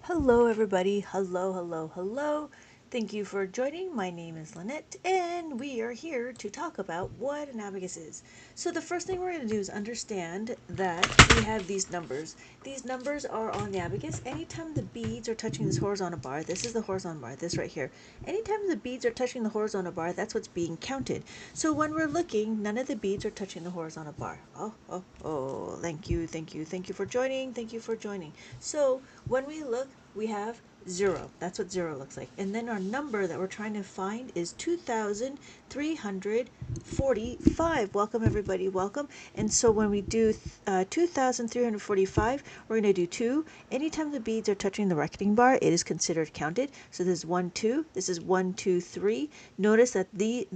Hello, everybody. Hello, hello, hello. Thank you for joining. My name is Lynette, and we are here to talk about what an abacus is. So, the first thing we're going to do is understand that we have these numbers. These numbers are on the abacus. Anytime the beads are touching this horizontal bar, this is the horizontal bar, this right here. Anytime the beads are touching the horizontal bar, that's what's being counted. So, when we're looking, none of the beads are touching the horizontal bar. Oh, thank you, thank you, thank you for joining. Thank you for joining. So, when we look, we have 0. That's what 0 looks like. And then our number that we're trying to find is 2,345. Welcome, everybody. Welcome. And so when we do 2,345, we're going to do 2. Anytime the beads are touching the reckoning bar, it is considered counted. So this is 1, 2. This is 1, 2, 3. Notice that the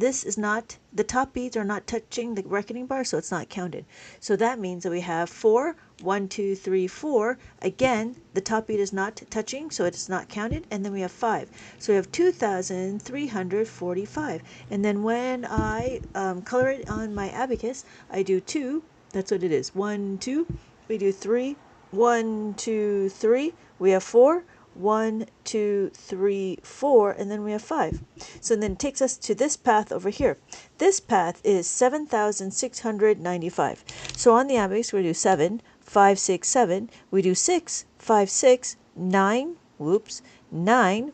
top beads are not touching the reckoning bar, so it's not counted. So that means that we have 4, 1, 2, 3, 4. Again, the top bead is not touching, so it's not counted. And then we have 5. So we have 2,345. And then when I color it on my abacus, I do 2. That's what it is. 1, 2. We do 3. 1, 2, 3. We have 4. 1, 2, 3, 4, and then we have 5. So then it takes us to this path over here. This path is 7,695. So on the abacus, we do 7, 5, 6, 7. We do 6, 5, 6, 9. Whoops, 9.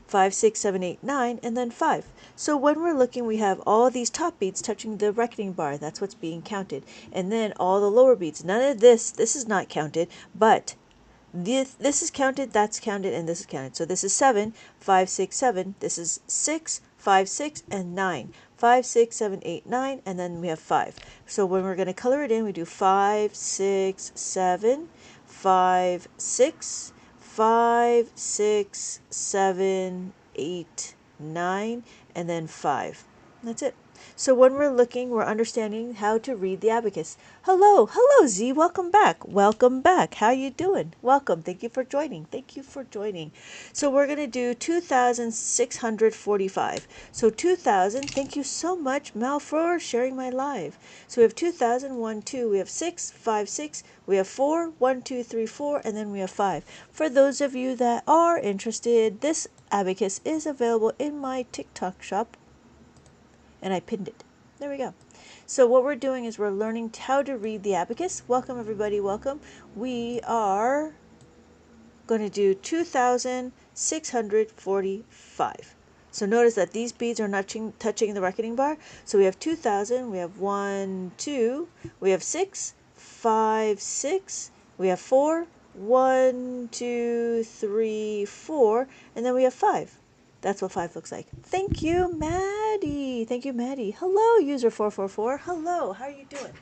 5, 6, 7, 8, 9, and then 5. So when we're looking, we have all these top beads touching the reckoning bar. That's what's being counted. And then all the lower beads. None of this is not counted, but this is counted, that's counted, and this is counted. So this is 7, 5, 6, 7. This is 6, 5, 6, and 9. 5, 6, 7, 8, 9, and then we have 5. So when we're going to color it in, we do 5, 6, 7, 5, 6, 5, 6, 7, 8, 9, and then 5. That's it. So when we're looking, we're understanding how to read the abacus. Hello, Z. Welcome back. Welcome back. How you doing? Welcome. Thank you for joining. Thank you for joining. So we're going to do 2,645. So 2,000. Thank you so much, Mel, for sharing my live. So we have 2,000, 1, 2. We have 6, 5, 6. We have 4, 1, 2, 3, 4, and then we have 5. For those of you that are interested, this abacus is available in my TikTok shop. And I pinned it. There we go. So what we're doing is we're learning how to read the abacus. Welcome, everybody. Welcome. We are going to do 2,645. So notice that these beads are not touching the reckoning bar. So we have 2,000. We have 1, 2. We have 6, 5, 6. We have 4, 1, 2, 3, 4. And then we have 5. That's what 5 looks like. Thank you, Maddie. Thank you, Maddie. Hello, user 444. Hello, how are you doing?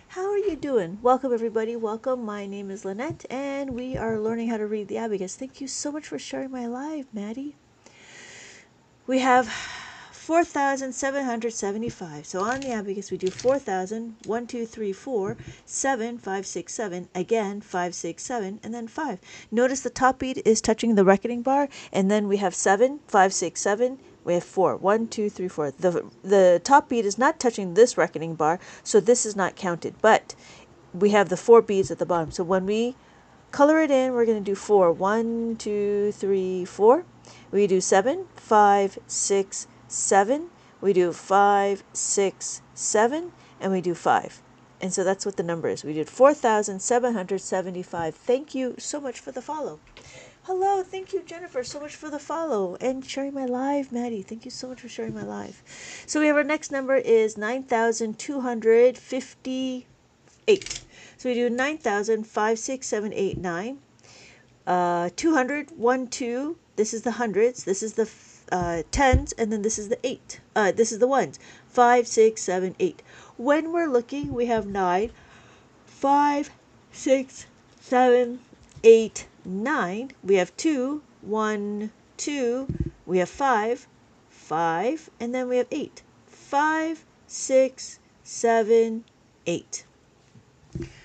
How are you doing? Welcome, everybody. Welcome. My name is Lynette, and we are learning how to read the abacus. Thank you so much for sharing my live, Maddie. We have 4,775. So on the abacus, we do 4,000, 1, 2, 3, 4, 7, 5, 6, 7, again, 5, 6, 7, and then 5. Notice the top bead is touching the reckoning bar, and then we have 7, 5, 6, 7, we have 4, 1, 2, 3, 4. The top bead is not touching this reckoning bar, so this is not counted, but we have the 4 beads at the bottom. So when we color it in, we're going to do 4, 1, 2, 3, 4. We do 7, 5, 6, 7. We do 5, 6, 7, and we do 5. And so that's what the number is. We did 4,775. Thank you so much for the follow. Hello, thank you, Jennifer, so much for the follow and sharing my live, Maddie. Thank you so much for sharing my live. So we have our next number is 9,258. So we do 9,000, 5, 6, 7, 8, 9. 200, 1, 2. This is the hundreds. This is the tens, and then this is the 8. This is the ones. 5, 6, 7, 8. When we're looking, we have 9, 5, 6, 7, 8, 9. We have 2, 1, 2. We have 5, 5, and then we have 8. 5, 6, 7, 8.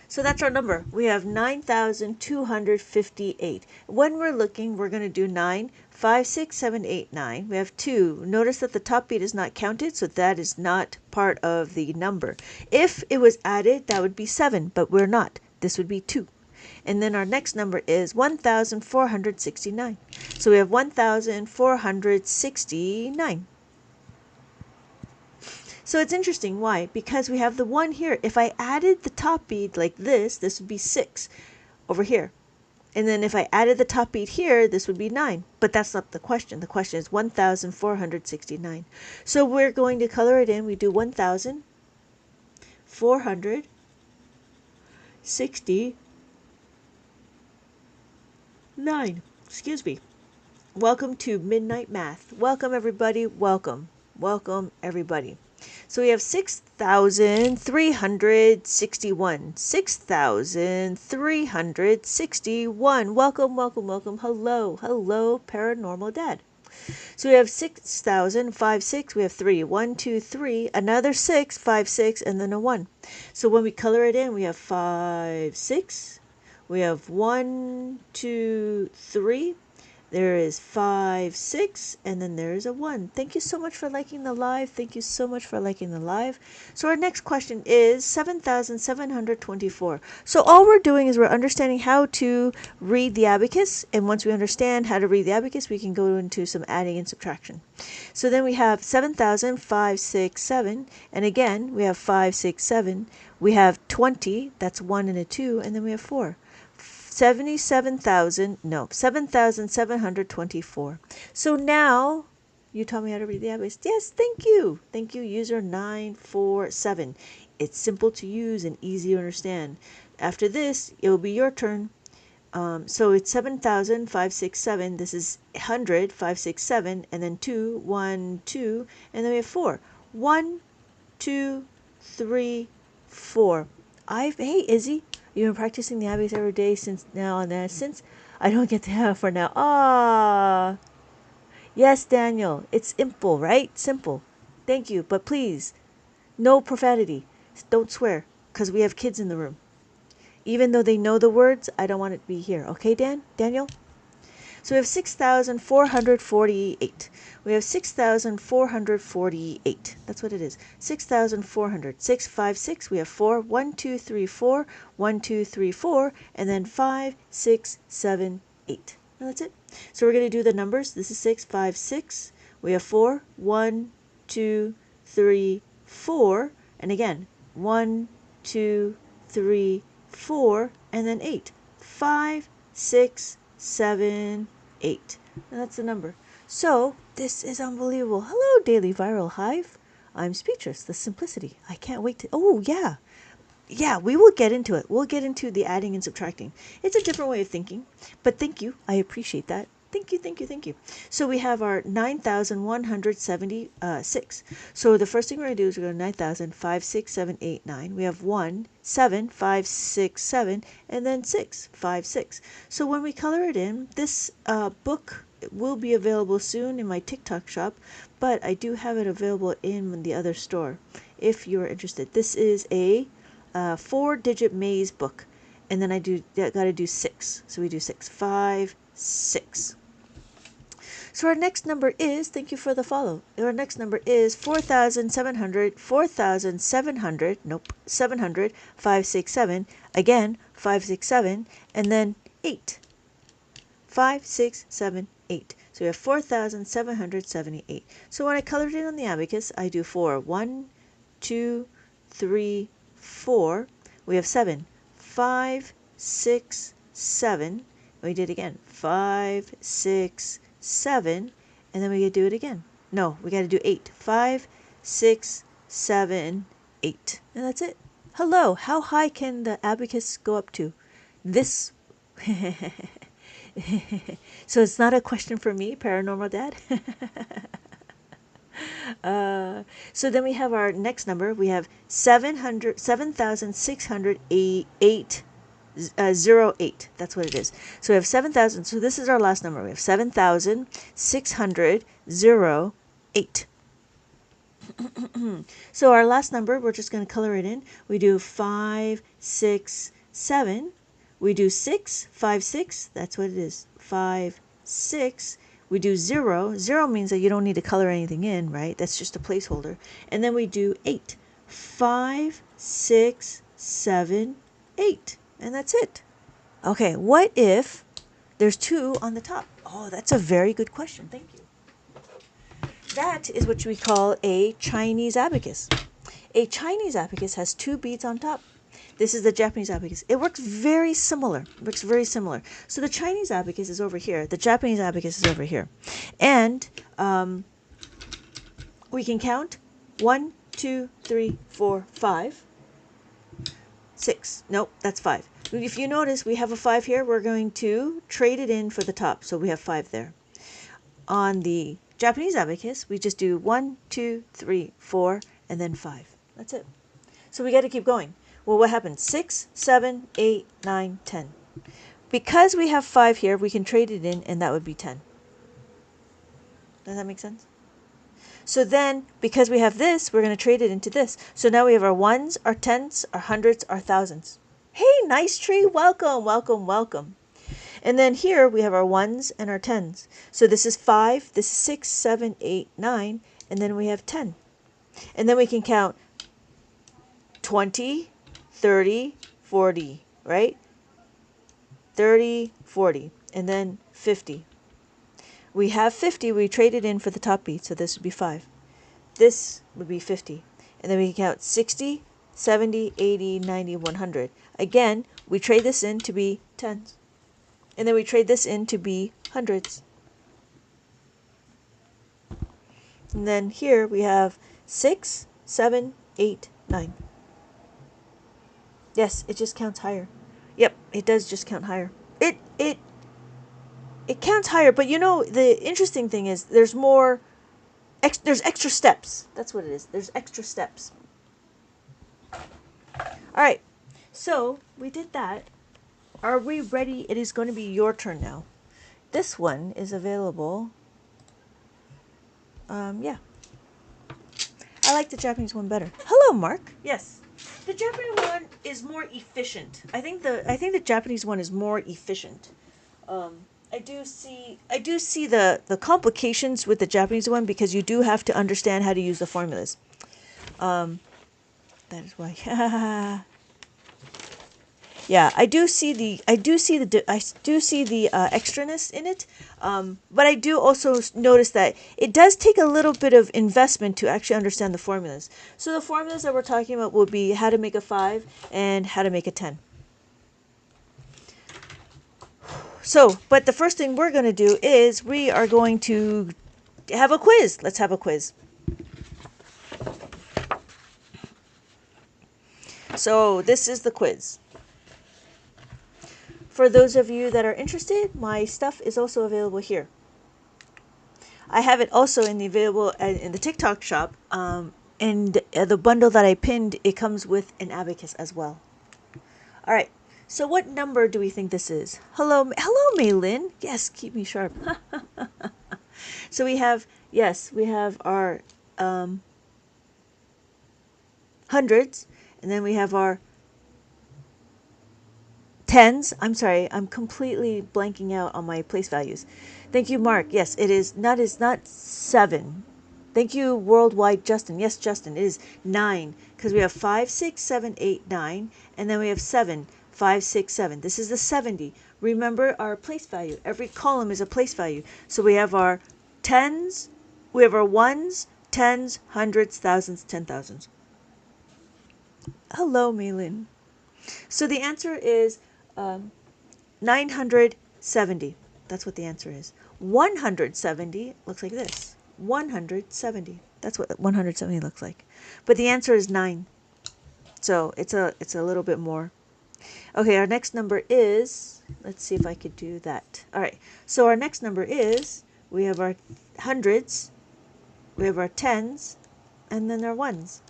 So that's our number. We have 9,258. When we're looking, we're going to do 9, 5, 6, 7, 8, 9. We have 2. Notice that the top bead is not counted, so that is not part of the number. If it was added, that would be 7, but we're not. This would be 2. And then our next number is 1,469. So we have 1,469. So it's interesting. Why? Because we have the 1 here. If I added the top bead like this would be 6 over here. And then if I added the top bead here, this would be 9. But that's not the question. The question is 1,469. So we're going to color it in. We do 1,469. Excuse me. Welcome to Midnight Math. Welcome, everybody. Welcome. Welcome, everybody. So we have 6,361. 6,361. Welcome, welcome, welcome. Hello, hello, Paranormal Dad. So we have 6,056. We have 3. 1, 2, 3. Another 6, 5, 6, and then a 1. So when we color it in, we have 5, 6. We have 1, 2, 3. There is 5, 6, and then there is a 1. Thank you so much for liking the live. Thank you so much for liking the live. So our next question is 7,724. So all we're doing is we're understanding how to read the abacus. And once we understand how to read the abacus, we can go into some adding and subtraction. So then we have 7,567. And again, we have 5, 6, 7. We have 20. That's 1 and a 2. And then we have 4. 7,724. So now you tell me how to read the abacus. Yes, thank you. Thank you, user 947. It's simple to use and easy to understand. After this, it will be your turn. So it's 7,567. This is 100, 567, and then 2, 1, 2, and then we have 4. 1, 2, 3, 4. Hey, Izzy. You've been practicing the abacus every day since now and then. Since I don't get to have it for now. Ah, yes, Daniel. It's simple, right? Simple. Thank you. But please, no profanity. Don't swear, because we have kids in the room. Even though they know the words, I don't want it to be here. Okay, Daniel? So we have 6,448. We have 6,448. That's what it is. 6,400. 6, 5, 6. We have 4. 1, 2, 3, 4. 1, 2, 3, 4. And then 5, 6, 7, 8. And that's it. So we're going to do the numbers. This is 6, 5, 6. We have 4. 1, 2, 3, 4. And again, 1, 2, 3, 4. And then 8. 5, 6, 7, 8. And that's the number. So this is unbelievable. Hello, Daily Viral Hive. I'm speechless. The simplicity. I can't wait to. Oh, yeah. Yeah, we will get into it. We'll get into the adding and subtracting. It's a different way of thinking. But thank you. I appreciate that. Thank you, thank you, thank you. So we have our 9,176. So the first thing we're going to do is we're going to 9,000, 5, 6, 7, 8, 9. We have 1, 7, 5, 6, 7, and then 6, 5, 6. So when we color it in, this book will be available soon in my TikTok shop, but I do have it available in the other store if you're interested. This is a 4-digit maze book, and then I got to do 6. So we do 6, 5, 6. So our next number is, thank you for the follow. Our next number is 4,700, 4,700, nope, 700, 5, 6, 7, again, 5, 6, 7, and then 8. 5, 6, 7, 8. So we have 4,778. So when I colored it on the abacus, I do 4. 1, 2, 3, 4. We have 7. 5, 6, 7. We did again. 5, 6, 7, and then we get to do it again. No, we got to do 8. 5, 6, 7, 8. And that's it. Hello, how high can the abacus go up to? This. So it's not a question for me, Paranormal Dad. So then we have our next number. We have 7,608. 08. That's what it is. So we have 7,000. So this is our last number. We have 7,608. So our last number, we're just going to color it in. We do 5, 6, 7. We do 6, 5, 6. That's what it is. 5, 6. We do 0. 0 means that you don't need to color anything in, right? That's just a placeholder. And then we do 8. 5, 6, 7, 8. And that's it. Okay, what if there's 2 on the top? Oh, that's a very good question. Thank you. That is what we call a Chinese abacus. A Chinese abacus has 2 beads on top. This is the Japanese abacus. It works very similar. It works very similar. So the Chinese abacus is over here. The Japanese abacus is over here. And we can count 1, 2, 3, 4, 5, 6. Nope, that's 5. If you notice, we have a 5 here. We're going to trade it in for the top. So we have 5 there. On the Japanese abacus, we just do 1, 2, 3, 4, and then 5. That's it. So we got to keep going. Well, what happens? 6, 7, 8, 9, 10. Because we have 5 here, we can trade it in, and that would be 10. Does that make sense? So then, because we have this, we're going to trade it into this. So now we have our ones, our tens, our hundreds, our thousands. Hey, nice tree. Welcome, welcome, welcome. And then here we have our ones and our tens. So this is 5, this is 6, 7, 8, 9, and then we have 10. And then we can count 20, 30, 40, right? 30, 40, and then 50. We have 50, we traded in for the top beat, so this would be 5. This would be 50. And then we can count 60, 70, 80, 90, 100. Again, we trade this in to be tens. And then we trade this in to be hundreds. And then here we have 6, 7, 8, 9. Yes, it just counts higher. Yep, it does just count higher. It counts higher, but you know, the interesting thing is there's more, there's extra steps. That's what it is. There's extra steps. All right, so we did that. Are we ready? It is going to be your turn now. This one is available. Yeah. I like the Japanese one better. Hello, Mark. Yes. The Japanese one is more efficient. I think the Japanese one is more efficient. I do see the complications with the Japanese one because you do have to understand how to use the formulas. That is why. Yeah, I do see the extraness in it, but I do also notice that it does take a little bit of investment to actually understand the formulas. So the formulas that we're talking about would be how to make a 5 and how to make a 10. So, but the first thing we're going to do is we are going to have a quiz. Let's have a quiz. So this is the quiz. For those of you that are interested, my stuff is also available here. I have it also in the TikTok shop, and the bundle that I pinned, it comes with an abacus as well. All right. So what number do we think this is? Hello, Maylin. Yes, keep me sharp. So we have our hundreds, and then we have our tens. I'm sorry, I'm completely blanking out on my place values. Thank you, Mark. Yes, it is not 7. Thank you, worldwide Justin. Yes, Justin, it is 9 because we have 5, 6, 7, 8, 9, and then we have 7. 5, 6, 7. This is the 70. Remember our place value. Every column is a place value. So we have our tens, we have our ones, tens, hundreds, thousands, 10,000s. Hello, Maylin. So the answer is 970. That's what the answer is. 170 looks like this. 170. That's what 170 looks like. But the answer is 9. So it's a little bit more. Okay, our next number is, let's see if I could do that. All right, so our next number is, we have our hundreds, we have our tens, and then our ones.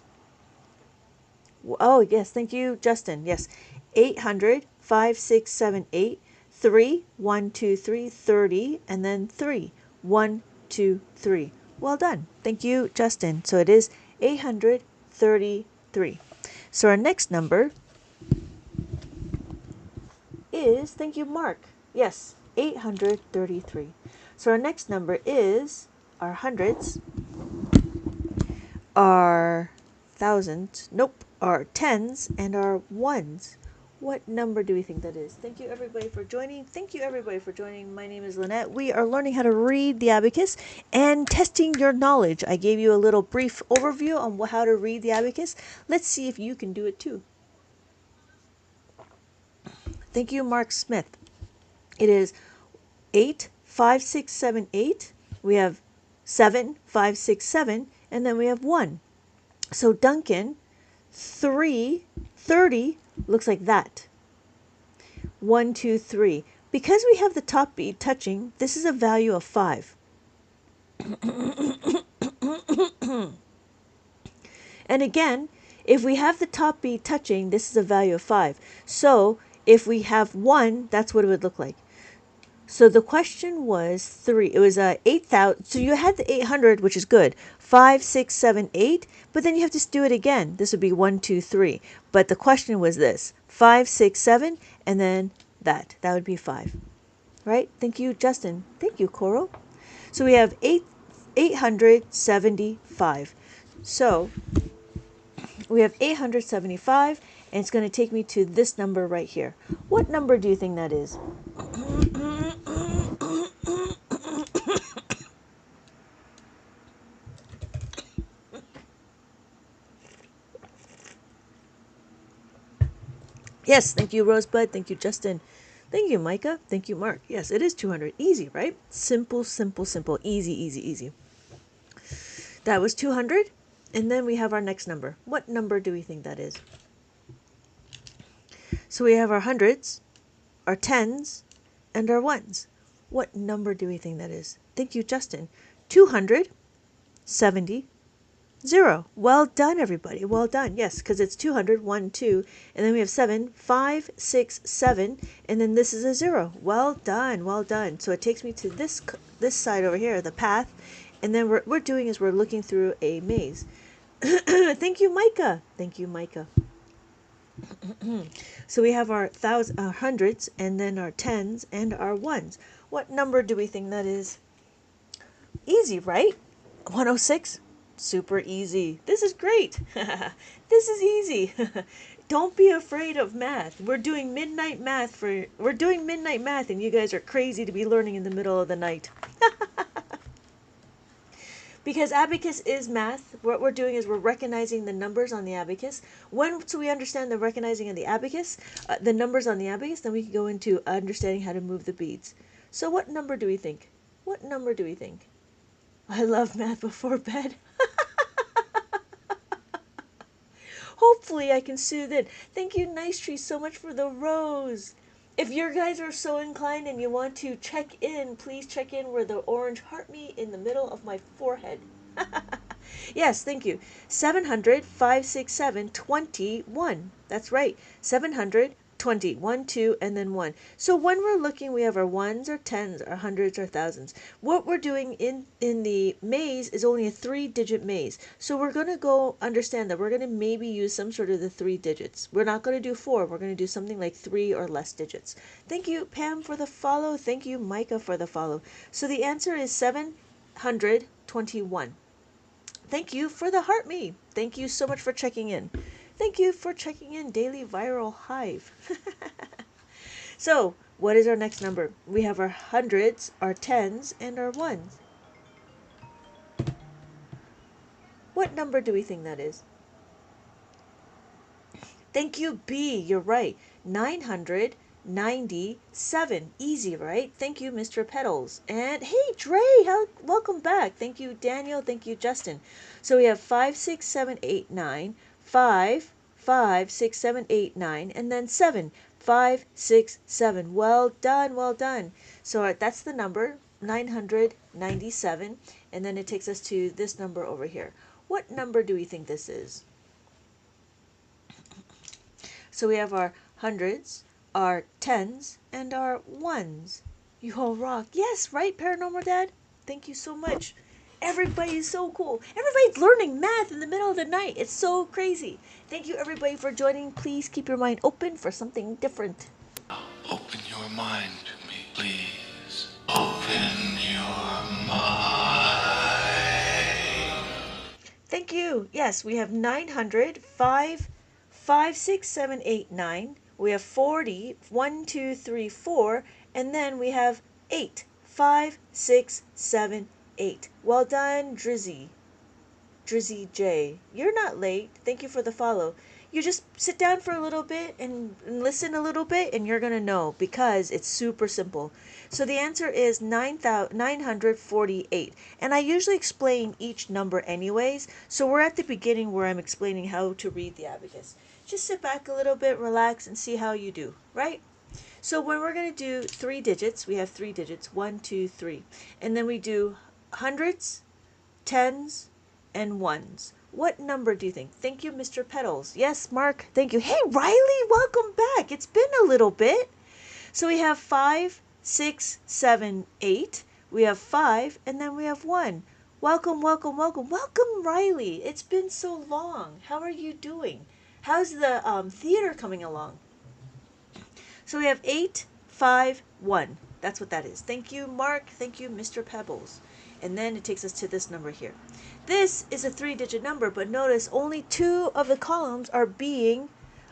Oh, yes, thank you, Justin. Yes, 800, 5, 6, 7, 8, 3, 1, 2, 3, 30, and then 3, 1, 2, 3. Well done. Thank you, Justin. So it is 833. So our next number is, thank you, Mark. Yes, 833. So our next number is our hundreds, our thousands, nope, our tens, and our ones. What number do we think that is? Thank you everybody for joining. Thank you everybody for joining. My name is Lynette. We are learning how to read the abacus and testing your knowledge. I gave you a little brief overview on how to read the abacus. Let's see if you can do it too. Thank you, Mark Smith. It is 8, 5, 6, 7, 8. We have 7, 5, 6, 7, and then we have 1. So Duncan, 3, 30 looks like that. 1, 2, 3. Because we have the top bead touching, this is a value of 5. And again, if we have the top bead touching, this is a value of 5. So if we have 1, that's what it would look like. So the question was 3. It was 8,000. So you had the 800, which is good. 5, 6, 7, 8. But then you have to do it again. This would be 1, 2, 3. But the question was this: 5, 6, 7, and then that. That would be 5. Right? Thank you, Justin. Thank you, Coral. So we have 875. So we have 875, and it's going to take me to this number right here. What number do you think that is? Yes, thank you, Rosebud. Thank you, Justin. Thank you, Micah. Thank you, Mark. Yes, it is 200. Easy, right? Simple, simple, simple. Easy, easy, easy. That was 200. And then we have our next number. What number do we think that is? So we have our hundreds, our tens, and our ones. What number do we think that is? Thank you, Justin. 270. 0. Well done, everybody. Well done. Yes, because it's 200, 1, 2, and then we have 7, 5, 6, 7, and then this is a 0. Well done. Well done. So it takes me to this side over here, the path, and then what we're doing is we're looking through a maze. Thank you, Micah. Thank you, Micah. So we have our hundreds, and then our tens, and our ones. What number do we think that is? Easy, right? 106? Super easy. This is great. This is easy. Don't be afraid of math. We're doing midnight math and you guys are crazy to be learning in the middle of the night. Because abacus is math, what we're doing is we're recognizing the numbers on the abacus. Once we understand the recognizing of the abacus, the numbers on the abacus, then we can go into understanding how to move the beads. So what number do we think? What number do we think? I love math before bed. Hopefully I can soothe it. Thank you, Nice Tree, so much for the rose. If you guys are so inclined and you want to check in, please check in where the orange heart me in the middle of my forehead. Yes, thank you. 700, 5, 6, 7, 21. That's right. 700, 20, 1, 2, and then 1. So when we're looking, we have our ones, our tens, our hundreds, our thousands. What we're doing in the maze is only a 3-digit maze. So we're going to go understand that we're going to maybe use some sort of the 3 digits. We're not going to do 4. We're going to do something like 3 or less digits. Thank you, Pam, for the follow. Thank you, Micah, for the follow. So the answer is 721. Thank you for the heart me. Thank you so much for checking in. Thank you for checking in, Daily Viral Hive. So, what is our next number? We have our hundreds, our tens, and our ones. What number do we think that is? Thank you, B. You're right. 997. Easy, right? Thank you, Mr. Petals. And hey, Dre, welcome back. Thank you, Daniel. Thank you, Justin. So we have 5, 6, 7, 8, 9. 5, 5, 6, 7, 8, 9, and then 7, 5, 6, 7. Well done, well done. So that's the number, 997, and then it takes us to this number over here. What number do we think this is? So we have our hundreds, our tens, and our ones. You all rock. Yes, right, Paranormal Dad? Thank you so much. Everybody is so cool. Everybody's learning math in the middle of the night. It's so crazy. Thank you, everybody, for joining. Please keep your mind open for something different. Open your mind to me, please. Open your mind. Thank you. Yes, we have 900, 5, 5, 6, 7, 8, 9. we have 40, 1, 2, 3, 4, and then we have 8, 5, 6, 7, 8. Well done, Drizzy. Drizzy J. You're not late. Thank you for the follow. You just sit down for a little bit and listen a little bit, and you're going to know because it's super simple. So the answer is 948. And I usually explain each number anyways. So we're at the beginning where I'm explaining how to read the abacus. Just sit back a little bit, relax, and see how you do, right? So when we're going to do 3 digits, we have 3 digits, 1, 2, 3. And then we do hundreds, tens, and ones. What number do you think? Thank you, Mr. Petals. Yes, Mark, thank you. Hey, Riley, welcome back. It's been a little bit. So we have 5, 6, 7, 8. We have 5, and then we have 1. Welcome, welcome, welcome. Welcome, Riley. It's been so long. How are you doing? How's the theater coming along? So we have 8, 5, 1. That's what that is. Thank you, Mark. Thank you, Mr. Pebbles. And then it takes us to this number here. This is a 3-digit number, but notice only 2 of the columns are being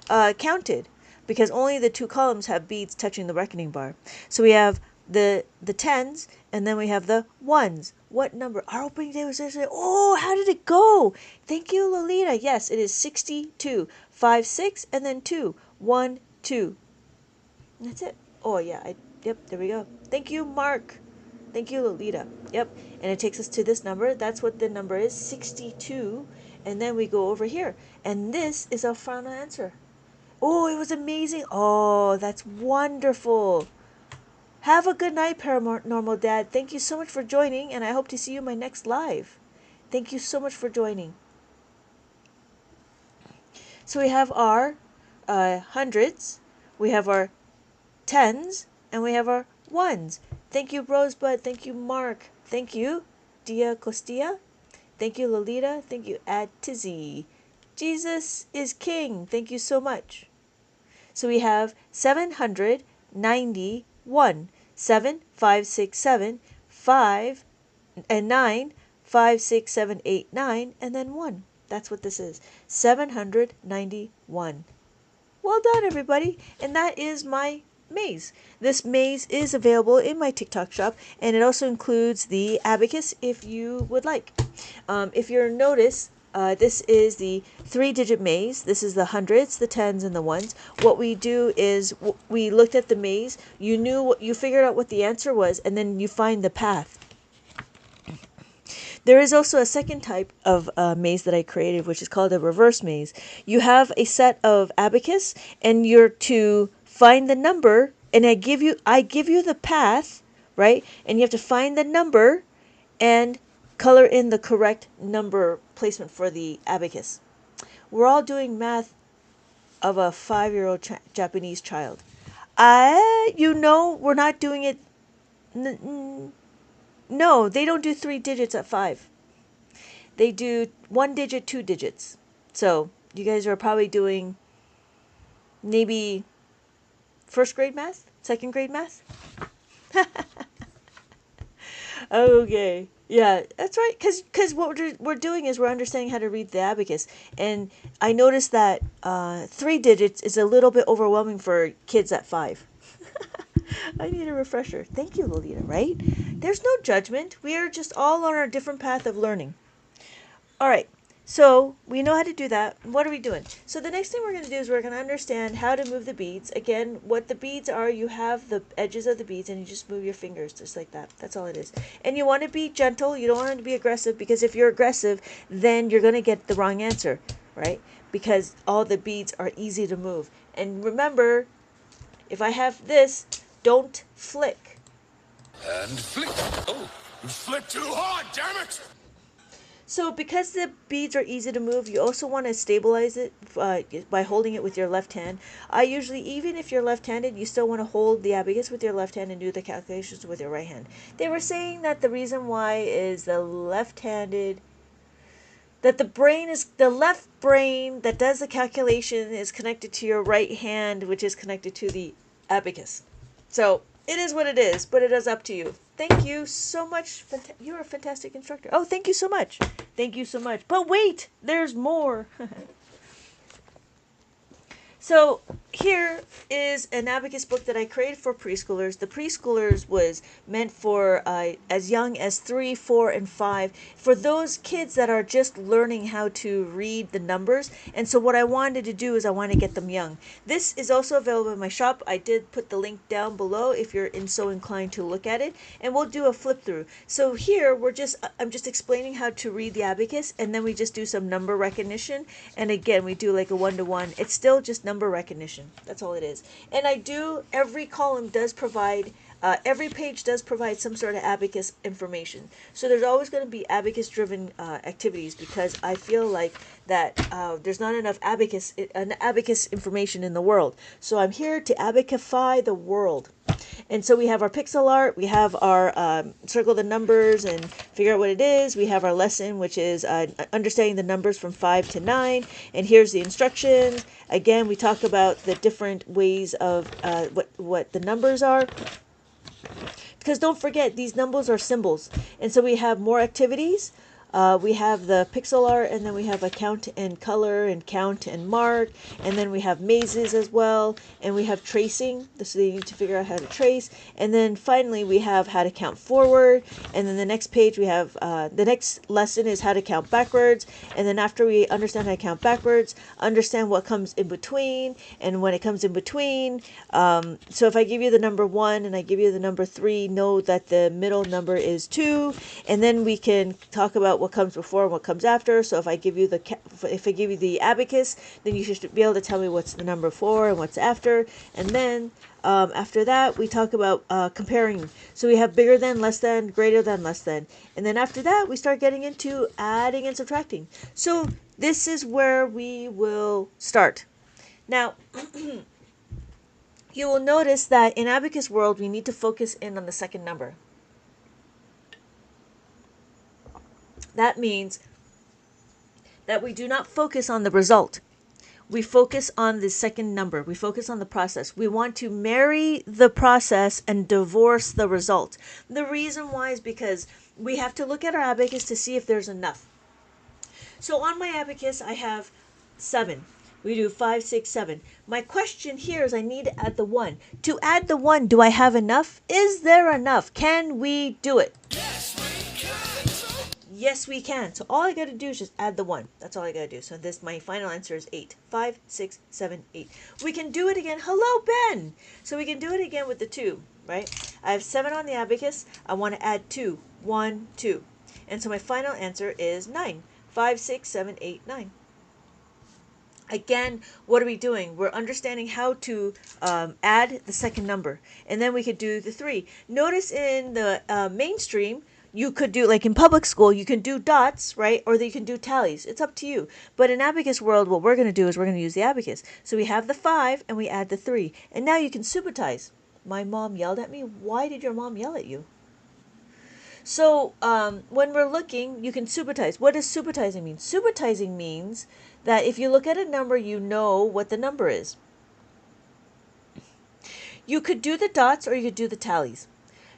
counted because only the 2 columns have beads touching the reckoning bar. So we have the tens, and then we have the ones. What number? Our opening day was yesterday. Oh, how did it go? Thank you, Lolita. Yes, it is 62. 5, 6, and then 2. 1, 2. That's it. Oh, yeah. Yep, there we go. Thank you, Mark. Thank you, Lolita. Yep. And it takes us to this number. That's what the number is, 62. And then we go over here. And this is our final answer. Oh, it was amazing. Oh, that's wonderful. Have a good night, Paranormal Dad. Thank you so much for joining, and I hope to see you in my next live. Thank you so much for joining. So we have our hundreds. We have our tens, and we have our ones. Thank you, Rosebud. Thank you, Mark. Thank you, Dia Costilla. Thank you, Lolita. Thank you, Tizzy. Jesus is King. Thank you so much. So we have 791. 7, 5, 6, 7, 5, and 9, 5, 6, 7, 8, 9, and then 1. That's what this is. 791. Well done, everybody. And that is my maze. This maze is available in my TikTok shop, and it also includes the abacus if you would like. If you'll notice, this is the 3-digit maze. This is the hundreds, the tens, and the ones. What we do is we looked at the maze. You figured out what the answer was, and then you find the path. There is also a second type of maze that I created, which is called a reverse maze. You have a set of abacus, and you're to find the number, and I give you the path, right? And you have to find the number and color in the correct number placement for the abacus. We're all doing math of a 5-year-old Japanese child. We're not doing it. No, they don't do 3 digits at 5. They do 1 digit, 2 digits. So you guys are probably doing maybe 1st grade math, 2nd grade math. Okay. Yeah, that's right. Because what we're doing is we're understanding how to read the abacus. And I noticed that 3 digits is a little bit overwhelming for kids at 5. I need a refresher. Thank you, Lolita, right? There's no judgment. We are just all on our different path of learning. All right. So we know how to do that. What are we doing? So the next thing we're going to do is we're going to understand how to move the beads. Again, what the beads are, you have the edges of the beads and you just move your fingers just like that. That's all it is. And you want to be gentle. You don't want to be aggressive, because if you're aggressive, then you're going to get the wrong answer, right? Because all the beads are easy to move. And remember, if I have this, don't flick. And flick. Oh, you flicked too hard, damn it! So because the beads are easy to move, you also want to stabilize it by holding it with your left hand. I usually, even if you're left-handed, you still want to hold the abacus with your left hand and do the calculations with your right hand. They were saying that the reason why is the left-handed, that the left brain that does the calculation is connected to your right hand, which is connected to the abacus. So it is what it is, but it is up to you. Thank you so much. You're a fantastic instructor. Oh, thank you so much. Thank you so much. But wait, there's more. So here is an Abacus book that I created for preschoolers. The preschoolers was meant for as young as 3, 4, and 5, for those kids that are just learning how to read the numbers. And so what I wanted to do is I want to get them young. This is also available in my shop. I did put the link down below if you're so inclined to look at it, and we'll do a flip through. So here I'm just explaining how to read the Abacus, and then we just do some number recognition, and again we do like a one-to-one. It's still just number recognition. That's all it is. And every column does provide, every page does provide some sort of Abacus information. So there's always going to be Abacus driven activities, because I feel like that there's not enough Abacus information in the world. So I'm here to Abacify the world. And so we have our pixel art, we have our circle the numbers and figure out what it is. We have our lesson, which is understanding the numbers from 5 to 9. And here's the instructions. Again, we talk about the different ways of what the numbers are. Because don't forget, these numbers are symbols. And so we have more activities. We have the pixel art, and then we have a count and color and count and mark, and then we have mazes as well, and we have tracing, so you need to figure out how to trace, and then finally we have how to count forward, and then the next page we have, the next lesson is how to count backwards, and then after we understand how to count backwards, understand what comes in between, and when it comes in between, so if I give you the number 1 and I give you the number 3, know that the middle number is 2, and then we can talk about what comes before and what comes after. So if I give you the abacus, then you should be able to tell me what's the number 4 and what's after. And then after that, we talk about comparing. So we have bigger than, less than, greater than, less than. And then after that, we start getting into adding and subtracting. So this is where we will start. Now, you will notice that in Abacus World, we need to focus in on the second number. That means that we do not focus on the result. We focus on the second number. We focus on the process. We want to marry the process and divorce the result. The reason why is because we have to look at our abacus to see if there's enough. So on my abacus, I have 7. We do 5, 6, 7. My question here is I need to add the 1. To add the 1, do I have enough? Is there enough? Can we do it? Yes, we can. So all I got to do is just add the 1. That's all I got to do. So my final answer is 8. 5, 6, 7, 8. We can do it again. Hello, Ben. So we can do it again with the 2, right? I have 7 on the abacus. I want to add 2. 1, 2. And so my final answer is 9. 5, 6, 7, 8, 9. Again, what are we doing? We're understanding how to add the second number. And then we could do the 3. Notice in the mainstream, you could do, like in public school, you can do dots, right? Or you can do tallies. It's up to you. But in Abacus World, what we're going to do is we're going to use the abacus. So we have the 5 and we add the 3. And now you can subitize. My mom yelled at me. Why did your mom yell at you? So when we're looking, you can subitize. What does subitizing mean? Subitizing means that if you look at a number, you know what the number is. You could do the dots or you could do the tallies.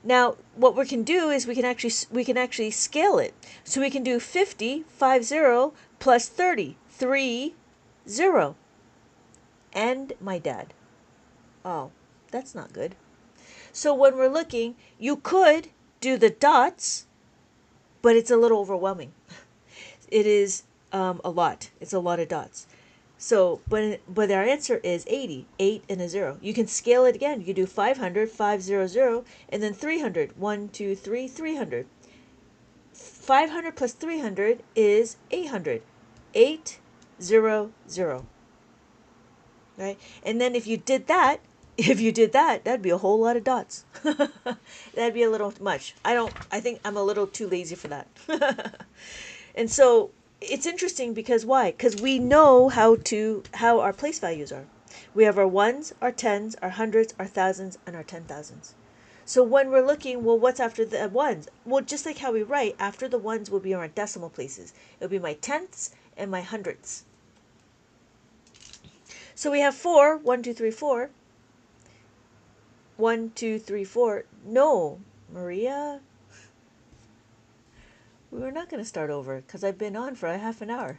Now, what we can do is we can actually scale it. So we can do 50, 50 plus 30, 30. And my dad. Oh, that's not good. So when we're looking, you could do the dots, but it's a little overwhelming. It is a lot. It's a lot of dots. So, but our answer is 80, 8 and a 0. You can scale it again. You can do 500, 500, and then 300. 1, 2, 3, 300. 500 plus 300 is 800. 800. Right? And then if you did that, that'd be a whole lot of dots. That'd be a little much. I think I'm a little too lazy for that. And so it's interesting because why? Because we know how our place values are. We have our ones, our tens, our hundreds, our thousands, and our 10,000s. So when we're looking, well, what's after the ones? Well, just like how we write, after the ones will be our decimal places. It'll be my tenths and my hundredths. So we have 4, 1, 2, 3, 4. 1, 2, 3, 4. No, Maria, we're not going to start over because I've been on for a half an hour.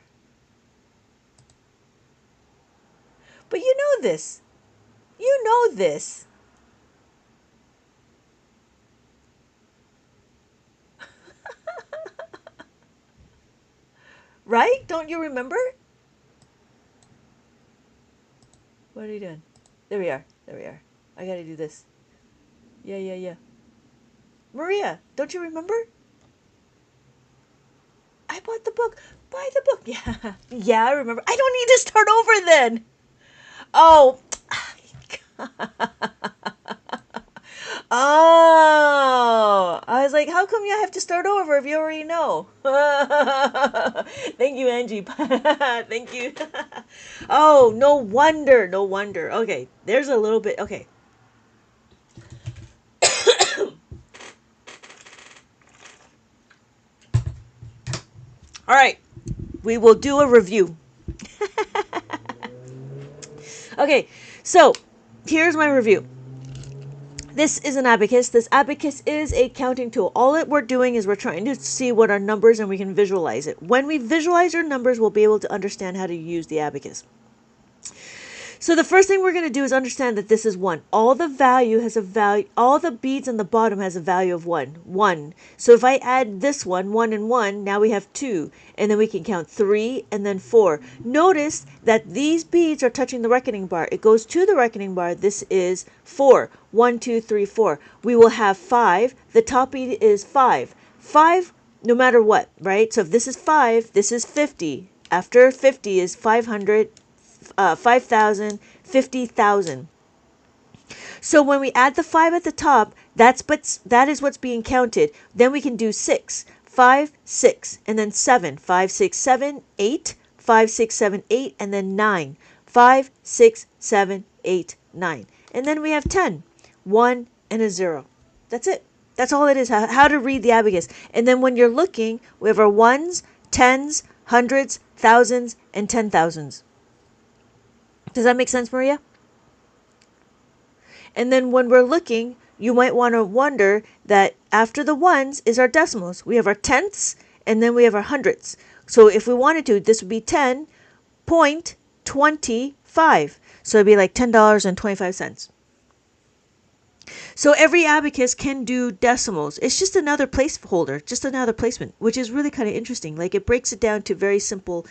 But you know this. You know this. Right? Don't you remember? What are you doing? There we are. There we are. I gotta do this. Yeah, yeah, yeah. Maria, don't you remember? I bought the book. Buy the book. Yeah. Yeah, I remember. I don't need to start over then. Oh. Oh. I was like, how come you have to start over if you already know? Thank you, Angie. Thank you. Oh, no wonder. No wonder. Okay. There's a little bit. Okay. All right. We will do a review. Okay. So here's my review. This is an abacus. This abacus is a counting tool. All that we're doing is we're trying to see what our numbers and we can visualize it. When we visualize our numbers, we'll be able to understand how to use the abacus. So the first thing we're going to do is understand that this is 1. All the value has a value. All the beads on the bottom has a value of 1. 1. So if I add this 1 and 1, now we have 2. And then we can count 3 and then 4. Notice that these beads are touching the reckoning bar. It goes to the reckoning bar. This is 4. 1, 2, 3, 4. We will have 5. The top bead is 5. 5 no matter what, right? So if this is 5, this is 50. After 50 is 500. 5,000, 50,000. So when we add the 5 at the top, that is what's being counted. Then we can do 6, 5, 6, and then 7, 5, 6, 7, 8, 5, 6, 7, 8, and then 9, 5, 6, 7, 8, 9. And then we have 10, 1 and a 0. That's it. That's all it is, how to read the abacus. And then when you're looking, we have our ones, tens, hundreds, thousands, and 10,000s. Does that make sense, Maria? And then when we're looking, you might want to wonder that after the ones is our decimals. We have our tenths and then we have our hundredths. So if we wanted to, this would be 10.25. So it'd be like $10.25. So every abacus can do decimals. It's just another placeholder, just another placement, which is really kind of interesting. Like it breaks it down to very simple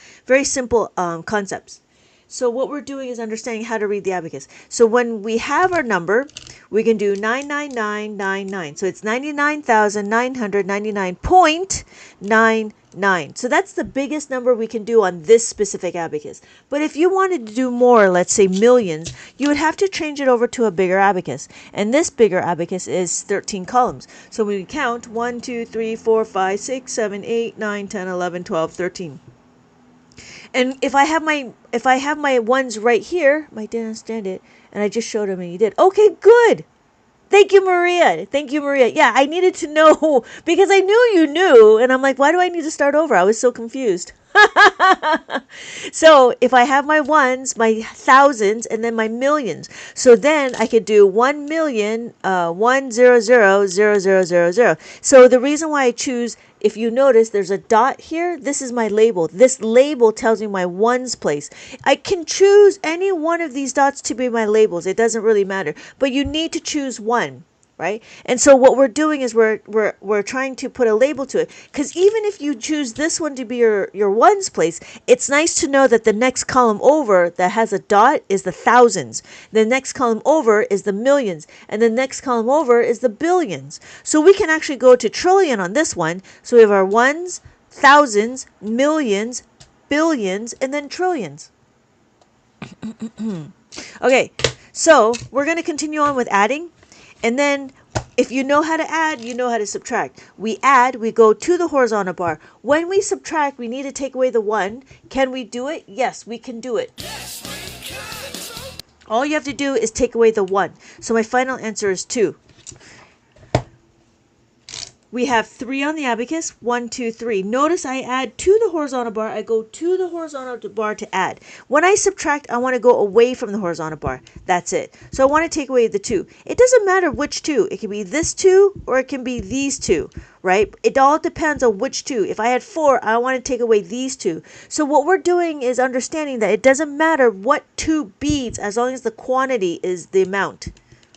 concepts. So what we're doing is understanding how to read the abacus. So when we have our number, we can do 99999. So it's 99,999.99. So that's the biggest number we can do on this specific abacus. But if you wanted to do more, let's say millions, you would have to change it over to a bigger abacus. And this bigger abacus is 13 columns. So we count 1, 2, 3, 4, 5, 6, 7, 8, 9, 10, 11, 12, 13. And if I have my ones right here, my dad understand it, and I just showed him and he did. Okay, good. Thank you, Maria. Thank you, Maria. Yeah, I needed to know because I knew you knew, and I'm like, why do I need to start over? I was so confused. So if I have my ones, my thousands, and then my millions, so then I could do 1,000,000, 100,000,000. So the reason why I choose, if you notice, there's a dot here. This is my label. This label tells me my ones place. I can choose any one of these dots to be my labels. It doesn't really matter, but you need to choose one. Right? And so what we're doing is we're trying to put a label to it, because even if you choose this one to be your ones place, it's nice to know that the next column over that has a dot is the thousands, the next column over is the millions, and the next column over is the billions. So we can actually go to trillion on this one. So we have our ones, thousands, millions, billions, and then trillions. Okay, so we're going to continue on with adding. And then if you know how to add, you know how to subtract. We add, we go to the horizontal bar. When we subtract, we need to take away the 1. Can we do it? Yes, we can do it. Yes, we can. All you have to do is take away the 1. So my final answer is 2. We have 3 on the abacus, 1, 2, 3. Notice I add to the horizontal bar. I go to the horizontal bar to add. When I subtract, I want to go away from the horizontal bar. That's it. So I want to take away the 2. It doesn't matter which 2. It can be this 2 or it can be these 2, right? It all depends on which 2. If I had 4, I want to take away these 2. So what we're doing is understanding that it doesn't matter what 2 beads as long as the quantity is the amount.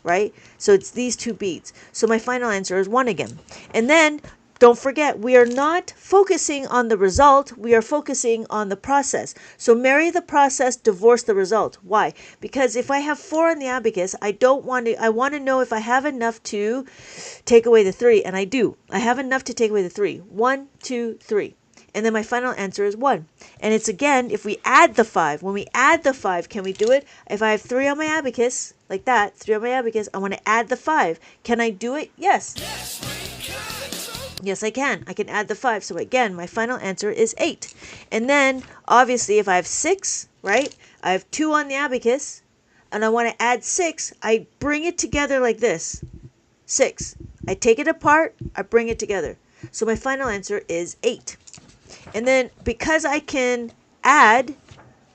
Right? So it's these 2 beads. So my final answer is 1 again. And then don't forget, we are not focusing on the result. We are focusing on the process. So marry the process, divorce the result. Why? Because if I have 4 on the abacus, I want to know if I have enough to take away the 3. And I do. I have enough to take away the 3. 1, 2, 3. And then my final answer is 1. And it's again, if we add the 5. When we add the 5, can we do it? If I have 3 on my abacus, like that, 3 on my abacus, I want to add the 5. Can I do it? Yes. Yes, I can. I can add the 5. So again, my final answer is 8. And then, obviously, if I have 6, right? I have 2 on the abacus, and I want to add 6. I bring it together like this. 6. I take it apart. I bring it together. So my final answer is 8. And then because I can add,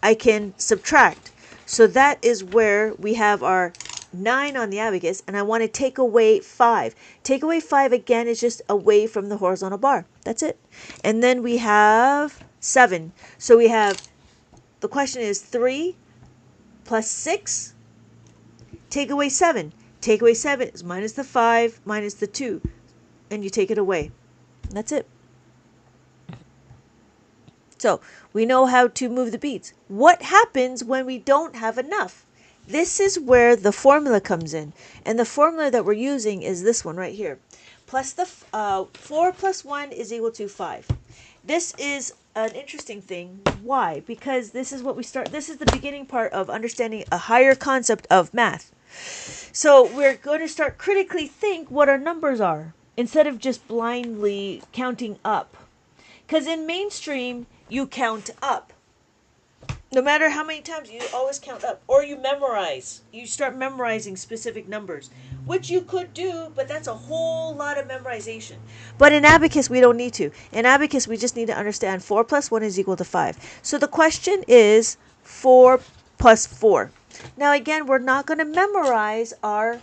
I can subtract. So that is where we have our 9 on the abacus, and I want to take away 5. Take away 5 again is just away from the horizontal bar. That's it. And then we have 7. So we have, the question is 3 plus 6, take away 7. Take away 7 is minus the 5 minus the 2, and you take it away. That's it. So we know how to move the beads. What happens when we don't have enough? This is where the formula comes in. And the formula that we're using is this one right here. Plus the 4 plus 1 is equal to 5. This is an interesting thing. Why? Because this is what we start. This is the beginning part of understanding a higher concept of math. So we're going to start critically think what our numbers are instead of just blindly counting up. Because in mainstream, you count up. No matter how many times, you always count up. Or you memorize. You start memorizing specific numbers, which you could do, but that's a whole lot of memorization. But in Abacus, we don't need to. In Abacus, we just need to understand 4 plus 1 is equal to 5. So the question is 4 plus 4. Now again, we're not going to memorize our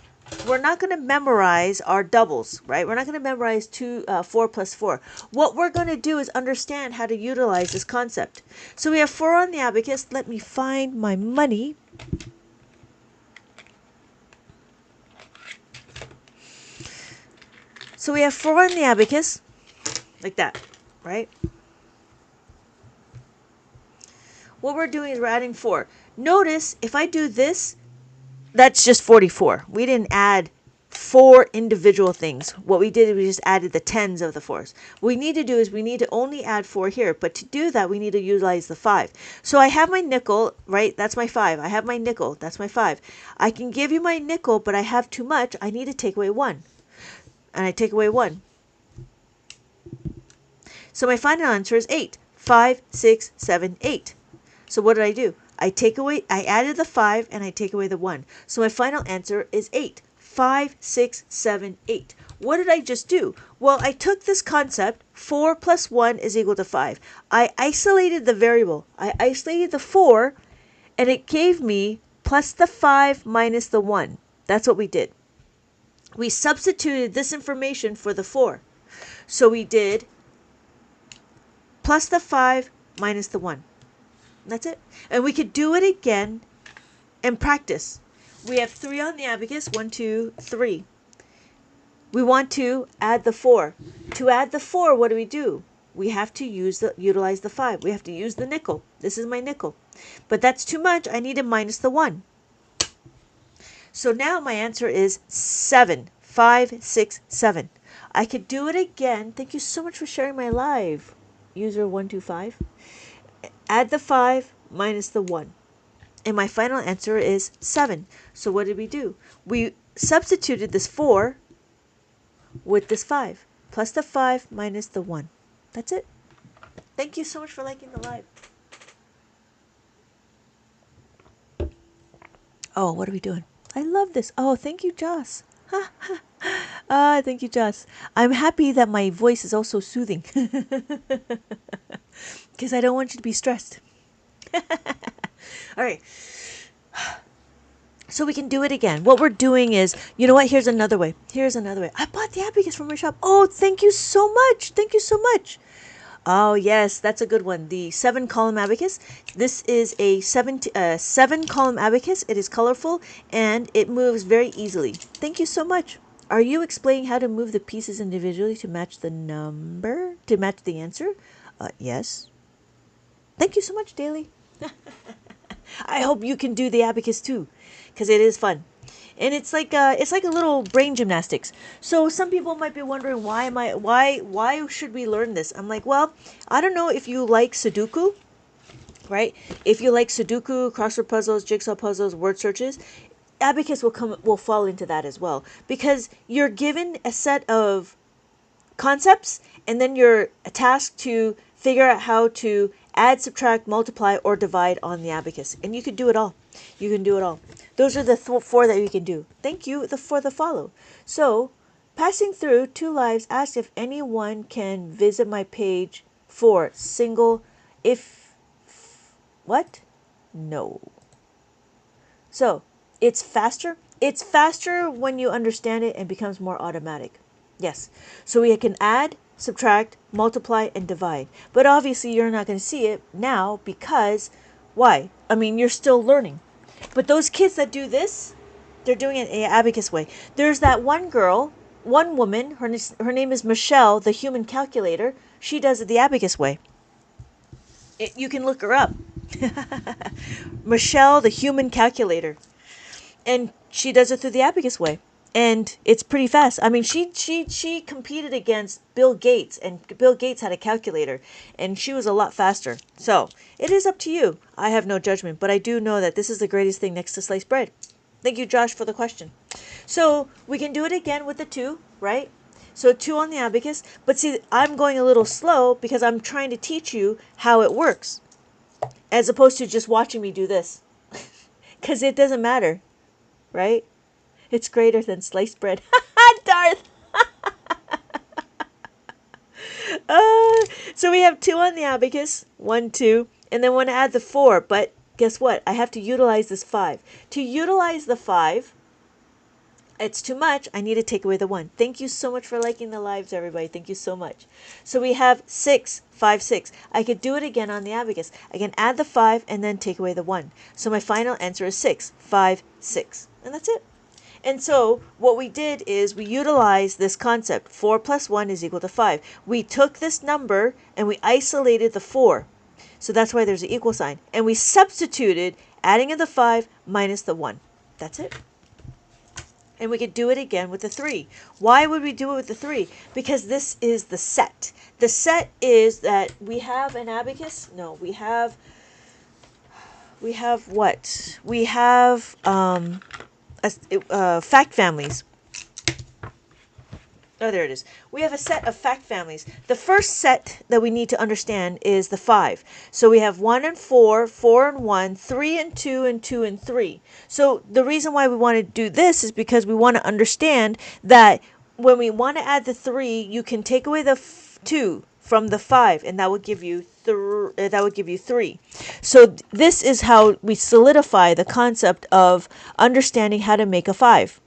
doubles, right? We're not going to memorize 4 plus 4. What we're going to do is understand how to utilize this concept. So we have 4 on the abacus. Let me find my money. So we have 4 on the abacus, like that, right? What we're doing is we're adding 4. Notice if I do this, that's just 44. We didn't add 4 individual things. What we did is we just added the tens of the 4s. What we need to do is we need to only add 4 here. But to do that, we need to utilize the 5. So I have my nickel, right? That's my 5. I have my nickel. That's my 5. I can give you my nickel, but I have too much. I need to take away 1. And I take away 1. So my final answer is 8. 5, 6, 7, 8. So what did I do? I added the 5 and I take away the 1. So my final answer is 8. 5, 6, 7, 8. What did I just do? Well, I took this concept, 4 plus 1 is equal to 5. I isolated the variable. I isolated the 4, and it gave me plus the 5 minus the 1. That's what we did. We substituted this information for the 4. So we did plus the 5 minus the 1. That's it. And we could do it again and practice. We have 3 on the abacus. 1, 2, 3. We want to add the 4. To add the 4, what do? We have to utilize the 5. We have to use the nickel. This is my nickel. But that's too much. I need to minus the 1. So now my answer is 7. 5, 6, 7. I could do it again. Thank you so much for sharing my live. User 125. Add the 5 minus the 1. And my final answer is 7. So what did we do? We substituted this 4 with this 5. Plus the 5 minus the 1. That's it. Thank you so much for liking the live. Oh, what are we doing? I love this. Oh, thank you, Joss. Ha, ha. Ah, thank you, Joss. I'm happy that my voice is also soothing because I don't want you to be stressed. All right. So we can do it again. What we're doing is, you know what? Here's another way. Here's another way. I bought the abacus from my shop. Oh, thank you so much. Thank you so much. Oh, yes, that's a good one. The 7-column abacus. This is a 7-column abacus. It is colorful and it moves very easily. Thank you so much. Are you explaining how to move the pieces individually to match the number, to match the answer? Yes. Thank you so much, Daly. I hope you can do the abacus too, because it is fun, and it's like a little brain gymnastics. So some people might be wondering why should we learn this? I'm like, well, I don't know if you like Sudoku, right? If you like Sudoku, crossword puzzles, jigsaw puzzles, word searches, abacus will fall into that as well, because you're given a set of concepts and then you're tasked to figure out how to add, subtract, multiply, or divide on the abacus, and you can do it all. You can do it all. Those are the four that you can do. Thank you for the follow. So passing through 2 lives asked if anyone can visit my page for single if what no. So it's faster. It's faster when you understand it and becomes more automatic. Yes. So we can add, subtract, multiply, and divide. But obviously you're not going to see it now because why? I mean, you're still learning. But those kids that do this, they're doing it in abacus way. There's that one girl, one woman, her name is Michelle, the human calculator. She does it the abacus way. You can look her up. Michelle, the human calculator. And she does it through the abacus way. And it's pretty fast. I mean, she competed against Bill Gates, and Bill Gates had a calculator, and she was a lot faster. So it is up to you. I have no judgment, but I do know that this is the greatest thing next to sliced bread. Thank you, Josh, for the question. So we can do it again with the 2, right? So 2 on the abacus, but see, I'm going a little slow because I'm trying to teach you how it works, as opposed to just watching me do this, because it doesn't matter, right? It's greater than sliced bread. Darth! So we have 2 on the abacus. 1, 2. And then want to add the 4. But guess what? I have to utilize this 5. To utilize the 5, it's too much. I need to take away the 1. Thank you so much for liking the lives, everybody. Thank you so much. So we have 6, 5, 6. I could do it again on the abacus. I can add the 5 and then take away the 1. So my final answer is 6, 5, 6. And that's it. And so what we did is we utilized this concept. 4 plus 1 is equal to 5. We took this number and we isolated the 4. So that's why there's an equal sign. And we substituted adding in the 5 minus the 1. That's it. And we could do it again with the 3. Why would we do it with the 3? Because this is the set. The set is that we have an abacus. No, we have what? We have fact families. Oh, there it is. We have a set of fact families. The first set that we need to understand is the 5. So we have 1 and 4, 4 and 1, 3 and 2, and 2 and 3. So the reason why we want to do this is because we want to understand that when we want to add the 3, you can take away the 2 from the 5, and that would give you 3. So this is how we solidify the concept of understanding how to make a 5.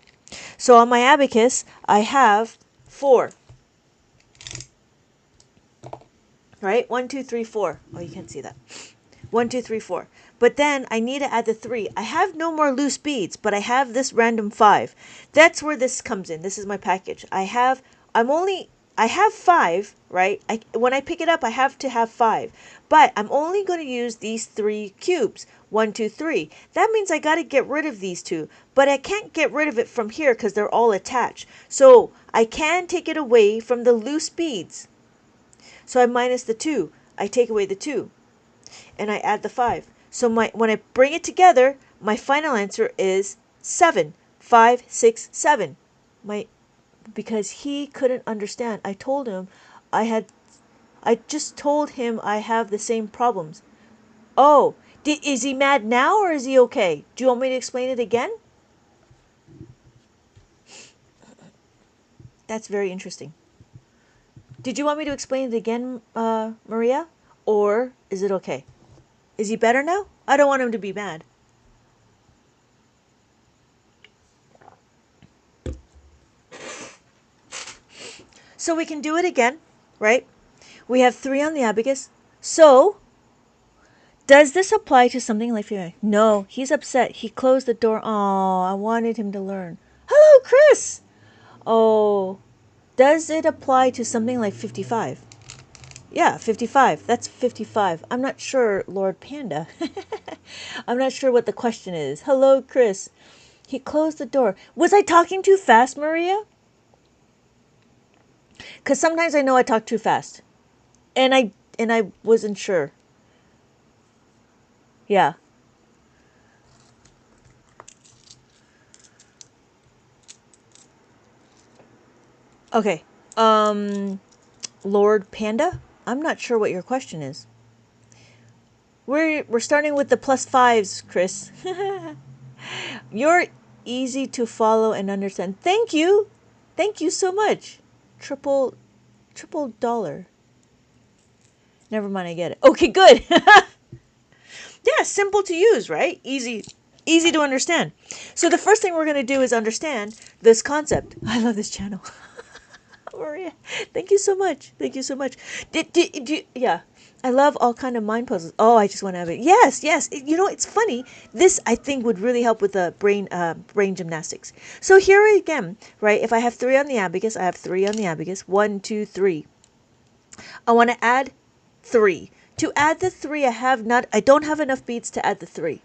So on my abacus, I have 4. Right? 1, 2, 3, 4. Oh, you can't see that. 1, 2, 3, 4. But then I need to add the 3. I have no more loose beads, but I have this random 5. That's where this comes in. This is my package. I have 5, right? When I pick it up, I have to have 5. But I'm only going to use these 3 cubes. 1, 2, 3. That means I got to get rid of these 2. But I can't get rid of it from here because they're all attached. So I can take it away from the loose beads. So I minus the 2. I take away the 2. And I add the 5. So when I bring it together, my final answer is 7. 5, 6, 7. Because he couldn't understand. I just told him I have the same problems. Oh, is he mad now or is he okay? Do you want me to explain it again? That's very interesting. Did you want me to explain it again, Maria? Or is it okay? Is he better now? I don't want him to be mad. So we can do it again, right? We have 3 on the abacus. So, does this apply to something like... No, he's upset. He closed the door. Oh, I wanted him to learn. Hello, Chris! Oh, does it apply to something like 55? Yeah, 55. That's 55. I'm not sure, Lord Panda. I'm not sure what the question is. Hello, Chris. He closed the door. Was I talking too fast, Maria? Because sometimes I know I talk too fast. And I wasn't sure. Yeah. Okay. Lord Panda? I'm not sure what your question is. We're starting with the +5s, Chris. You're easy to follow and understand. Thank you. Thank you so much. Triple dollar. Never mind, I get it. Okay, good. Yeah, simple to use, right? Easy to understand. So the first thing we're going to do is understand this concept. I love this channel. Maria, thank you so much. Thank you so much. Yeah. I love all kind of mind puzzles. Oh, I just want to have it. Yes, yes. You know, it's funny. This, I think, would really help with the brain gymnastics. So here again, right? If I have 3 on the abacus, I have 3 on the abacus. 1, 2, 3. I want to add 3. To add the 3, I don't have enough beads to add the 3.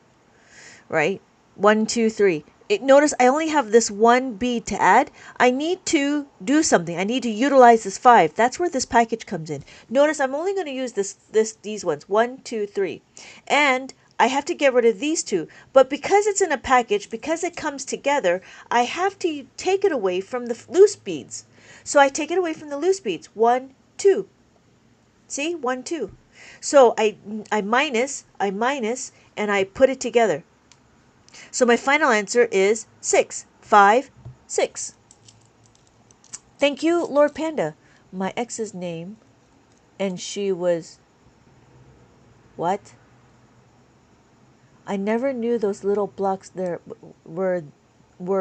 Right? 1, 2, 3. Notice I only have this 1 bead to add. I need to do something. I need to utilize this 5. That's where this package comes in. Notice I'm only going to use these ones. 1, 2, 3. And I have to get rid of these 2. But because it's in a package, because it comes together, I have to take it away from the loose beads. So I take it away from the loose beads. 1, 2. See? 1, 2. So I minus, and I put it together. So my final answer is 6. 5, 6. Thank you, Lord Panda. My ex's name, and she was... What? I never knew those little blocks there were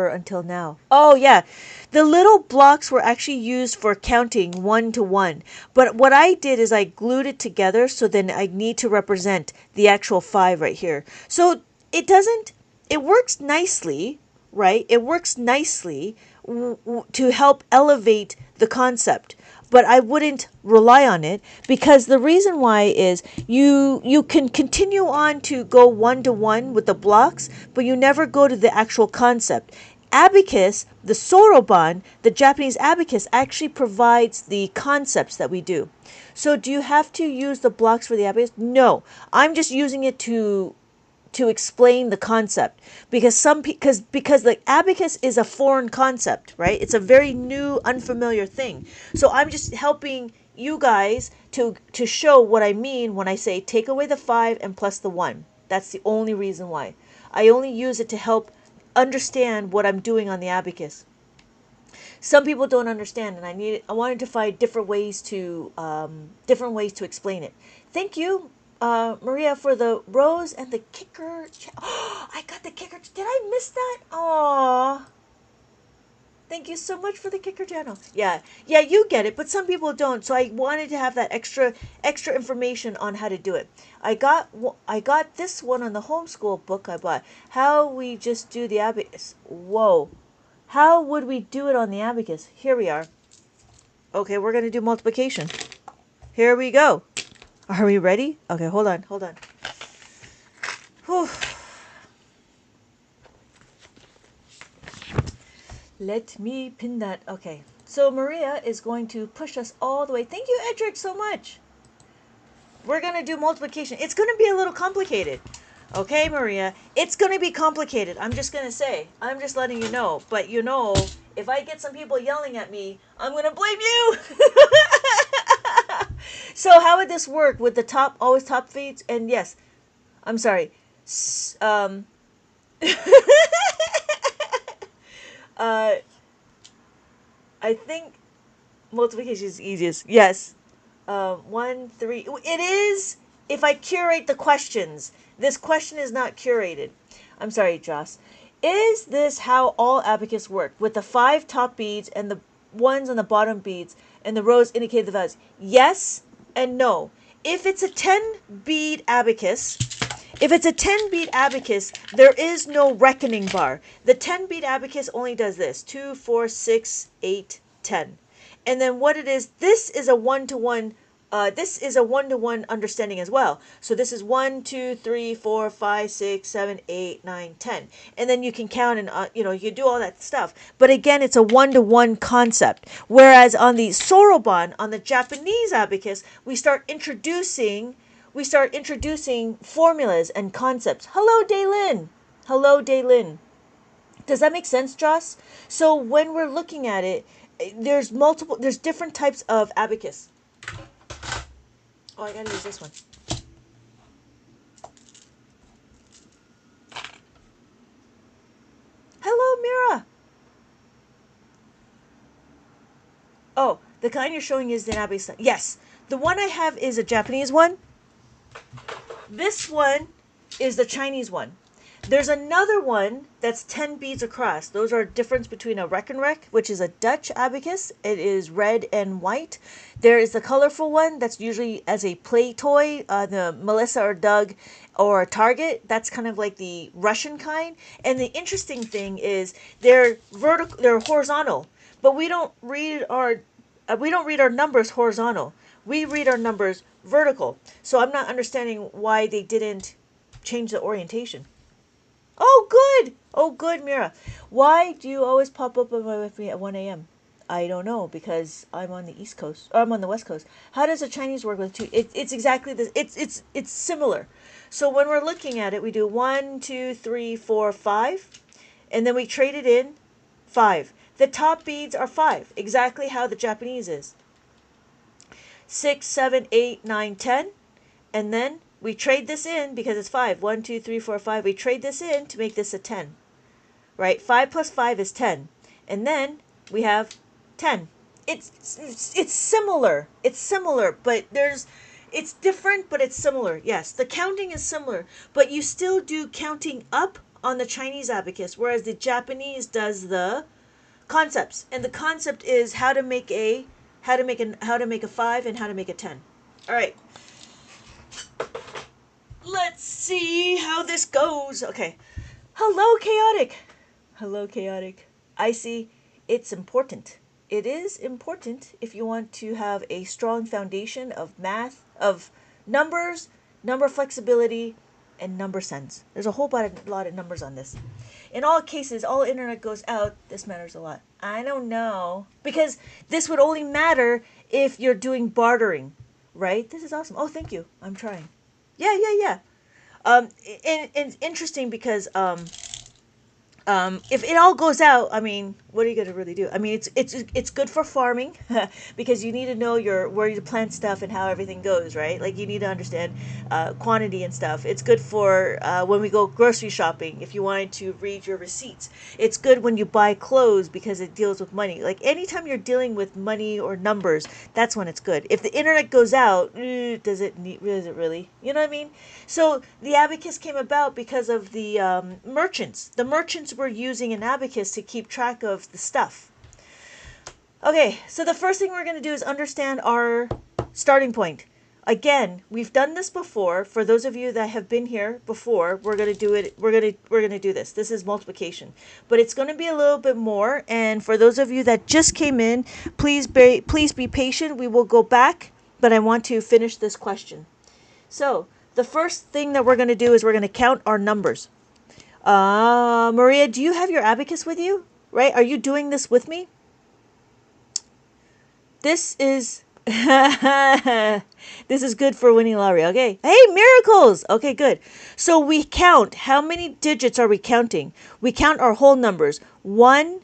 until now. Oh, yeah. The little blocks were actually used for counting 1 to 1. But what I did is I glued it together, so then I need to represent the actual 5 right here. So it works nicely, right? It works nicely to help elevate the concept. But I wouldn't rely on it, because the reason why is you can continue on to go 1 to 1 with the blocks, but you never go to the actual concept. Abacus, the soroban, the Japanese abacus, actually provides the concepts that we do. So do you have to use the blocks for the abacus? No, I'm just using it to explain the concept, because because the abacus is a foreign concept, right? It's a very new, unfamiliar thing. So I'm just helping you guys to show what I mean when I say take away the 5 and plus the 1. That's the only reason why. I only use it to help understand what I'm doing on the abacus. Some people don't understand, and I wanted to find different ways to explain it. Thank you, Maria, for the rose and the kicker. Oh, I got the kicker. Did I miss that? Aww. Thank you so much for the kicker channel. Yeah, you get it, but some people don't. So I wanted to have that extra information on how to do it. I got this one on the homeschool book I bought. How we just do the abacus. Whoa. How would we do it on the abacus? Here we are. Okay, we're going to do multiplication. Here we go. Are we ready? Okay, hold on. Whew. Let me pin that. Okay, so Maria is going to push us all the way. Thank you, Edric, so much. We're going to do multiplication. It's going to be a little complicated. Okay, Maria, it's going to be complicated. I'm just going to say. I'm just letting you know. But you know, if I get some people yelling at me, I'm going to blame you. So how would this work with the always top feeds? And yes, I'm sorry. uh, I think multiplication is easiest. Yes. 1, 3. It is if I curate the questions. This question is not curated. I'm sorry, Joss. Is this how all abacus work? With the 5 top beads and the ones on the bottom beads and the rows indicate the values? Yes and no. If it's a 10 bead abacus, there is no reckoning bar. The 10 bead abacus only does this: 2, 4, 6, 8, 10. And then what it is, this is a one-to-one. This is a one-to-one understanding as well. So this is 1, 2, 3, 4, 5, 6, 7, 8, 9, 10. And then you can count and, you do all that stuff. But again, it's a one-to-one concept. Whereas on the soroban, on the Japanese abacus, we start introducing formulas and concepts. Hello, Daylin. Hello, Daylin. Does that make sense, Joss? So when we're looking at it, there's different types of abacus. Oh, I gotta use this one. Hello, Mira. Oh, the kind you're showing is the abacus. Yes, the one I have is a Japanese one. This one is the Chinese one. There's another one that's 10 beads across. Those are a difference between a Reck, which is a Dutch abacus. It is red and white. There is the colorful one that's usually as a play toy, the Melissa or Doug or Target. That's kind of like the Russian kind. And the interesting thing is they're horizontal, but we don't read our numbers horizontal. We read our numbers vertical. So I'm not understanding why they didn't change the orientation. Oh, good. Oh, good, Mira. Why do you always pop up with me at 1 a.m.? I don't know, because I'm on the East Coast, or I'm on the West Coast. How does the Chinese work with two? It's exactly this. It's similar. So when we're looking at it, we do 1, 2, 3, 4, 5, and then we trade it in 5. The top beads are 5, exactly how the Japanese is. 6, 7, 8, 9, 10, and then we trade this in because it's 5. 1, 2, 3, 4, 5. We trade this in to make this a 10. Right? 5 plus 5 is 10. And then we have 10. It's similar. It's similar, but it's different, but it's similar. Yes, the counting is similar, but you still do counting up on the Chinese abacus, whereas the Japanese does the concepts. And the concept is how to make a 5 and how to make a 10. All right. Let's see how this goes. Okay. Hello, Chaotic. Hello, Chaotic. I see it's important. It is important if you want to have a strong foundation of math, of numbers, number flexibility, and number sense. There's a whole lot of numbers on this. In all cases, all internet goes out. This matters a lot. I don't know. Because this would only matter if you're doing bartering, right? This is awesome. Oh, thank you. I'm trying. Yeah. And it's interesting because if it all goes out, I mean, what are you gonna really do? I mean, it's good for farming because you need to know where you plant stuff and how everything goes, right? Like you need to understand quantity and stuff. It's good for when we go grocery shopping if you wanted to read your receipts. It's good when you buy clothes because it deals with money. Like anytime you're dealing with money or numbers, that's when it's good. If the internet goes out, does it really? You know what I mean? So the abacus came about because of the merchants. The merchants were using an abacus to keep track of the stuff. Okay, so the first thing we're going to do is understand our starting point. Again, we've done this before. For those of you that have been here before, we're going to do it. We're going to do this. This is multiplication, but it's going to be a little bit more. And for those of you that just came in, please be patient. We will go back, but I want to finish this question. So the first thing that we're going to do is we're going to count our numbers. Maria, do you have your abacus with you? Right? Are you doing this with me? This is this is good for winning lottery. Okay. Hey, miracles. Okay, good. So we count. How many digits are we counting? We count our whole numbers. 1,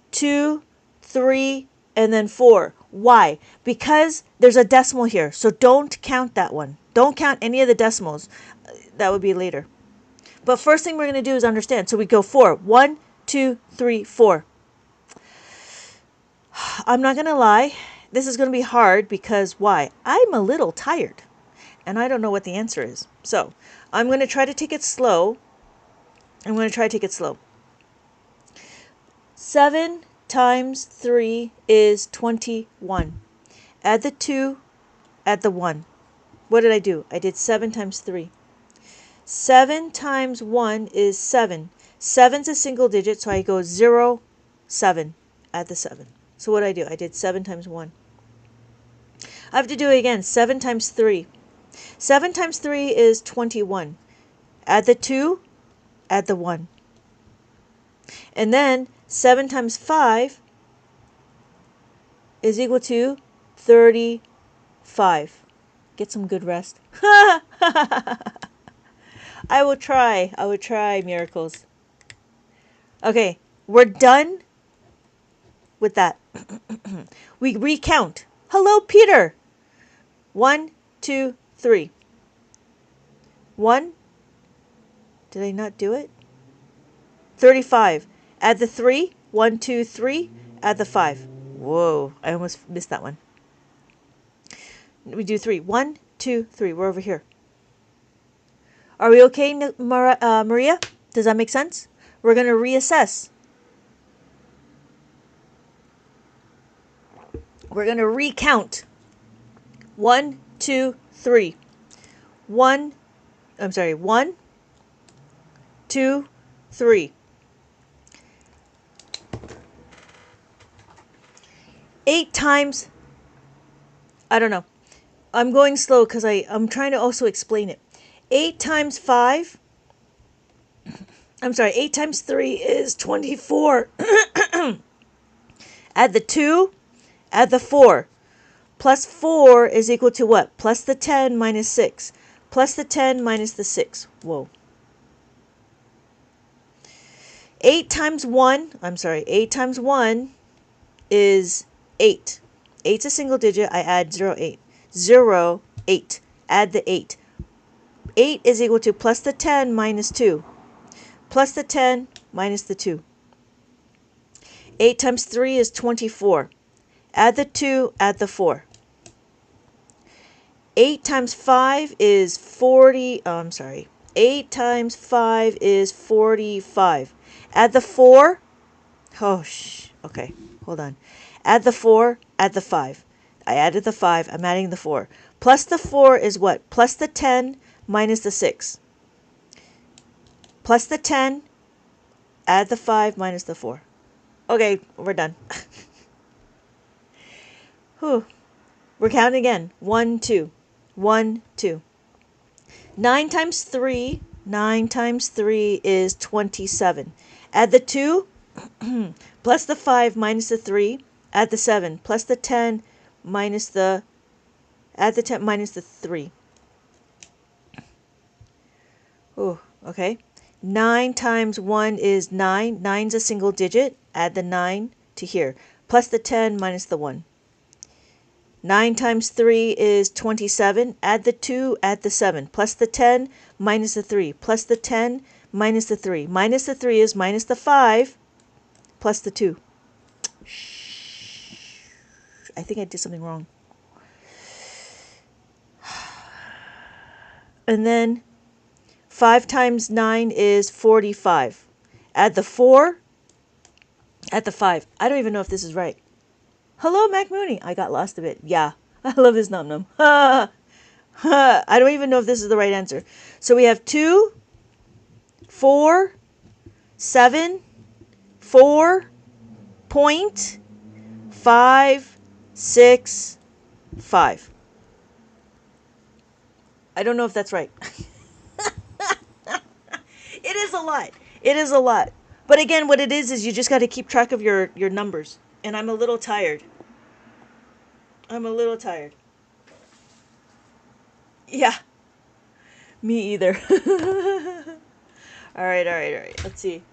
2, 3, and then 4. Why? Because there's a decimal here. So don't count that one. Don't count any of the decimals. That would be later. But first thing we're going to do is understand. So we go 4. 1, 2, 3, 4. I'm not going to lie. This is going to be hard because why? I'm a little tired and I don't know what the answer is. So I'm going to try to take it slow. 7 times 3 is 21. Add the 2, add the 1. What did I do? I did 7 times 3. 7 times 1 is 7. 7's a single digit, so I go 0, 7. Add the 7. So what did I do? I did 7 times 1. I have to do it again. 7 times 3. 7 times 3 is 21. Add the 2, add the 1. And then 7 times 5 is equal to 35. Get some good rest. I will try. Miracles. Okay, we're done with that. We recount. Hello, Peter. 1, 2, 3. 1. Did I not do it? 35. Add the 3. 1, 2, 3. Add the 5. Whoa, I almost missed that one. We do 3. 1, 2, 3. We're over here. Are we okay, Maria? Does that make sense? We're going to reassess. We're going to recount. 1, 2, 3. 1, 2, 3. 8 times, I don't know. I'm going slow because I'm trying to also explain it. 8 times 5, 8 times 3 is 24. Add the 2, add the 4. Plus 4 is equal to what? Plus the 10 minus 6. Plus the 10 minus the 6. Whoa. 8 times 1 is 8. 8's a single digit. I add 0, 8. 0, 8. Add the 8. 8 is equal to plus the 10 minus 2. Plus the 10 minus the 2. 8 times 3 is 24. Add the 2, add the 4. 8 times 5 is 40. 8 times 5 is 45. Add the 4. Okay, hold on. Add the 4, add the 5. I added the 5, I'm adding the 4. Plus the 4 is what? Plus the 10 minus the 6. Plus the 10, add the 5 minus the 4. Okay, we're done. Whew. We're counting again. 1, 2. 1, 2. 9 times 3 is 27. Add the 2 plus the 5 minus the 3. Add the 7 plus the 10 minus the 3. Ooh, okay. 9 times 1 is 9. 9's a single digit. Add the 9 to here. Plus the 10 minus the 1. 9 times 3 is 27. Add the 2, add the 7. Plus the 10 minus the 3. Plus the 10 minus the 3. Minus the 3 is minus the 5 plus the 2. I think I did something wrong. And then 5 times 9 is 45. Add the 4, add the 5. I don't even know if this is right. Hello, Mac Mooney. I got lost a bit. Yeah, I love this num num. I don't even know if this is the right answer. So we have 2, 4, 7, 4.565. I don't know if that's right. It is a lot. It is a lot. But again, what it is you just got to keep track of your numbers. And I'm a little tired. Yeah. Me either. All right. Let's see.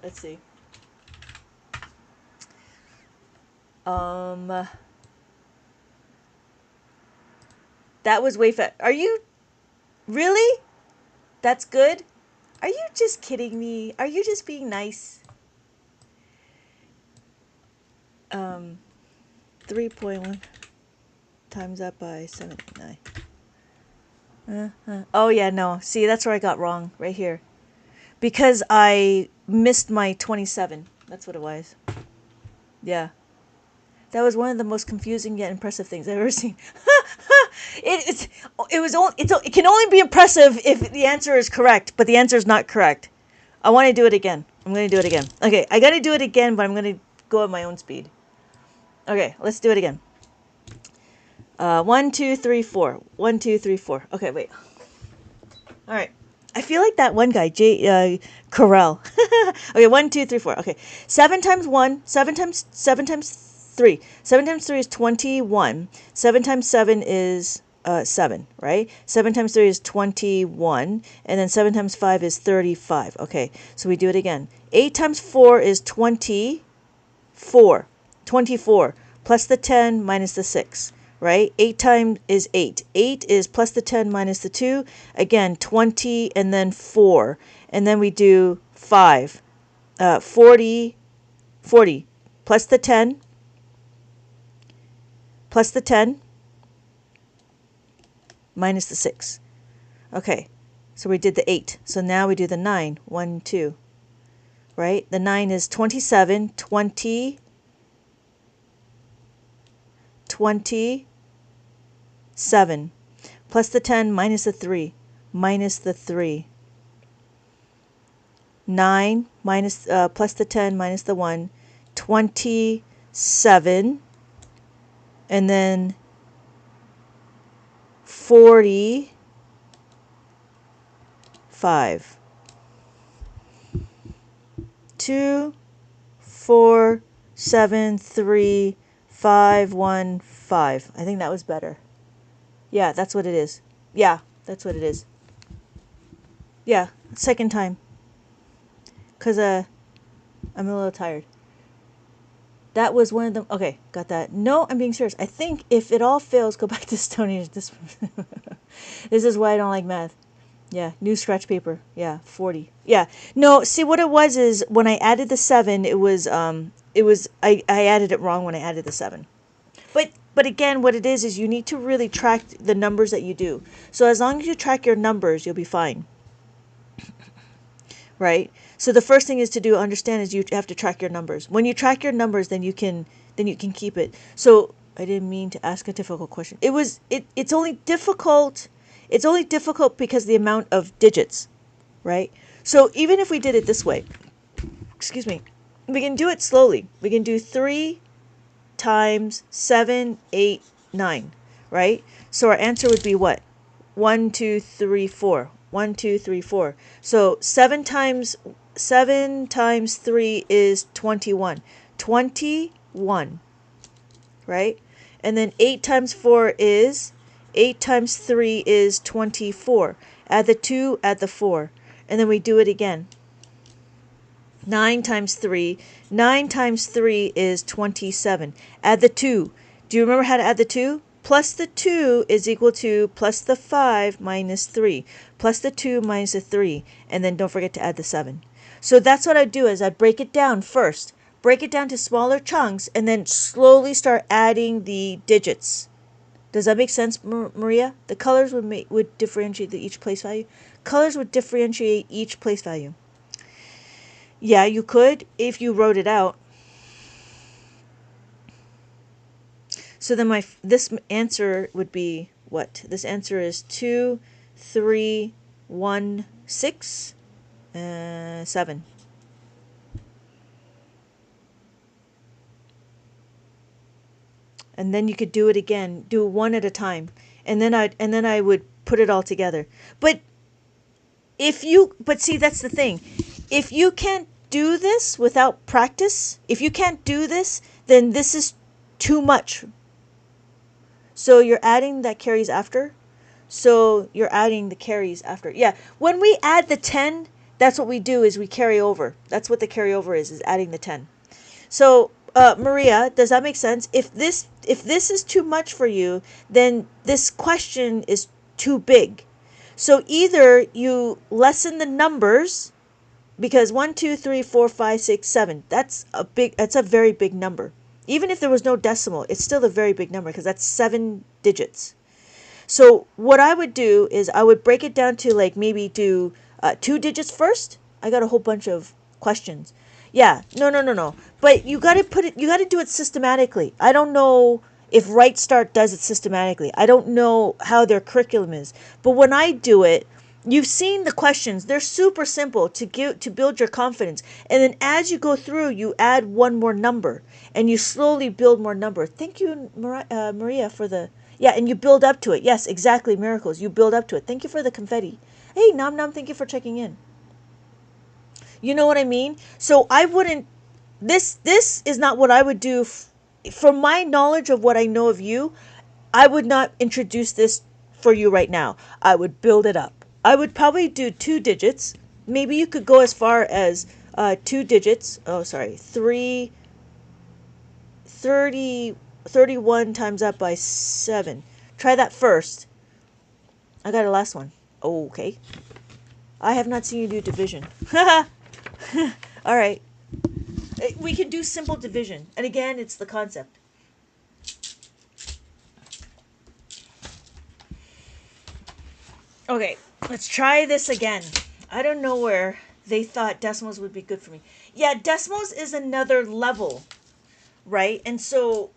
That was way fast. Are you really? That's good? Are you just kidding me? Are you just being nice? 3.1 times that by 79. Oh, yeah, no. See, that's where I got wrong, right here. Because I missed my 27. That's what it was. Yeah. That was one of the most confusing yet impressive things I've ever seen. It can only be impressive if the answer is correct, but the answer is not correct. I want to do it again. I'm going to do it again. Okay, I got to do it again, but I'm going to go at my own speed. Okay, let's do it again. 1, 2, 3, 4. 1, 2, 3, 4. Okay, wait. All right. I feel like that one guy, Carell. Okay, 1, 2, 3, 4. Okay, 7 times 1, 7 times 3. 7 times 3 is 21. 7 times 7 is 7, right? 7 times 3 is 21, and then 7 times 5 is 35. Okay, so we do it again. 8 times 4 is 24. 24 plus the 10 minus the 6. Right? 8 times is 8. 8 is plus the 10 minus the 2. Again, 20 and then 4. And then we do 5. 40 plus the 10 minus the 6. Okay, so we did the 8. So now we do the 9. 1, 2. Right? The 9 is 27. 27 plus the 10 minus the 3 9 minus plus the 10 minus the 1, 27, and then 45. 2, 4, 7, 3, 5, 1, 5. I think that was better. Yeah, that's what it is. Yeah, that's what it is. Yeah, second time. Because I'm a little tired. That was one of them. Okay, got that. No, I'm being serious. I think if it all fails, go back to Stone Age. This is why I don't like math. Yeah, new scratch paper. Yeah, 40. Yeah. No, see what it was is when I added the 7, I added it wrong when I added the 7. But again, what it is you need to really track the numbers that you do. So as long as you track your numbers, you'll be fine. Right? So the first thing is to understand is you have to track your numbers. When you track your numbers, then you can keep it. So I didn't mean to ask a difficult question. It's only difficult because the amount of digits, right? So even if we did it this way, excuse me, we can do it slowly. We can do 3 times 7, 8, 9, right? So our answer would be what? 1, 2, 3, 4. 1, 2, 3, 4. So 7 times 3 is 21. 21, right? And then 8 times 4 is 8 times 3 is 24. Add the 2, add the 4, and then we do it again. 9 times 3 is 27. Add the 2. Do you remember how to add the 2? Plus the 2 is equal to plus the 5 minus 3. Plus the 2 minus the 3. And then don't forget to add the 7. So that's what I do is I break it down first. Break it down to smaller chunks and then slowly start adding the digits. Does that make sense, Maria? The colors would differentiate each place value. Colors would differentiate each place value. Yeah, you could if you wrote it out. So then this answer would be what? This answer is 2, 3, 1, 6, 7. And then you could do it again. Do it one at a time, and then I would put it all together. But see, that's the thing. If you can't do this without practice, if you can't do this, then this is too much. So you're adding that carries after. So you're adding the carries after. Yeah, when we add the 10, that's what we do is we carry over. That's what the carryover is adding the 10. So Maria, does that make sense? If this is too much for you, then this question is too big. So either you lessen the numbers, because 1, 2, 3, 4, 5, 6, 7, that's a very big number. Even if there was no decimal, it's still a very big number because that's 7 digits. So what I would do is I would break it down to like maybe do 2 digits first. I got a whole bunch of questions. Yeah, no. But you got to put it. You got to do it systematically. I don't know if Right Start does it systematically. I don't know how their curriculum is. But when I do it, you've seen the questions. They're super simple to build your confidence. And then as you go through, you add one more number and you slowly build more number. Thank you, Maria, for the yeah, and you build up to it. Yes, exactly, miracles. You build up to it. Thank you for the confetti. Hey, Nom Nom, thank you for checking in. You know what I mean? So I wouldn't. This is not what I would do. From my knowledge of what I know of you, I would not introduce this for you right now. I would build it up. I would probably do 2 digits. Maybe you could go as far as 2 digits. Oh, sorry, 31 times up by 7. Try that first. I got a last one. Oh, okay. I have not seen you do division. All right. We can do simple division. And again, it's the concept. Okay, let's try this again. I don't know where they thought decimals would be good for me. Yeah, decimals is another level, right? And so,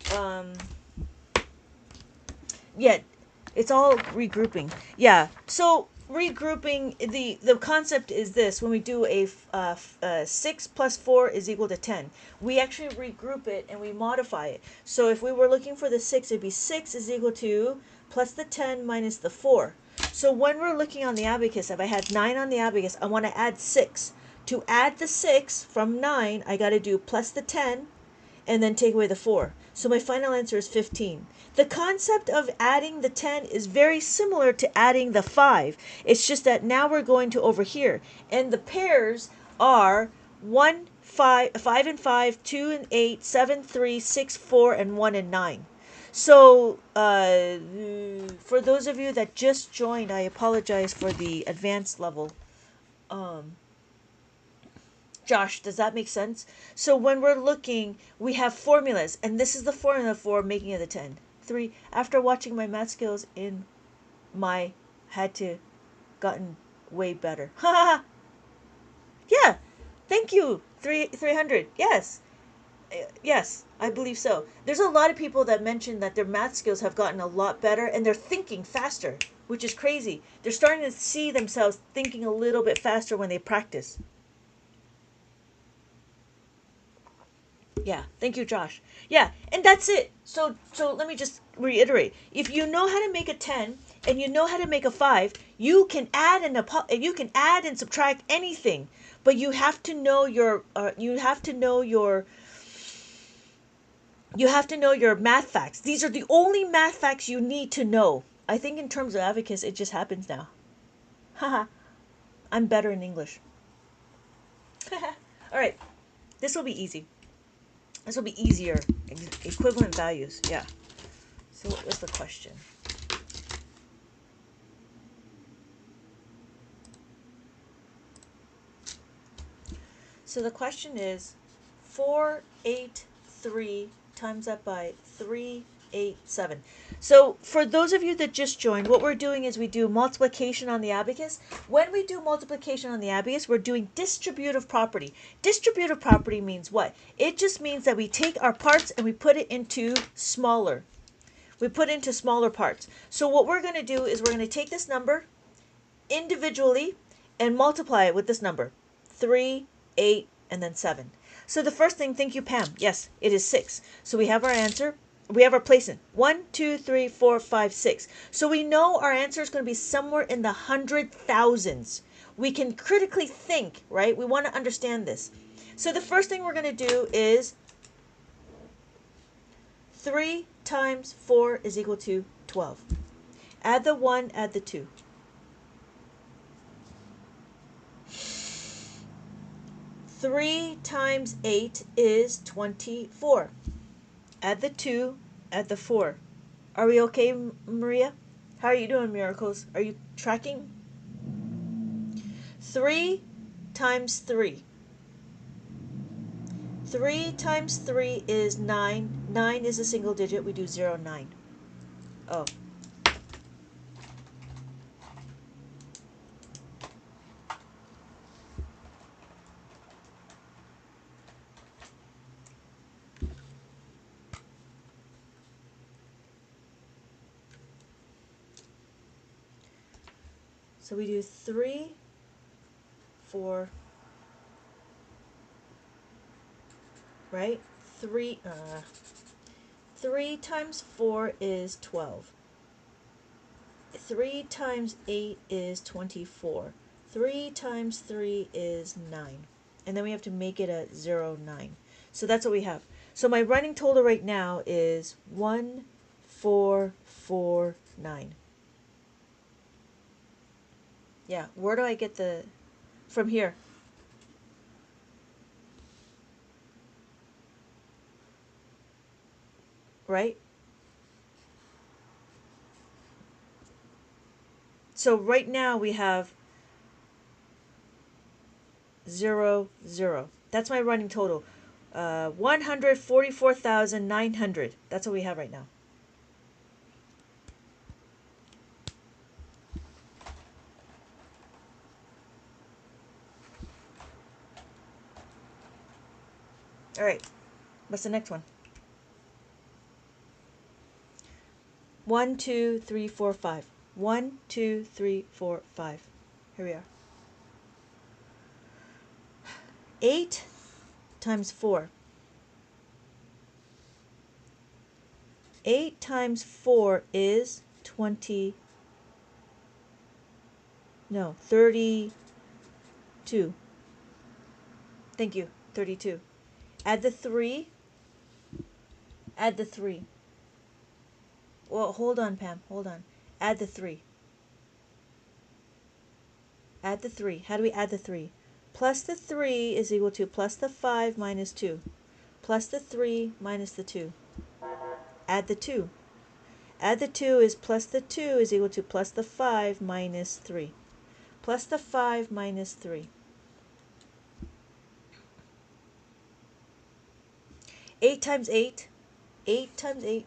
yeah, it's all regrouping. Yeah, so regrouping, the concept is this: when we do a 6 plus 4 is equal to 10, we actually regroup it and we modify it. So if we were looking for the 6, it'd be 6 is equal to plus the 10 minus the 4. So when we're looking on the abacus, if I had 9 on the abacus, I want to add 6. To add the 6 from 9, I got to do plus the 10 and then take away the 4. So my final answer is 15. The concept of adding the 10 is very similar to adding the 5. It's just that now we're going to over here. And the pairs are 1, 5 and 5, 2 and 8, 7, 3, 6, 4, and 1 and 9. So, for those of you that just joined, I apologize for the advanced level. Josh, does that make sense? So when we're looking, we have formulas, and this is the formula for making it a 10. 3, after watching my math skills in my had to gotten way better. Ha! Yeah, thank you. 300. Yes. Yes, I believe so. There's a lot of people that mention that their math skills have gotten a lot better and they're thinking faster, which is crazy. They're starting to see themselves thinking a little bit faster when they practice. Yeah, thank you, Josh. Yeah, and that's it. So let me just reiterate. If you know how to make a 10 and you know how to make a 5, you can add and subtract anything, but you have to know your math facts. These are the only math facts you need to know. I think in terms of abacus, it just happens now. Haha, I'm better in English. All right, this will be easy. This will be easier. Equivalent values, yeah. So what was the question? So the question is 483 times that by 387. So for those of you that just joined, what we're doing is we do multiplication on the abacus. When we do multiplication on the abacus, we're doing distributive property. Distributive property means what? It just means that we take our parts and we put it into smaller. We put it into smaller parts. So what we're going to do is we're going to take this number individually and multiply it with this number. 3, 8, and then 7. So the first thing, thank you, Pam. Yes, it is 6. So we have our answer. We have our placement. 1, 2, 3, 4, 5, 6. So we know our answer is going to be somewhere in the 100,000s. We can critically think, right? We want to understand this. So the first thing we're going to do is 3 times 4 is equal to 12. Add the 1, add the 2. 3 times 8 is 24. Add the 2, add the 4. Are we okay, Maria? How are you doing, Miracles? Are you tracking? 3 times 3. 3 times 3 is 9. 9 is a single digit. We do 0, 9. Oh. So we do 3, 4, right? 3 times 4 is 12. 3 times 8 is 24. 3 times 3 is 9. And then we have to make it a 0, 9. So that's what we have. So my running total right now is 1, 4, 4, 9. Yeah, where do I get the... From here. Right? So right now we have 0, 0. That's my running total. 144,900. That's what we have right now. All right. What's the next one? 1, 2, 3, 4, 5. 1, 2, 3, 4, 5. Here we are. 8 times 4. 8 times 4 is 20. No, 32. Thank you. 32. Add the 3. Add the 3. Well, hold on, Pam. Hold on. Add the 3. Add the 3. How do we add the 3? Plus the 3 is equal to plus the 5 minus 2. Plus the 3 minus the 2. Add the 2. Add the 2 is plus the 2 is equal to plus the 5 minus 3. Plus the 5 minus 3. 8 times 8. 8 times 8.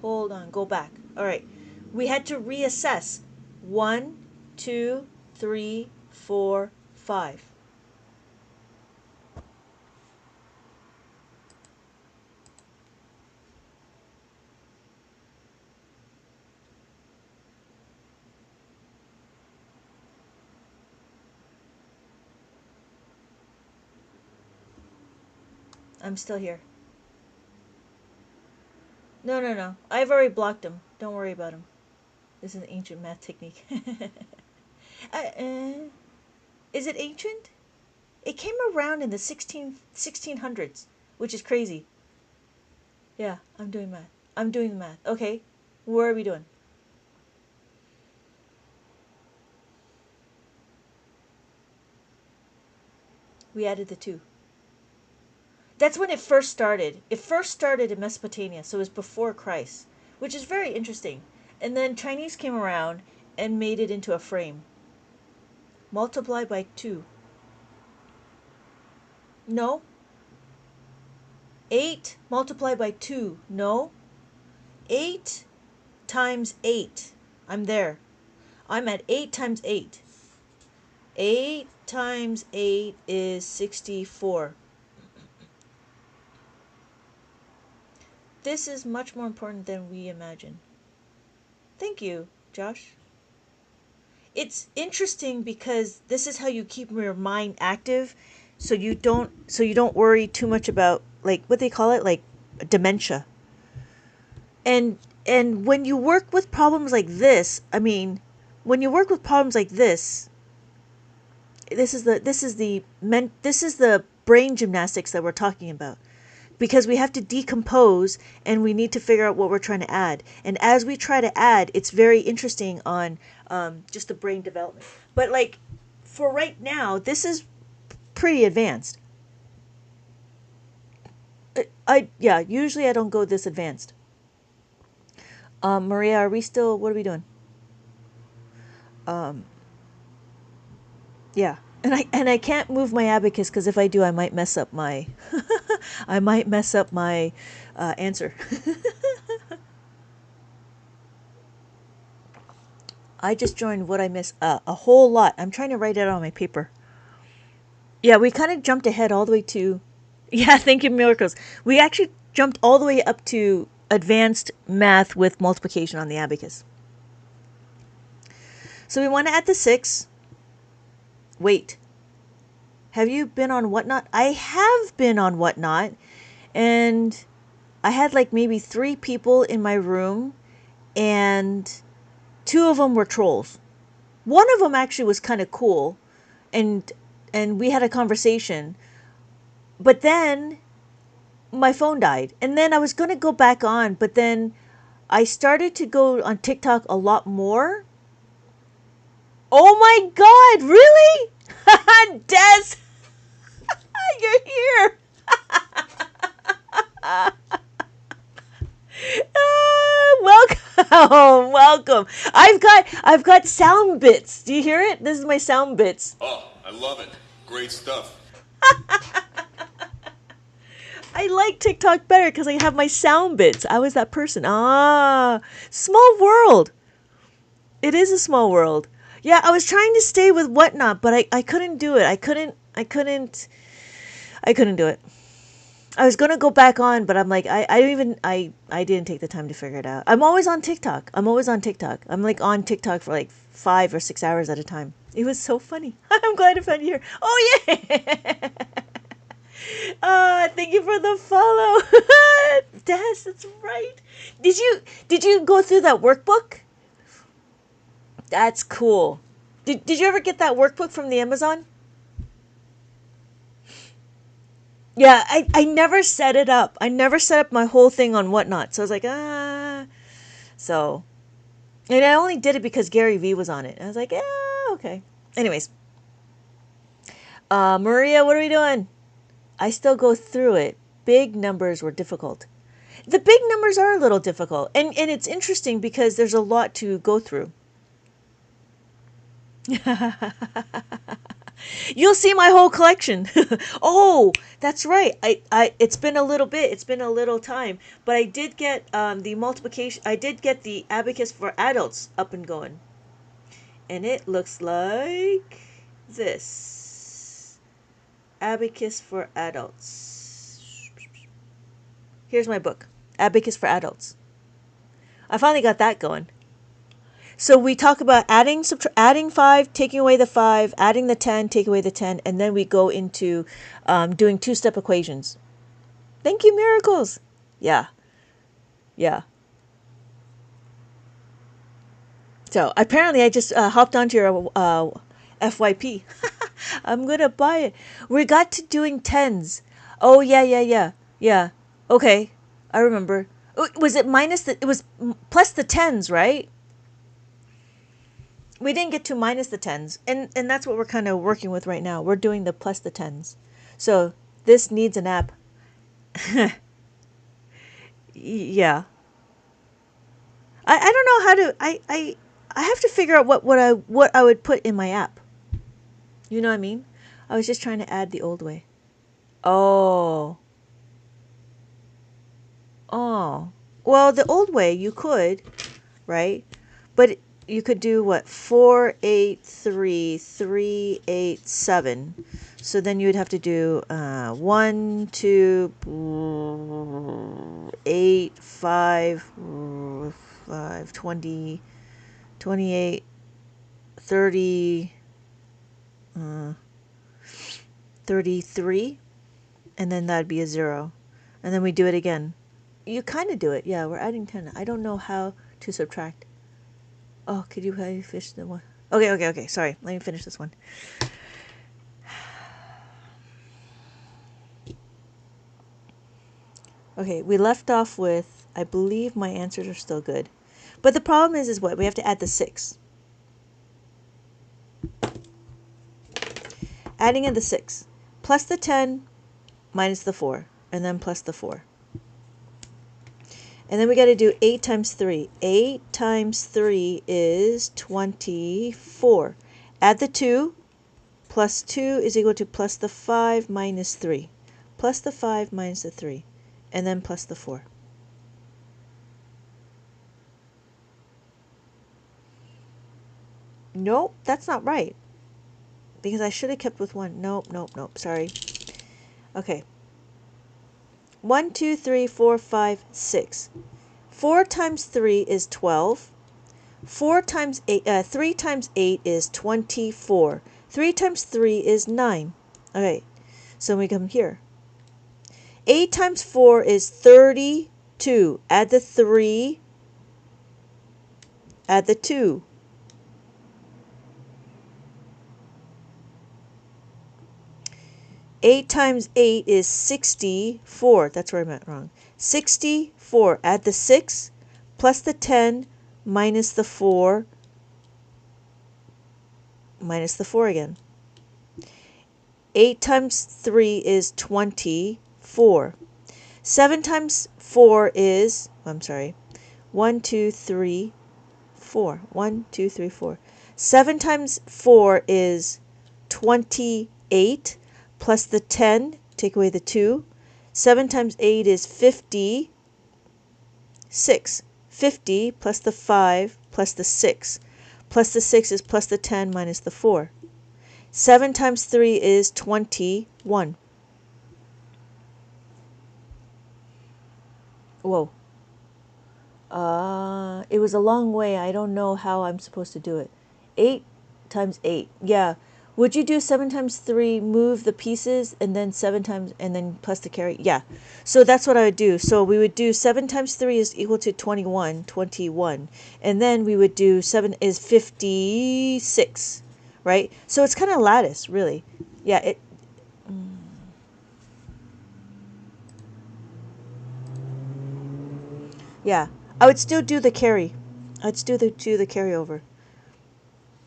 Hold on, go back. All right. We had to reassess. 1, 2, 3, 4, 5. I'm still here. No, no, no. I've already blocked him. Don't worry about him. This is an ancient math technique. Is it ancient? It came around in the 1600s, which is crazy. Yeah, I'm doing math. I'm doing the math. Okay, where are we doing? We added the 2. That's when it first started. It first started in Mesopotamia, so it was before Christ, which is very interesting. And then Chinese came around and made it into a frame. Multiply by 2. No. 8 multiplied by 2. No. 8 times 8. I'm there. I'm at 8 times 8. 8 times 8 is 64. This is much more important than we imagine. Thank you, Josh. It's interesting because this is how you keep your mind active, so you don't worry too much about, like, what they call it, like dementia. And when you work with problems like this, I mean, when you work with problems like this is the brain gymnastics that we're talking about, because we have to decompose and we need to figure out what we're trying to add. And as we try to add, it's very interesting on just the brain development. But like for right now, this is pretty advanced. Usually I don't go this advanced. Maria, are we still? What are we doing? Yeah, and I can't move my abacus because if I do, I might mess up my I might mess up my answer. I just joined what I missed a whole lot. I'm trying to write it on my paper. Yeah, we kind of jumped ahead all the way to, yeah, thank you, miracles. We actually jumped all the way up to advanced math with multiplication on the abacus. So we want to add the 6. Wait, have you been on Whatnot? I have been on Whatnot, and I had like maybe 3 people in my room, and 2 of them were trolls. One of them actually was kind of cool, and we had a conversation. But then my phone died, and then I was going to go back on, but then I started to go on TikTok a lot more. Oh my god, really? Des, you're here. Welcome, welcome. I've got sound bits. Do you hear it? This is my sound bits. Oh, I love it. Great stuff. I like TikTok better because I have my sound bits. I was that person. Ah, small world. It is a small world. Yeah, I was trying to stay with Whatnot, but I couldn't do it. I couldn't do it. I was gonna go back on, but I'm like, I didn't take the time to figure it out. I'm always on TikTok. I'm like on TikTok for like 5 or 6 hours at a time. It was so funny. I'm glad I found you here. Oh yeah. Thank you for the follow. Des, that's right. Did you go through that workbook? That's cool. Did you ever get that workbook from the Amazon? Yeah, I never set it up. I never set up my whole thing on Whatnot. So I was like, So, and I only did it because Gary Vee was on it. I was like, okay. Anyways. Maria, what are we doing? I still go through it. Big numbers were difficult. The big numbers are a little difficult. And it's interesting because there's a lot to go through. You'll see my whole collection. Oh, that's right. It's been a little bit. It's been a little time. But I did get the multiplication. I did get the abacus for adults up and going. And it looks like this. Abacus for adults. Here's my book. Abacus for adults. I finally got that going. So we talk about adding 5, taking away the 5, adding the 10, take away the 10, and then we go into doing 2-step equations. Thank you, miracles. Yeah. So apparently I just hopped onto your FYP. I'm going to buy it. We got to doing 10s. Oh, yeah. Okay, I remember. Was it it was plus the 10s, right? We didn't get to minus the 10s, and that's what we're kind of working with right now. We're doing the plus the 10s. So this needs an app. Yeah. I don't know how to I have to figure out what I would put in my app. You know what I mean? I was just trying to add the old way. Oh. Well, the old way you could, right? But you could do what? 4, 8, 3, 3, 8, 7. So then you would have to do 1, 2, 8, 5, 20, 28, 30, 33, and then that'd be a 0. And then we do it again. You kind of do it. Yeah, we're adding 10. I don't know how to subtract. Oh, could you finish the one? Okay. Sorry. Let me finish this one. Okay, we left off with, I believe my answers are still good. But the problem is what? We have to add the 6. Adding in the 6. Plus the 10, minus the 4. And then plus the 4. And then we got to do 8 times 3. 8 times 3 is 24. Add the 2. Plus 2 is equal to plus the 5 minus 3. plus the 5 minus the 3, and then plus the 4. Nope, that's not right. Because I should have kept with 1. Nope, sorry. Okay. 1, 2, 3, 4, 5, 6. 4 times 3 is 12. 3 times 8 is 24. 3 times 3 is 9. Okay, so we come here. 8 times 4 is 32. Add the 3. Add the 2. Eight times 8 is 64. That's where I meant wrong. 64. Add the 6 plus the 10 minus the 4 minus the 4 again. 8 times 3 is 24. 7 times 4 is, 1, 2, 3, 4. 1, 2, 3, 4. 7 times 4 is 28. Plus the 10, take away the 2. 7 times 8 is 56. 50 plus the 5 plus the 6. Plus the 6 is plus the 10 minus the 4. 7 times 3 is 21. Whoa. It was a long way. I don't know how I'm supposed to do it. 8 times 8. Yeah. Would you do 7 times 3, move the pieces, and then 7 times, and then plus the carry? Yeah. So that's what I would do. So we would do 7 times 3 is equal to 21. And then we would do 7 is 56, right? So it's kind of lattice, really. Yeah. Yeah. I would still do the carry. I'd still do the carryover.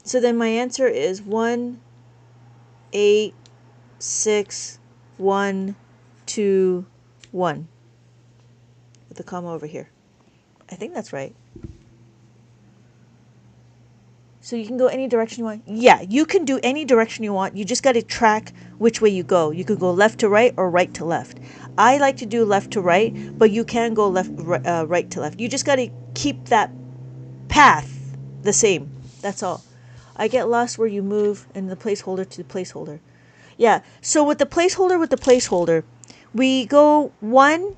So then my answer is 1, 8, 6, 1, 2, 1. With the comma over here. I think that's right. So you can go any direction you want. Yeah, you can do any direction you want. You just got to track which way you go. You could go left to right or right to left. I like to do left to right, but you can go right to left. You just got to keep that path the same. That's all. I get lost where you move and the placeholder to the placeholder. Yeah, so with the placeholder, we go 1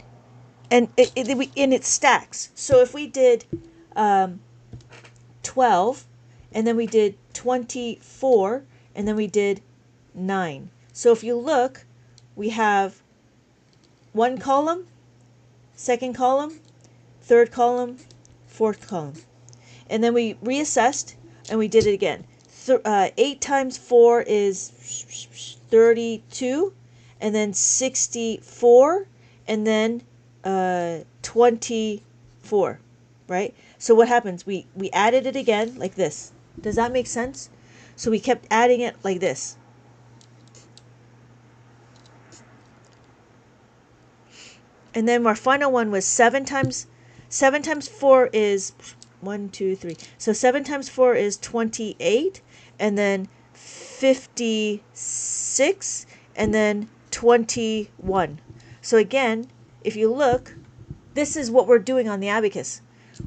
and it stacks. So if we did 12, and then we did 24, and then we did 9. So if you look, we have 1 column, 2nd column, 3rd column, 4th column. And then we reassessed, and we did it again. 8 times 4 is 32, and then 64, and then 24, right? So what happens? We added it again like this. Does that make sense? So we kept adding it like this. And then our final one was 7 times 4 is 1, 2, 3. So 7 times 4 is 28, and then 56, and then 21. So again, if you look, this is what we're doing on the abacus.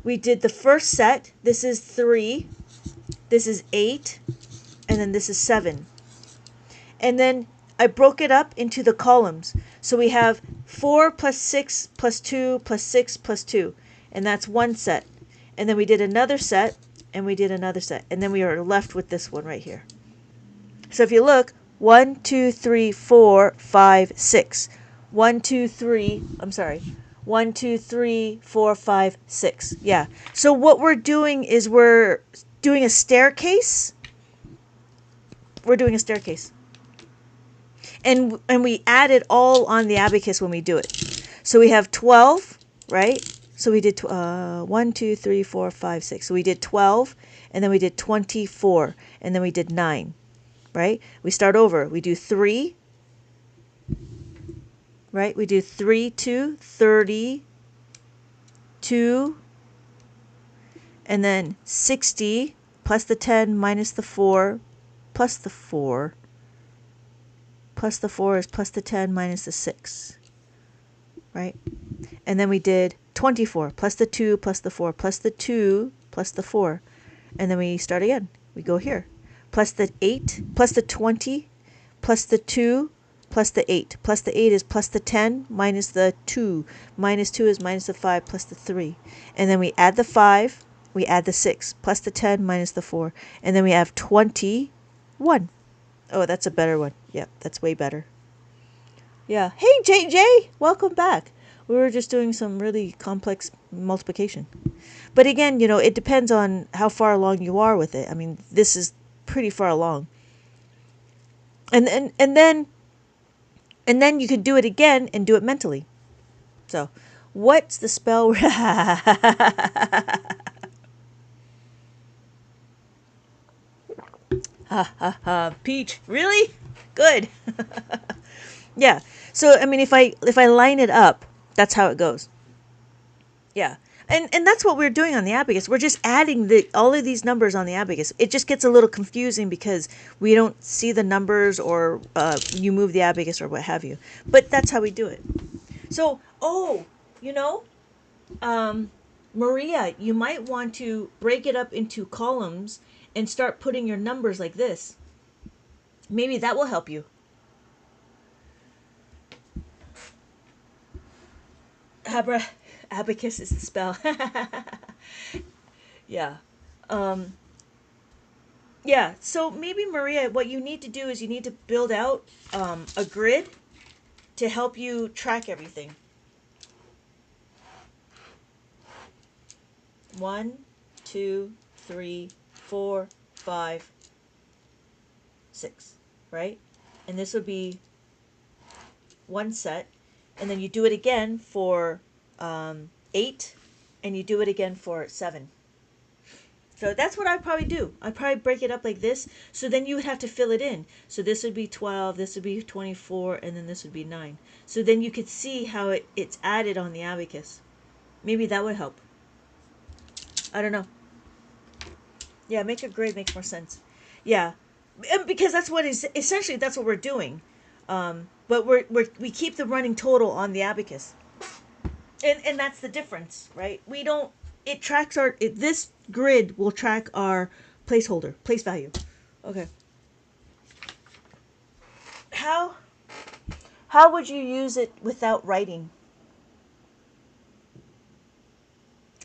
We did the first set. This is 3. This is 8. And then this is 7. And then I broke it up into the columns. So we have 4 plus 6 plus 2 plus 6 plus 2. And that's one set. And then we did another set. And we did another set. And then we are left with this one right here. So if you look, 1, 2, 3, 4, 5, 6. 1, 2, 3. 1, 2, 3, 4, 5, 6. Yeah. So what we're doing is we're doing a staircase. And we add it all on the abacus when we do it. So we have 12, right? So we did 1, 2, 3, 4, 5, 6. So we did 12, and then we did 24, and then we did 9, right? We start over. We do 3, right? We do 3, 2, 30, 2, and then 60 plus the 10 minus the 4 plus the 4 plus the 4 is plus the 10 minus the 6, right? And then we did 24 plus the 2 plus the 4 plus the 2 plus the 4. And then we start again. We go here. Plus the 8 plus the 20 plus the 2 plus the 8. Plus the 8 is plus the 10 minus the 2. Minus 2 is minus the 5 plus the 3. And then we add the 5. We add the 6 plus the 10 minus the 4. And then we have 21. Oh, that's a better one. Yep, that's way better. Yeah. Hey, JJ, welcome back. We were just doing some really complex multiplication. But again, it depends on how far along you are with it. I mean, this is pretty far along. And then you could do it again and do it mentally. So, what's the spell? Peach, really? Good. Yeah. So I mean, if I line it up, that's how it goes. Yeah. And that's what we're doing on the abacus. We're just adding all of these numbers on the abacus. It just gets a little confusing because we don't see the numbers, or you move the abacus or what have you. But that's how we do it. So, Maria, you might want to break it up into columns and start putting your numbers like this. Maybe that will help you. Abacus is the spell. Yeah. Yeah, so maybe, Maria, what you need to do is you need to build out a grid to help you track everything. 1, 2, 3, 4, 5, 6, right? And this would be one set. And then you do it again for 8, and you do it again for 7. So that's what I'd probably do. I'd probably break it up like this. So then you would have to fill it in. So this would be 12, this would be 24, and then this would be 9. So then you could see how it's added on the abacus. Maybe that would help. I don't know. Yeah, make a grid makes more sense. Yeah, because that's what is essentially that's what we're doing. But we keep the running total on the abacus, and that's the difference, right? We don't. It tracks this grid will track our placeholder, place value. Okay. How would you use it without writing?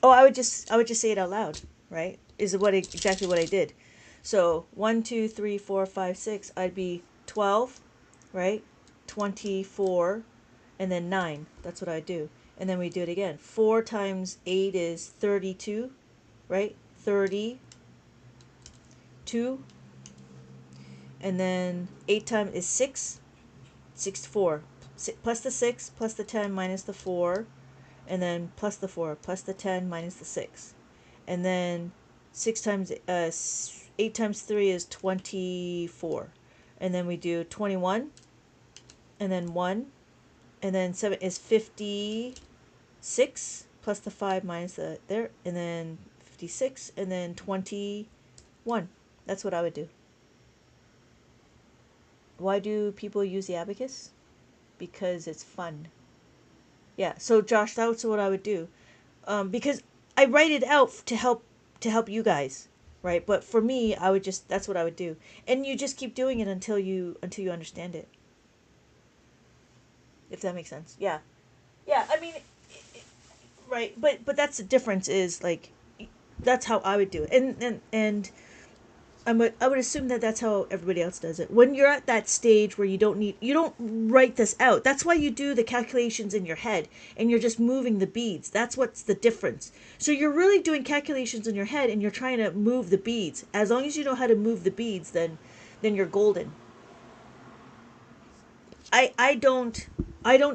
Oh, I would just say it out loud, right? Is exactly what I did. So 1, 2, 3, 4, 5, 6. I'd be 12, right? 24, and then 9. That's what I do. And then we do it again. 4 times 8 is 32, right? 32. And then 8 times is 6. 64. Plus the 6, plus the 10, minus the 4. And then plus the 4, plus the 10, minus the 6. And then 8 times 3 is 24. And then we do 21. And then 1. And then 7 is 56, plus the 5 minus the there. And then 56. And then 21. That's what I would do. Why do people use the abacus? Because it's fun. Yeah, so Josh, that's what I would do. Because I write it out to help you guys, right? But for me, that's what I would do. And you just keep doing it until you understand it. If that makes sense. Yeah. Yeah, I mean, right, but that's the difference is like that's how I would do it. And I would assume that that's how everybody else does it. When you're at that stage where you don't write this out. That's why you do the calculations in your head and you're just moving the beads. That's what's the difference. So you're really doing calculations in your head and you're trying to move the beads. As long as you know how to move the beads, then you're golden. I don't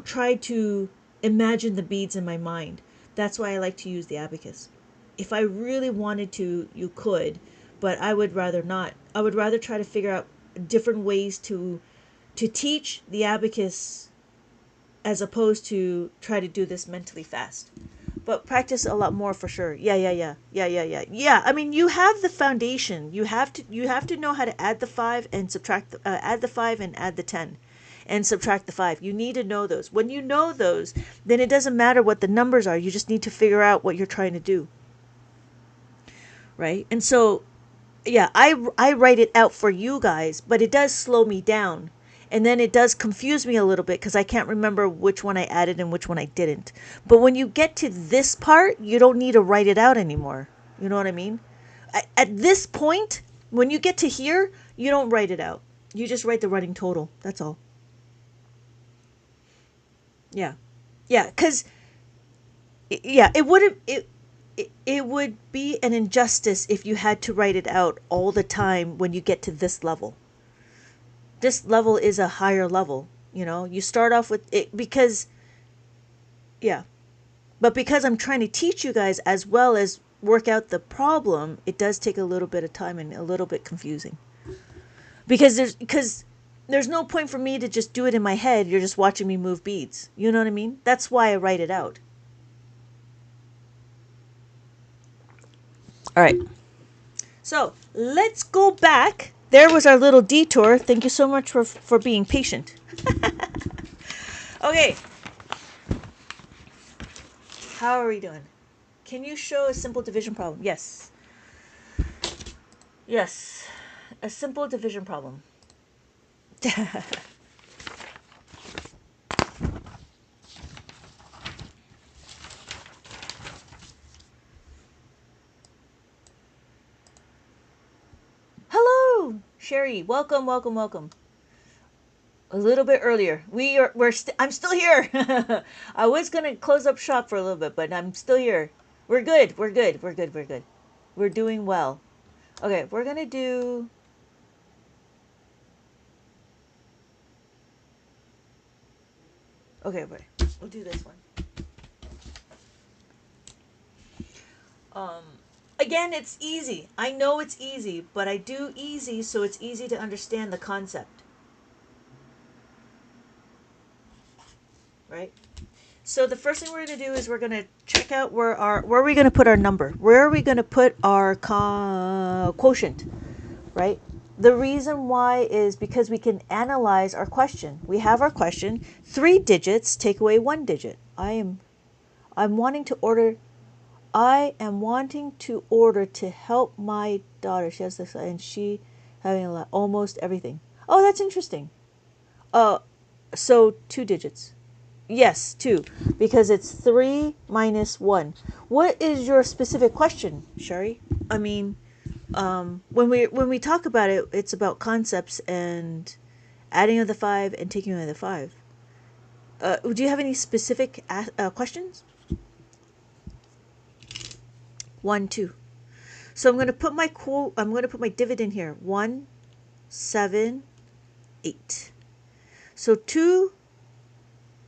try to imagine the beads in my mind. That's why I like to use the abacus. If I really wanted to, you could. But I would rather not. I would rather try to figure out different ways to teach the abacus as opposed to try to do this mentally fast. But practice a lot more for sure. Yeah. I mean, you have the foundation. You have to know how to add the 5 and subtract add the 5 and add the 10. and subtract the 5. You need to know those. When you know those, then it doesn't matter what the numbers are. You just need to figure out what you're trying to do. Right? And so, yeah, I write it out for you guys, but it does slow me down. And then it does confuse me a little bit because I can't remember which one I added and which one I didn't. But when you get to this part, you don't need to write it out anymore. You know what I mean? At this point, when you get to here, you don't write it out. You just write the running total. That's all. Yeah. Yeah, cuz yeah, it would be an injustice if you had to write it out all the time when you get to this level. This level is a higher level, you know. You start off with it because yeah. But because I'm trying to teach you guys as well as work out the problem, it does take a little bit of time and a little bit confusing. Because there's no point for me to just do it in my head. You're just watching me move beads. You know what I mean? That's why I write it out. All right. So let's go back. There was our little detour. Thank you so much for being patient. Okay. How are we doing? Can you show a simple division problem? Yes. Yes. A simple division problem. Hello, Sherry. Welcome, welcome, welcome. A little bit earlier. I'm still here. I was gonna close up shop for a little bit, but I'm still here. We're good. We're good. We're good. We're good. We're doing well. Okay, we're gonna do. Okay, wait. We'll do this one. Um, Again, it's easy. I know it's easy, but I do easy so it's easy to understand the concept. Right? So the first thing we're going to do is we're going to check out where are we going to put our number? Where are we going to put our quotient? Right? The reason why is because we can analyze our question. We have our question, 3 digits, take away 1 digit. I'm wanting to order to help my daughter. She has this and she having almost everything. Oh, that's interesting. So 2 digits. Yes, 2, because it's 3 minus 1. What is your specific question, Sherry? I mean, when we talk about it, it's about concepts and adding of the 5 and taking away the 5. Do you have any specific questions? 1, 2. So I'm going to put my I'm going to put my dividend here. 1, 7, 8. So 2.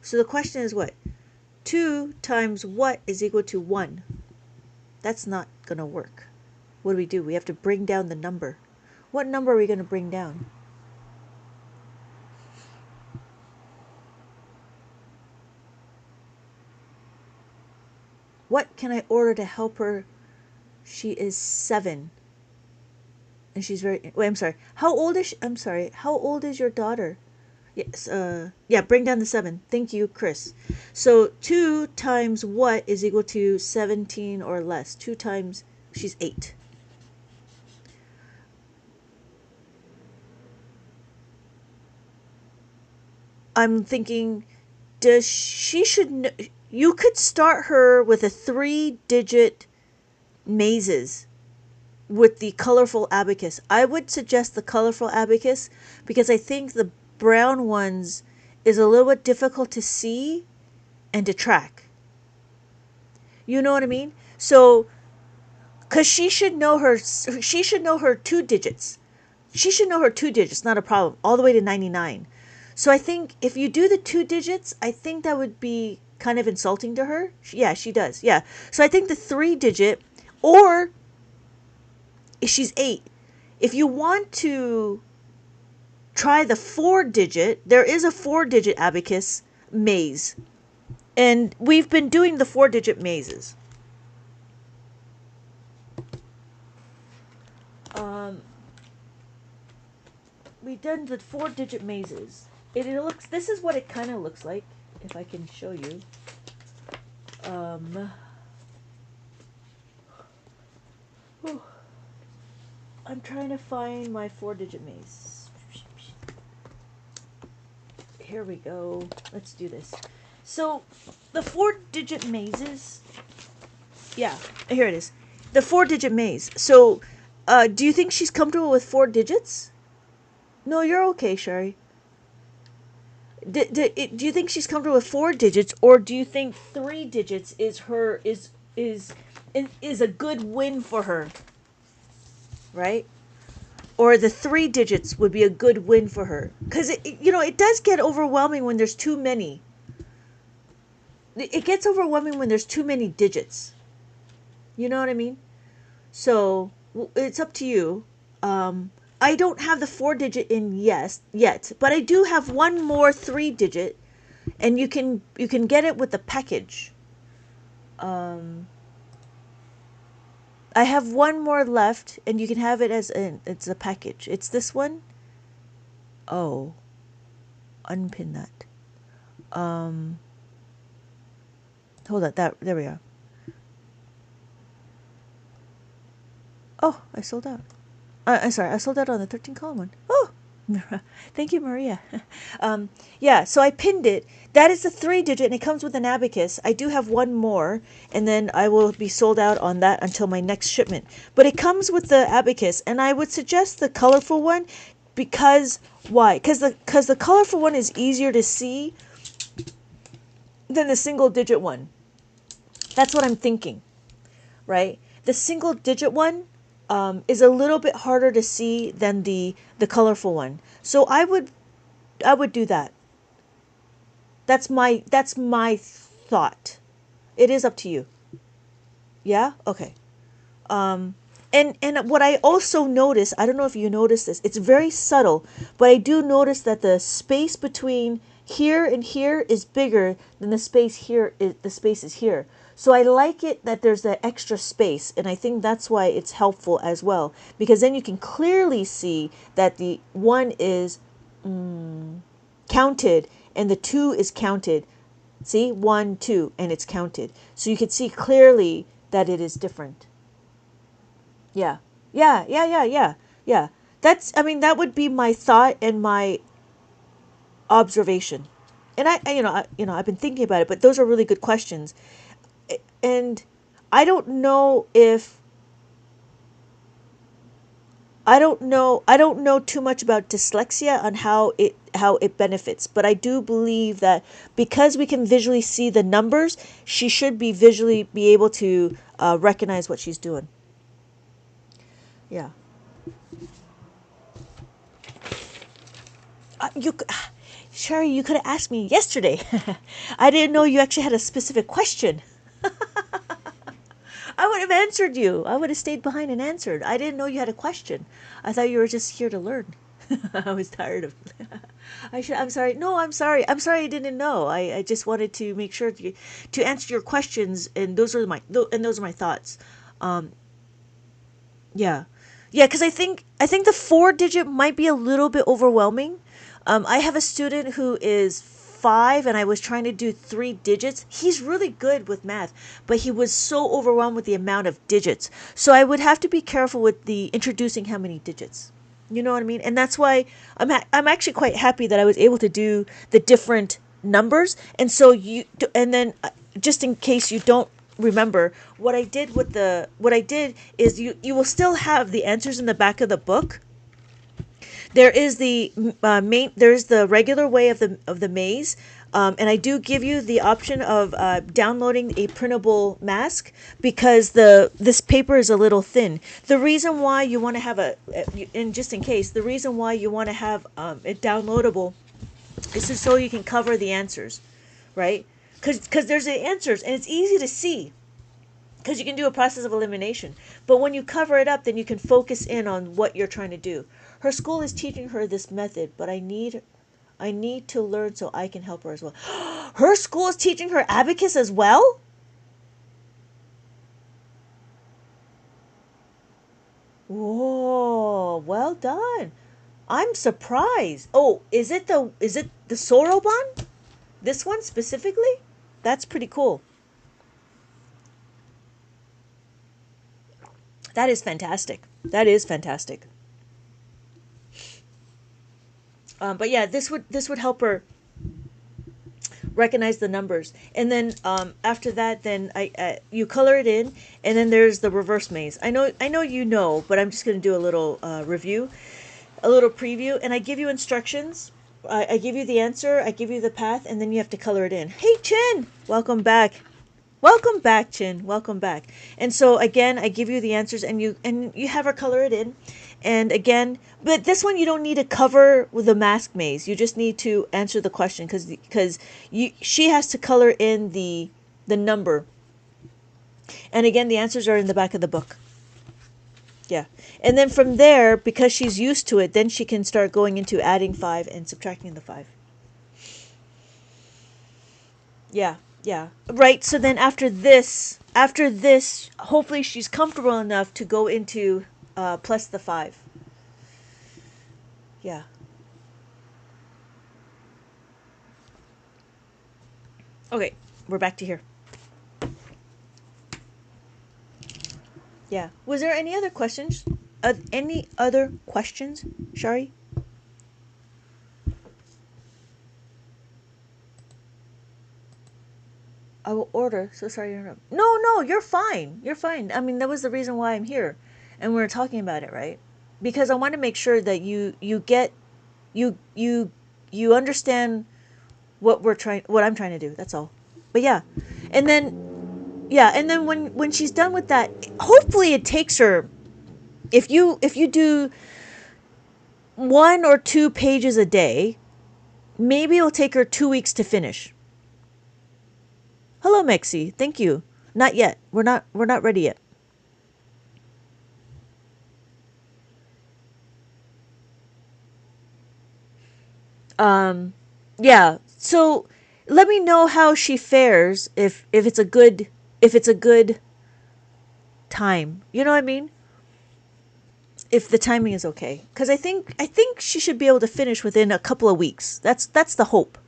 So the question is what? 2 times what is equal to 1? That's not going to work. What do? We have to bring down the number. What number are we going to bring down? What can I order to help her? She is 7. And she's very... Wait, I'm sorry. How old is she? I'm sorry. How old is your daughter? Yes, yeah, bring down the 7. Thank you, Chris. So 2 times what is equal to 17 or less? 2 times, she's 8. I'm thinking, you could start her with a 3-digit mazes with the colorful abacus. I would suggest the colorful abacus because I think the brown ones is a little bit difficult to see and to track. You know what I mean? So, because she should know her 2 digits. She should know her 2 digits, not a problem, all the way to 99. So I think if you do the 2 digits, I think that would be kind of insulting to her. Yeah, she does. Yeah. So I think the 3 digit, or if she's 8, if you want to try the 4 digit, there is a 4-digit abacus maze. And we've been doing the 4-digit mazes. We've done the 4-digit mazes. it looks, this is what it kind of looks like, if I can show you. Whew. I'm trying to find my 4-digit maze. Here we go. Let's do this. So, the 4-digit mazes. Yeah, here it is. The 4-digit maze. So, do you think she's comfortable with 4 digits? No, you're okay, Sherry. Do you think she's comfortable with 4 digits, or do you think 3 digits is her is a good win for her, right? Or the 3 digits would be a good win for her, because it does get overwhelming when there's too many. It gets overwhelming when there's too many digits. You know what I mean? So it's up to you. I don't have the 4-digit in yet, but I do have one more 3-digit, and you can get it with the package. I have one more left, and you can have it as it's a package. It's this one. Oh, unpin that. Hold on. There we are. Oh, I sold out. I'm sorry, I sold out on the 13 column one. Oh, thank you, Maria. Yeah, so I pinned it. That is the 3-digit, and it comes with an abacus. I do have one more, and then I will be sold out on that until my next shipment. But it comes with the abacus, and I would suggest the colorful one, because why? Because the colorful one is easier to see than the single-digit one. That's what I'm thinking, right? The single-digit one is a little bit harder to see than the colorful one. So I would do that. That's my thought. It is up to you. Yeah? Okay. And what I also notice, I don't know if you notice this, it's very subtle, but I do notice that the space between here and here is bigger than the space here is here. So I like it that there's that extra space, and I think that's why it's helpful as well, because then you can clearly see that the 1 is counted and the 2 is counted. See, 1, 2, and it's counted. So you can see clearly that it is different. Yeah. Yeah. I mean, that would be my thought and my observation. And I've been thinking about it, but those are really good questions. And I don't know if I don't know too much about dyslexia on how it benefits, but I do believe that because we can visually see the numbers, she should be able to recognize what she's doing. Yeah. You, Sherry, you could have asked me yesterday. I didn't know you actually had a specific question. I would have answered you. I would have stayed behind and answered. I didn't know you had a question. I thought you were just here to learn. I was tired of. I'm sorry. No, I'm sorry. I'm sorry. I didn't know. I just wanted to make sure to answer your questions, and those are my thoughts. Yeah, yeah. Because I think the 4-digit might be a little bit overwhelming. I have a student who is 5, and I was trying to do 3 digits. He's really good with math, but he was so overwhelmed with the amount of digits. So I would have to be careful with the introducing how many digits. You know what I mean? And that's why I'm actually quite happy that I was able to do the different numbers. And so and then just in case you don't remember, what I did is you will still have the answers in the back of the book. There is the there's the regular way of the maze, and I do give you the option of downloading a printable mask, because this paper is a little thin. The reason why you want to have the reason why you want to have it downloadable is so you can cover the answers, right? Because there's the answers, and it's easy to see, because you can do a process of elimination. But when you cover it up, then you can focus in on what you're trying to do. Her school is teaching her this method, but I need to learn so I can help her as well. Her school is teaching her abacus as well? Whoa, well done. I'm surprised. Oh, is it the Soroban? This one specifically? That's pretty cool. That is fantastic. That is fantastic. But yeah, this would help her recognize the numbers, and then after that, then you color it in, and then there's the reverse maze. I know you know, but I'm just gonna do a little review, a little preview, and I give you instructions. I give you the answer, I give you the path, and then you have to color it in. Hey, Chin, welcome back. Welcome back, Chin. Welcome back. And so again, I give you the answers, and you have her color it in. And again, but this one you don't need to cover with the mask maze. You just need to answer the question because she has to color in the number. And again, the answers are in the back of the book. Yeah. And then from there, because she's used to it, then she can start going into adding 5 and subtracting the 5. Yeah, yeah. Right. So then after this, hopefully she's comfortable enough to go into plus the 5. Yeah. Okay, we're back to here. Yeah. Was there any other questions? Any other questions, Shari? I will order. So sorry to interrupt. No, no, you're fine. You're fine. I mean, that was the reason why I'm here, and we were talking about it, right? Because I want to make sure that you get you understand what I'm trying to do. That's all. But yeah, and then when she's done with that, hopefully it takes her. If you do 1 or 2 pages a day, maybe it'll take her 2 weeks to finish. Hello, Mexi. Thank you. Not yet. We're not ready yet. Yeah. So let me know how she fares if it's a good time. You know what I mean? If the timing is okay, because I think she should be able to finish within a couple of weeks. That's the hope.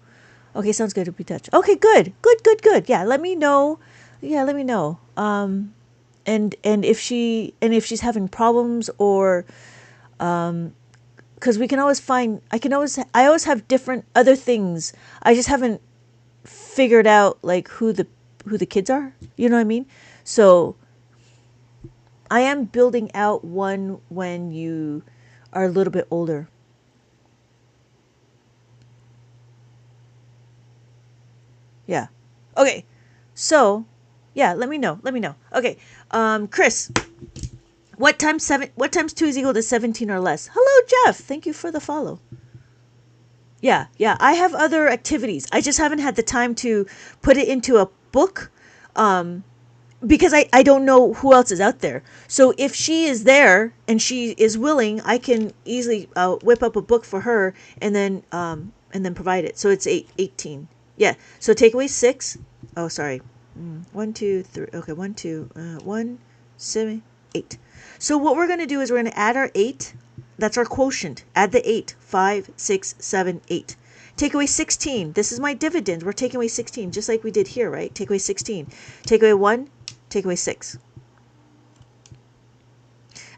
Okay, sounds good. To be touched. Okay, good, good, good, good. Yeah, let me know. Yeah, let me know. And if she's having problems, or because we can always find. I always have different other things. I just haven't figured out like who the kids are. You know what I mean? So I am building out one when you are a little bit older. Yeah. Okay. So, yeah, let me know. Let me know. Okay. Chris, what times 2 is equal to 17 or less? Hello, Jeff. Thank you for the follow. Yeah, yeah. I have other activities. I just haven't had the time to put it into a book. Because I don't know who else is out there. So if she is there and she is willing, I can easily whip up a book for her, and then provide it. So it's 18. Yeah. So take away 6. Oh, sorry. 1, 2, 3. Okay, 1, 2, 1, 7, 8. So what we're gonna do is we're gonna add our 8. That's our quotient. Add the 8. 5, 6, 7, 8. Take away 16. This is my dividend. We're taking away 16, just like we did here, right? Take away 16. Take away 1. Take away 6.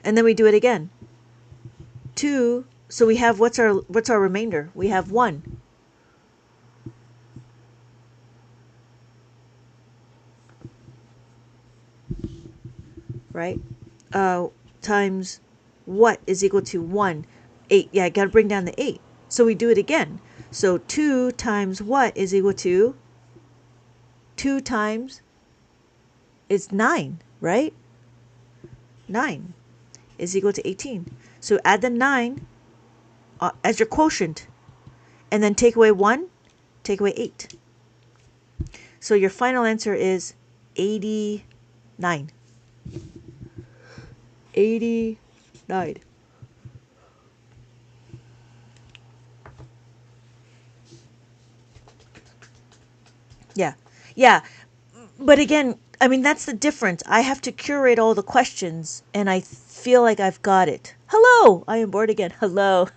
And then we do it again. 2. So we have what's our remainder? We have 1. Right? Times what is equal to 1? 8. Yeah, I got to bring down the 8. So we do it again. So 2 times what is equal to 2 times it's 9, right? 9 is equal to 18. So add the 9 as your quotient, and then take away 1, take away 8. So your final answer is 89. 89. Yeah. Yeah. But again, I mean, that's the difference. I have to curate all the questions, and I feel like I've got it. Hello, I am bored again. Hello.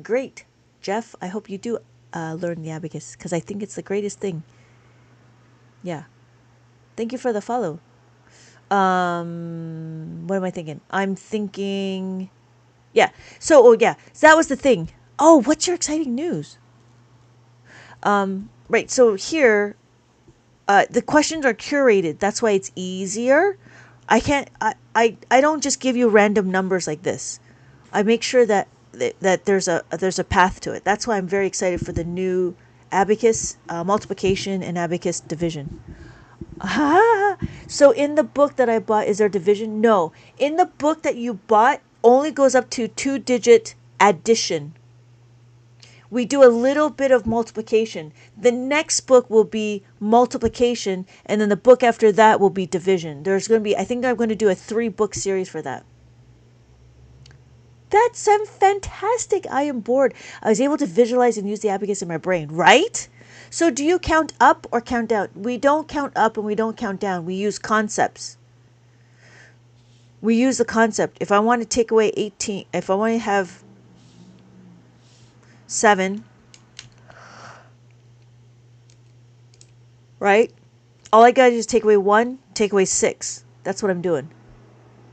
Great. Jeff, I hope you do learn the abacus because I think it's the greatest thing. Yeah. Thank you for the follow. What am I thinking? I'm thinking, yeah. So, oh yeah. So that was the thing. Oh, what's your exciting news? Right. So here, the questions are curated. That's why it's easier. I can't. I don't just give you random numbers like this. I make sure that there's a path to it. That's why I'm very excited for the new abacus multiplication and abacus division. So in the book that I bought, is there division? No. In the book that you bought, only goes up to 2-digit addition. We do a little bit of multiplication. The next book will be multiplication, and then the book after that will be division. There's going to be, I think I'm going to do a 3-book series for that. That's fantastic. I am bored. I was able to visualize and use the abacus in my brain, right? So do you count up or count down? We don't count up and we don't count down. We use concepts. We use the concept. If I want to take away 18, if I want to have 7, right? All I got to do is take away 1, take away 6. That's what I'm doing.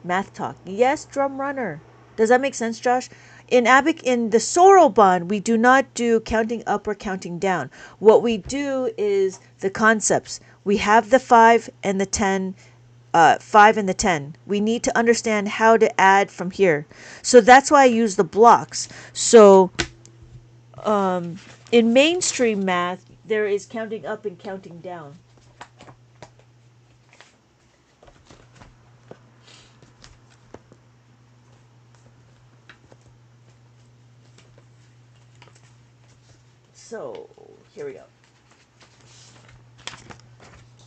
Math talk. Yes, drum runner. Does that make sense, Josh? In the Soroban, we do not do counting up or counting down. What we do is the concepts. We have the 5 and the 10, 5 and the 10. We need to understand how to add from here. So that's why I use the blocks. So in mainstream math, there is counting up and counting down. So here we go.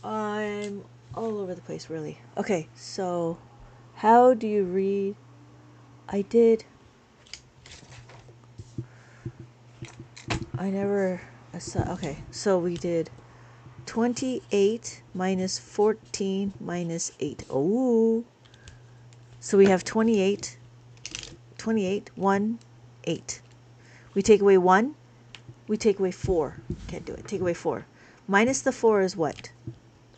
I'm all over the place, really. Okay, so how do you read? I never. Okay, so we did 28 minus 14 minus 8. Oh, so we have 28, 1, 8. We take away 1, we take away 4. Can't do it. Take away 4. Minus the 4 is what?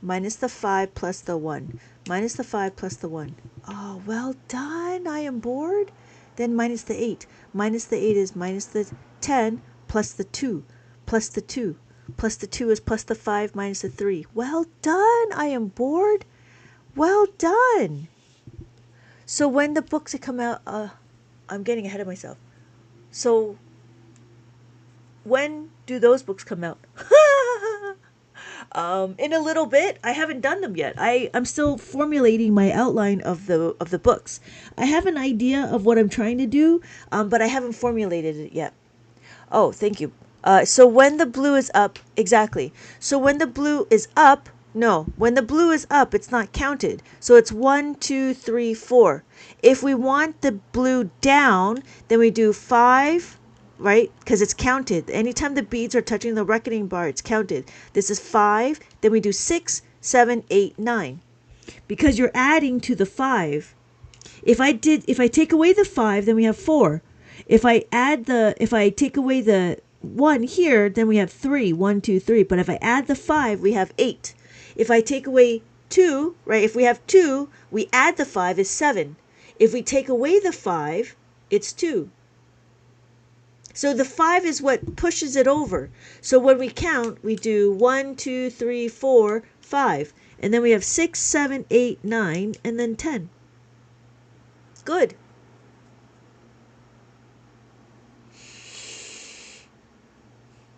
Minus the 5 plus the 1. Minus the 5 plus the 1. Oh, well done. I am bored. Then minus the 8. Minus the 8 is minus the 10 plus the 2. Plus the 2. Plus the 2 is plus the 5 minus the 3. Well done. I am bored. Well done. So when the books come out, I'm getting ahead of myself. So when do those books come out? In a little bit. I haven't done them yet. I'm still formulating my outline of the books. I have an idea of what I'm trying to do, but I haven't formulated it yet. Oh, thank you. So when the blue is up, exactly. So when the blue is up, no, when the blue is up, it's not counted. So it's 1, 2, 3, 4. If we want the blue down, then we do 5, right? Because it's counted. Anytime the beads are touching the reckoning bar, it's counted. This is 5. Then we do 6, 7, 8, 9. Because you're adding to the 5. If I take away the 5, then we have 4. If I take away the 1 here, then we have 3. 1, 2, 3. But if I add the 5, we have 8. If I take away 2, right? If we have 2, we add the 5 is 7. If we take away the 5, it's 2. So the 5 is what pushes it over. So when we count, we do 1, 2, 3, 4, 5. And then we have 6, 7, 8, 9, and then 10. Good.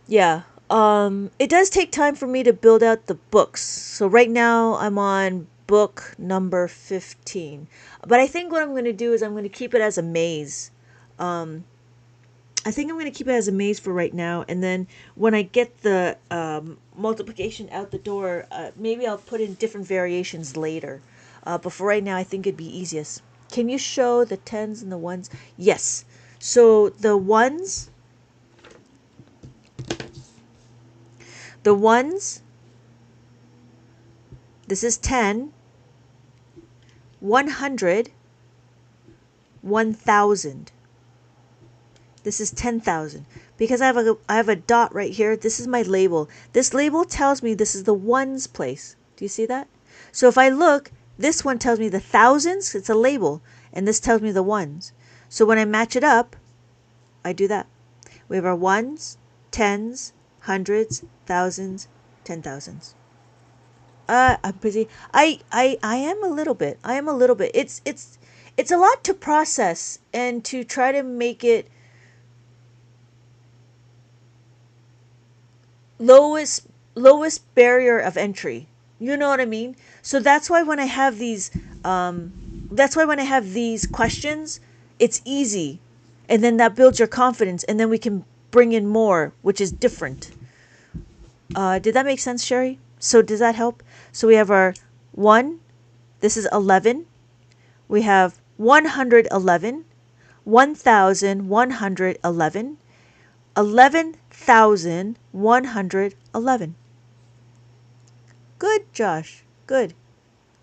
Yeah. It does take time for me to build out the books. So right now I'm on book number 15. But I think what I'm going to do is I'm going to keep it as a maze. I think I'm going to keep it as a maze for right now. And then when I get the multiplication out the door, maybe I'll put in different variations later. But for right now, I think it'd be easiest. Can you show the 10s and the 1s? Yes. So the 1s, this is 10. 100, 1,000. This is 10,000. Because I have a dot right here, this is my label. This label tells me this is the ones place. Do you see that? So if I look, this one tells me the thousands, it's a label, and this tells me the ones. So when I match it up, I do that. We have our ones, tens, hundreds, thousands, 10,000s. I'm busy. I am a little bit. I am a little bit. It's a lot to process and to try to make it lowest barrier of entry. You know what I mean? So that's why when I have these questions, it's easy. And then that builds your confidence, and then we can bring in more, which is different. Did that make sense, Sherry? So does that help? So we have our 1, this is 11. We have 111, 1,111, 11,111. Good, Josh. Good.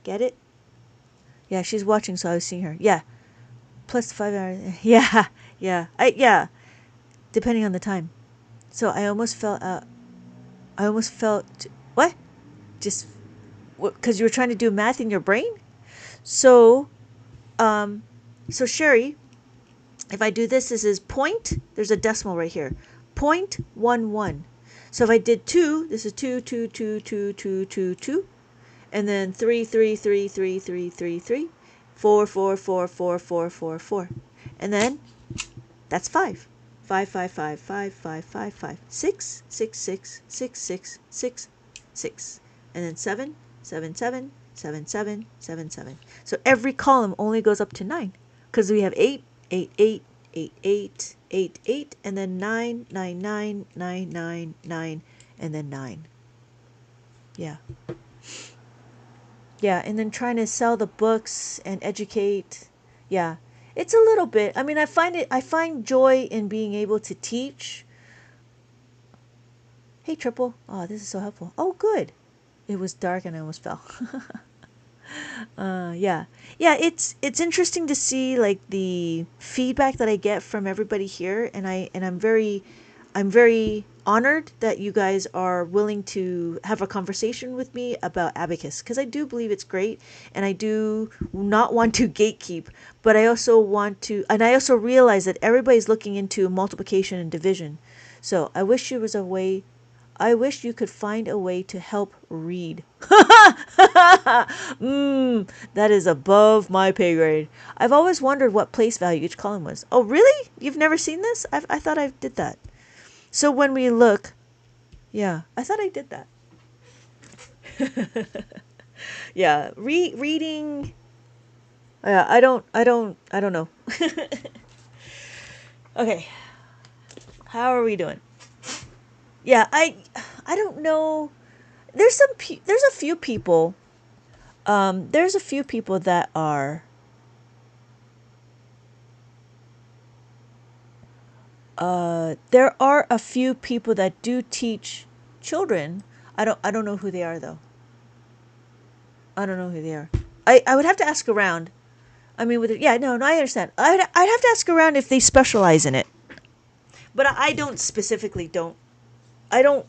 Get it? Yeah, she's watching, so I was seeing her. Yeah. Plus 5 hours. Yeah. Yeah. Yeah. Depending on the time. So I almost felt what? Just because you were trying to do math in your brain? So Sherry, if I do this is point, there's a decimal right here. 0.11. So if I did 2, this is 2, 2, 2, 2, 2, 2, 2. And then 3, 3, 3, 3, 3, 3, 3. 4, 4, 4, 4, 4, 4, 4. And then that's 5. 5, 5, 5, 5, 5, 5, 5. 6, 6, 6, 6, 6, 6, 6. And then 7, 7, 7, 7, 7, 7, 7. So every column only goes up to 9. Because we have 8, 8, 8, 8, 8, 8, 8, and then 9, 9, 9, 9, 9, 9, and then 9. Yeah. Yeah, and then trying to sell the books and educate. Yeah. It's a little bit. I mean, I find joy in being able to teach. Hey, Triple. Oh, this is so helpful. Oh, good. It was dark and I almost fell. Yeah. Yeah, it's interesting to see like the feedback that I get from everybody here, and I'm very honored that you guys are willing to have a conversation with me about Abacus, because I do believe it's great, and I do not want to gatekeep, but I also want to, and I also realize that everybody's looking into multiplication and division. So I wish there was a way, I wish you could find a way to help read. That is above my pay grade. I've always wondered what place value each column was. Oh, really? You've never seen this? I thought I did that. So when we look, yeah, I thought I did that. Yeah, reading. Yeah, I don't know. Okay, how are we doing? Yeah, I don't know. There's a few people. There's a few people that are. There are a few people that do teach children. I don't know who they are though. I don't know who they are. I would have to ask around. I mean, yeah, no, I understand. I'd have to ask around if they specialize in it. But I don't specifically don't. I don't,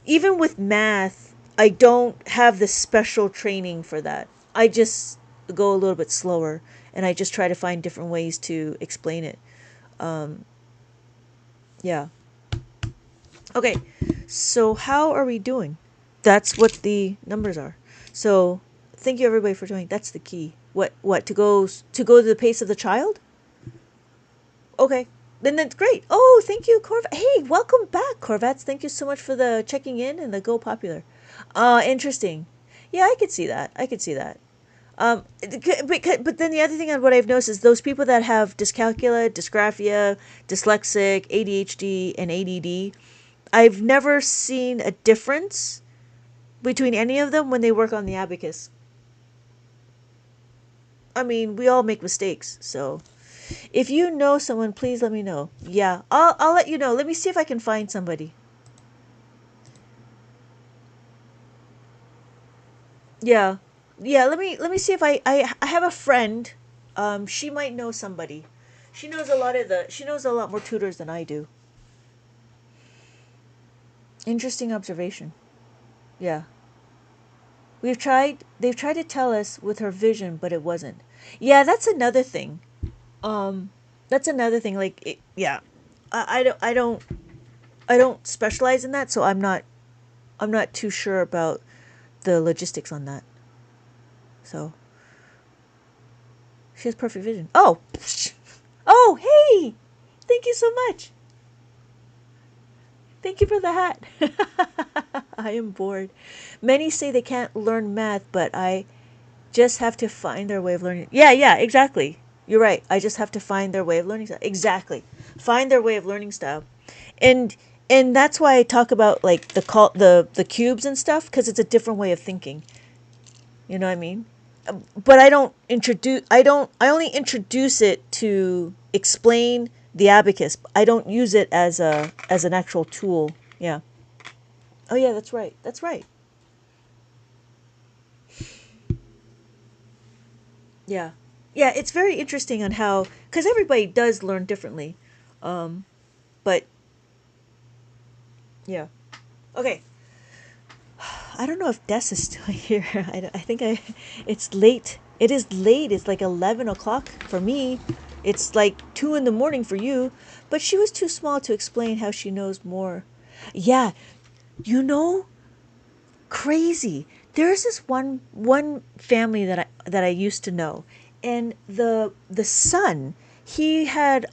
even with math, I don't have the special training for that. I just go a little bit slower, and I just try to find different ways to explain it. Yeah. Okay, so how are we doing? That's what the numbers are. So thank you everybody for joining. That's the key. What to go to the pace of the child? Okay, then that's great. Oh, thank you, Corvat. Hey, welcome back, Corvats. Thank you so much for the checking in and the Go Popular. Interesting. Yeah, I could see that. I could see that. But then the other thing on what I've noticed is those people that have dyscalculia, dysgraphia, dyslexic, ADHD, and ADD, I've never seen a difference between any of them when they work on the abacus. I mean, we all make mistakes, so if you know someone, please let me know. Yeah, I'll let you know. Let me see if I can find somebody. Yeah. Yeah, let me see if I have a friend. She might know somebody. She knows a lot more tutors than I do. Interesting observation. Yeah. They've tried to tell us with her vision, but it wasn't. Yeah, that's another thing. Um that's another thing yeah. I don't specialize in that, so I'm not too sure about the logistics on that. So, she has perfect vision. Oh. Oh, hey. Thank you so much. Thank you for the hat. I am bored. Many say they can't learn math, but I just have to find their way of learning. Yeah, yeah, exactly. You're right. I just have to find their way of learning style. Exactly. Find their way of learning style. And and that's why I talk about like the cubes and stuff because it's a different way of thinking. You know what I mean? But I only introduce it to explain the abacus. I don't use it as an actual tool. Yeah. Oh yeah, that's right. That's right. Yeah. Yeah, it's very interesting on how cuz everybody does learn differently. But yeah. Okay. I don't know if Des is still here. I think it's late. It is late. It's like 11 o'clock for me. It's like 2 in the morning for you. But she was too small to explain how she knows more. Yeah, you know, crazy. There's this one family that I used to know, and the son, he had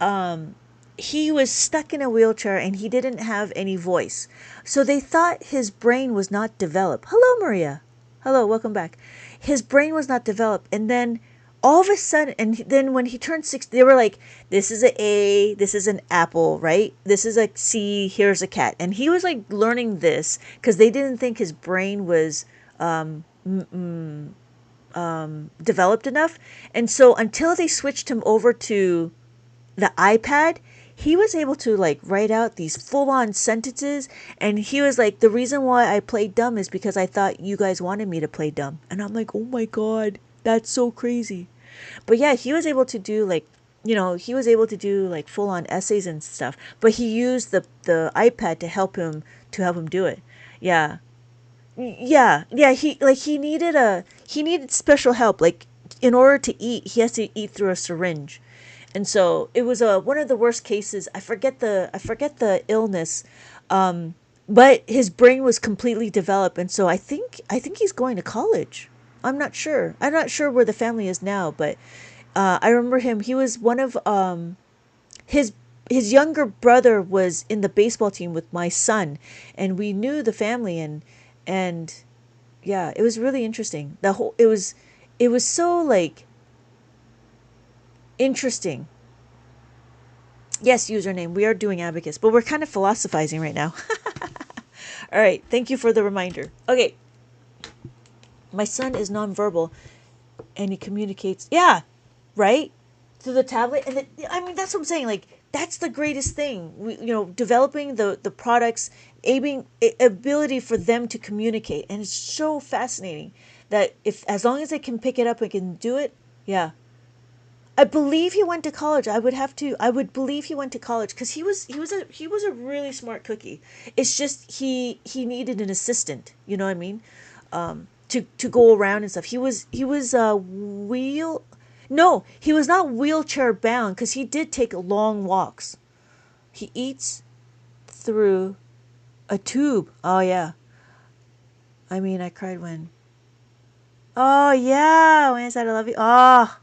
he was stuck in a wheelchair and he didn't have any voice. So they thought his brain was not developed. Hello, Maria. Hello, welcome back. His brain was not developed, and then all of a sudden, and then when he turned 6, they were like, this is a, this is an apple, right? This is a C, here's a cat. And he was like learning this because they didn't think his brain was developed enough. And so until they switched him over to the iPad, he was able to like write out these full on sentences. And he was like, the reason why I played dumb is because I thought you guys wanted me to play dumb. And I'm like, oh my God, that's so crazy. But yeah, he was able to do like, he was able to do like full on essays and stuff. But he used the iPad to help him do it. Yeah. Yeah. Yeah, he needed special help. Like in order to eat, he has to eat through a syringe. And so it was one of the worst cases. I forget the illness. But his brain was completely developed, and so I think he's going to college. I'm not sure. I'm not sure where the family is now, but I remember him. He was one of his his younger brother was in the baseball team with my son, and we knew the family, and yeah, it was really interesting. It was so like interesting. Yes, username. We are doing abacus, but we're kind of philosophizing right now. All right, thank you for the reminder. Okay, my son is nonverbal and he communicates. Yeah, right? Through the tablet. And I mean, that's what I'm saying. Like, that's the greatest thing. Developing the products, ability for them to communicate. And it's so fascinating that if, as long as they can pick it up and can do it, yeah. I believe he went to college. I would believe he went to college because he was a really smart cookie. It's just he needed an assistant. You know what I mean? To go around and stuff. He was wheel. No, he was not wheelchair bound because he did take long walks. He eats through a tube. Oh yeah. I mean, I cried when. Oh yeah, when I said I love you. Oh,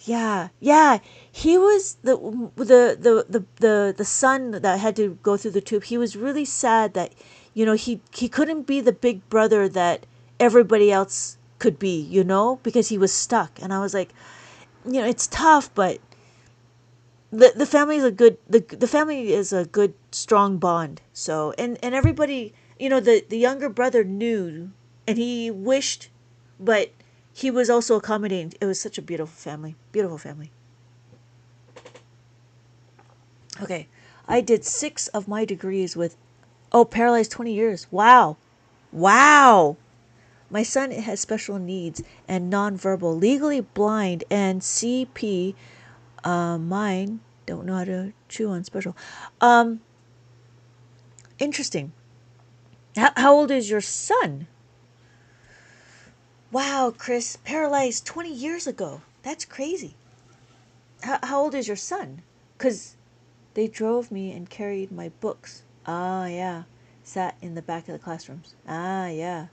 yeah, yeah. He was the son that had to go through the tube. He was really sad that he couldn't be the big brother that everybody else could be, because he was stuck. And I was like, it's tough, but the family is a good the family is a good strong bond. So and everybody, the younger brother knew and he wished, but he was also accommodating. It was such a beautiful family. Beautiful family. Okay. I did 6 of my degrees with paralyzed 20 years. Wow. Wow. My son has special needs and nonverbal, legally blind, and CP. Mine don't know how to chew on special. Interesting. How old is your son? Wow, Chris, paralyzed 20 years ago. That's crazy. How old is your son? Because they drove me and carried my books. Ah, yeah. Sat in the back of the classrooms. Ah, yeah.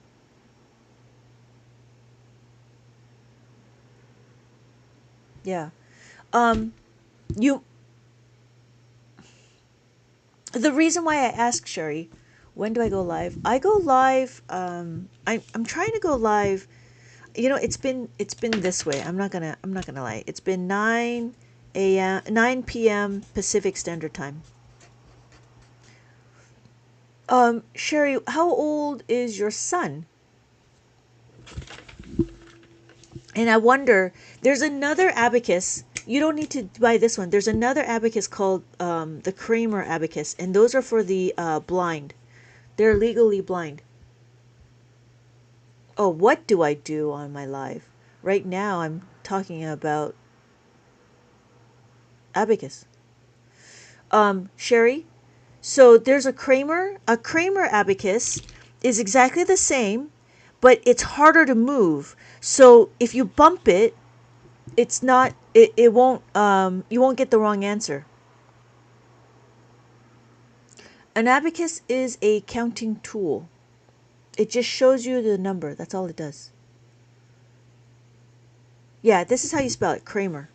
Yeah. Um, you. The reason why I asked Sherry, when do I go live? I go live. I'm trying to go live. You know, it's been this way. I'm not gonna lie. It's been 9 p.m. Pacific Standard Time. Sherry, how old is your son? And I wonder, there's another abacus. You don't need to buy this one. There's another abacus called the Kramer abacus, and those are for the blind. They're legally blind. Oh, what do I do on my live? Right now, I'm talking about abacus. Sherry, so there's a Kramer. A Kramer abacus is exactly the same, but it's harder to move. So if you bump it, it's not. It won't. You won't get the wrong answer. An abacus is a counting tool. It just shows you the number. That's all it does. Yeah, this is how you spell it, Kramer.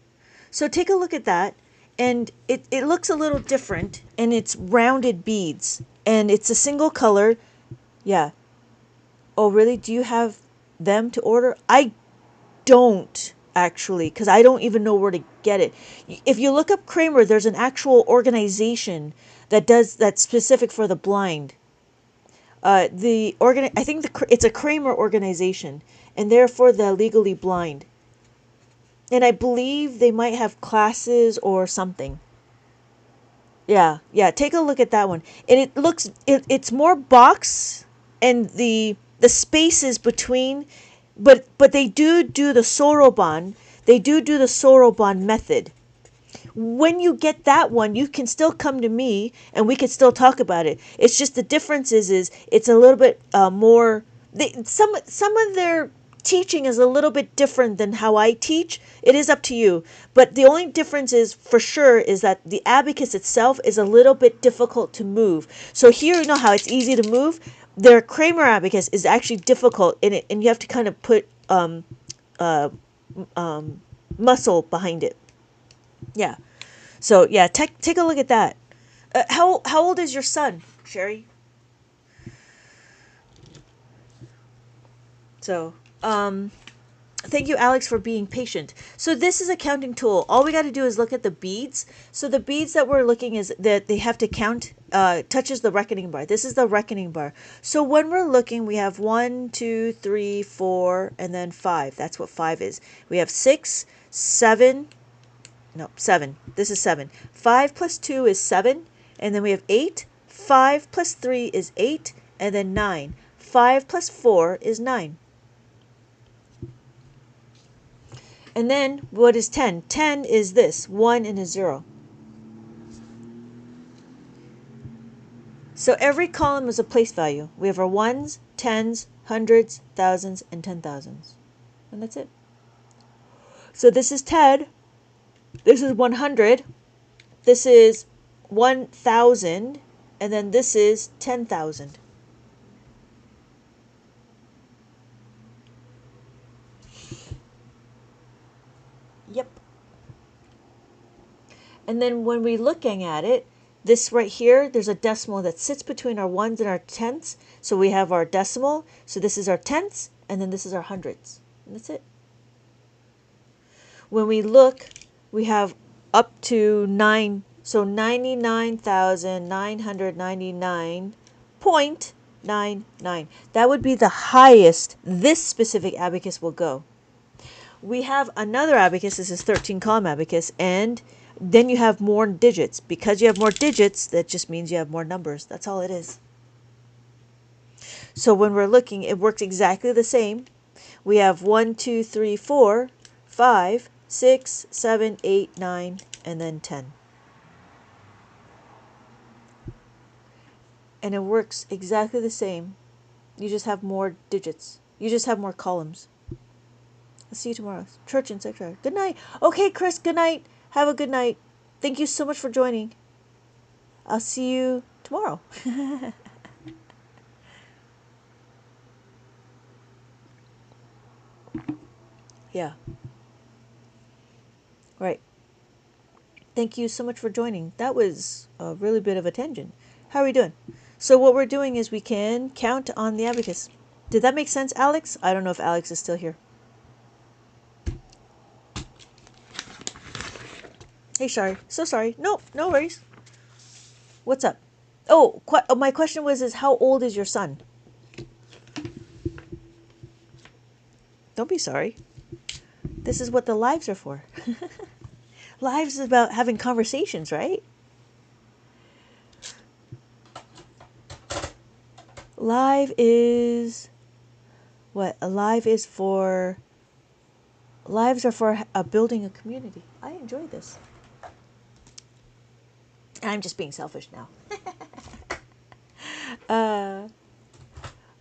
So take a look at that, and it looks a little different, and it's rounded beads, and it's a single color. Yeah. Oh, really? Do you have them to order? I don't actually, because I don't even know where to get it. If you look up Kramer, there's an actual organization that's specific for the blind. I think it's a Kramer organization, and they're for the legally blind. And I believe they might have classes or something. Yeah, yeah. Take a look at that one, and it's more box, and the spaces between, but they do the soroban. They do the soroban method. When you get that one, you can still come to me, and we can still talk about it. It's just the difference is it's a little bit more. Some of their teaching is a little bit different than how I teach. It is up to you, but the only difference is for sure is that the abacus itself is a little bit difficult to move. So here, you know how it's easy to move. Their Kramer abacus is actually difficult, and you have to kind of put muscle behind it. Yeah. So yeah, take a look at that. How old is your son, Sherry? So thank you, Alex, for being patient. So this is a counting tool. All we got to do is look at the beads. So the beads that we're looking is that they have to count. Touches the reckoning bar. This is the reckoning bar. So when we're looking, we have 1, 2, 3, 4, and then 5. That's what 5 is. We have 6, 7. No, 7. This is 7. 5 plus 2 is 7. And then we have 8. 5 plus 3 is 8. And then 9. 5 plus 4 is 9. And then what is 10? 10 is this, 1 and a 0. So every column is a place value. We have our ones, tens, hundreds, thousands, and 10,000s. And that's it. So this is 10. This is 100. This is 1,000. And then this is 10,000. Yep. And then when we're looking at it, this right here, there's a decimal that sits between our ones and our tenths. So we have our decimal. So this is our tenths, and then this is our hundreds. And that's it. When we look, we have up to 9. So 99,999.99. That would be the highest this specific abacus will go. We have another abacus. This is 13 column abacus, and then you have more digits. Because you have more digits, that just means you have more numbers. That's all it is. So when we're looking, it works exactly the same. We have 1, 2, 3, 4, 5, 6, 7, 8, 9, and then 10. And it works exactly the same. You just have more digits. You just have more columns. I'll see you tomorrow. Church and secretary. Good night. Okay, Chris, good night. Have a good night. Thank you so much for joining. I'll see you tomorrow. Yeah. Right. Thank you so much for joining. That was a really bit of a tangent. How are we doing? So what we're doing is we can count on the abacus. Did that make sense, Alex? I don't know if Alex is still here. Hey, sorry. So sorry. No, no worries. What's up? Oh, my question is how old is your son? Don't be sorry. This is what the lives are for. Lives is about having conversations, right? Live is what? Lives are for building a community. I enjoy this. I'm just being selfish now.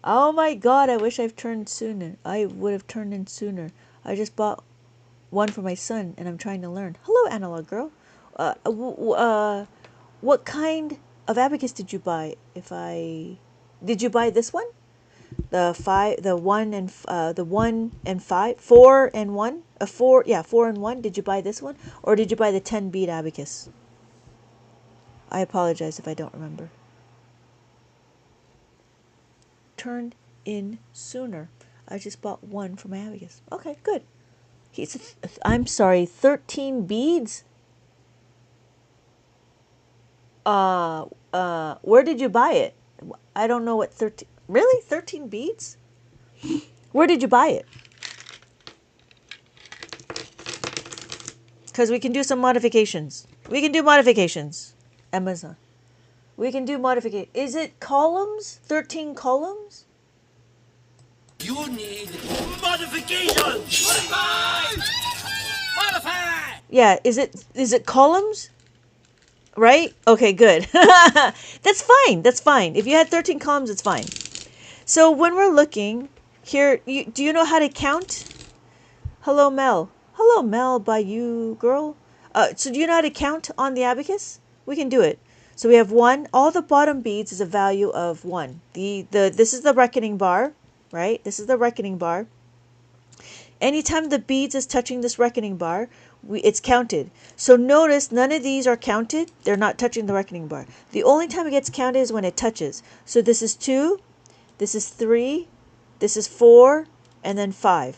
Oh my god, I wish I've turned sooner. I would have turned in sooner. I just bought one for my son and I'm trying to learn. Hello, Analog Girl. What kind of abacus did you buy? Did you buy this one? The 1 and 5, 4 and 1, 4 and 1. Did you buy this one, or did you buy the 10-bead abacus? I apologize if I don't remember. Turned in sooner. I just bought one for my abacus. Okay, good. I'm sorry, 13 beads. Where did you buy it? I don't know what 13. Really, 13 beads? Where did you buy it? Because we can do some modifications. We can do modifications. Amazon. We can do modification. Is it columns? 13 columns? You need modifications! Modify! Yeah, is it columns? Right? Okay, good. That's fine. That's fine. If you had 13 columns, it's fine. So when we're looking here, do you know how to count? Hello, Mel. Hello, Mel, by you, girl. So do you know how to count on the abacus? We can do it. So we have 1. All the bottom beads is a value of 1. This is the reckoning bar, right? This is the reckoning bar. Anytime the beads is touching this reckoning bar, it's counted. So notice none of these are counted. They're not touching the reckoning bar. The only time it gets counted is when it touches. So this is 2, this is 3, this is 4, and then 5.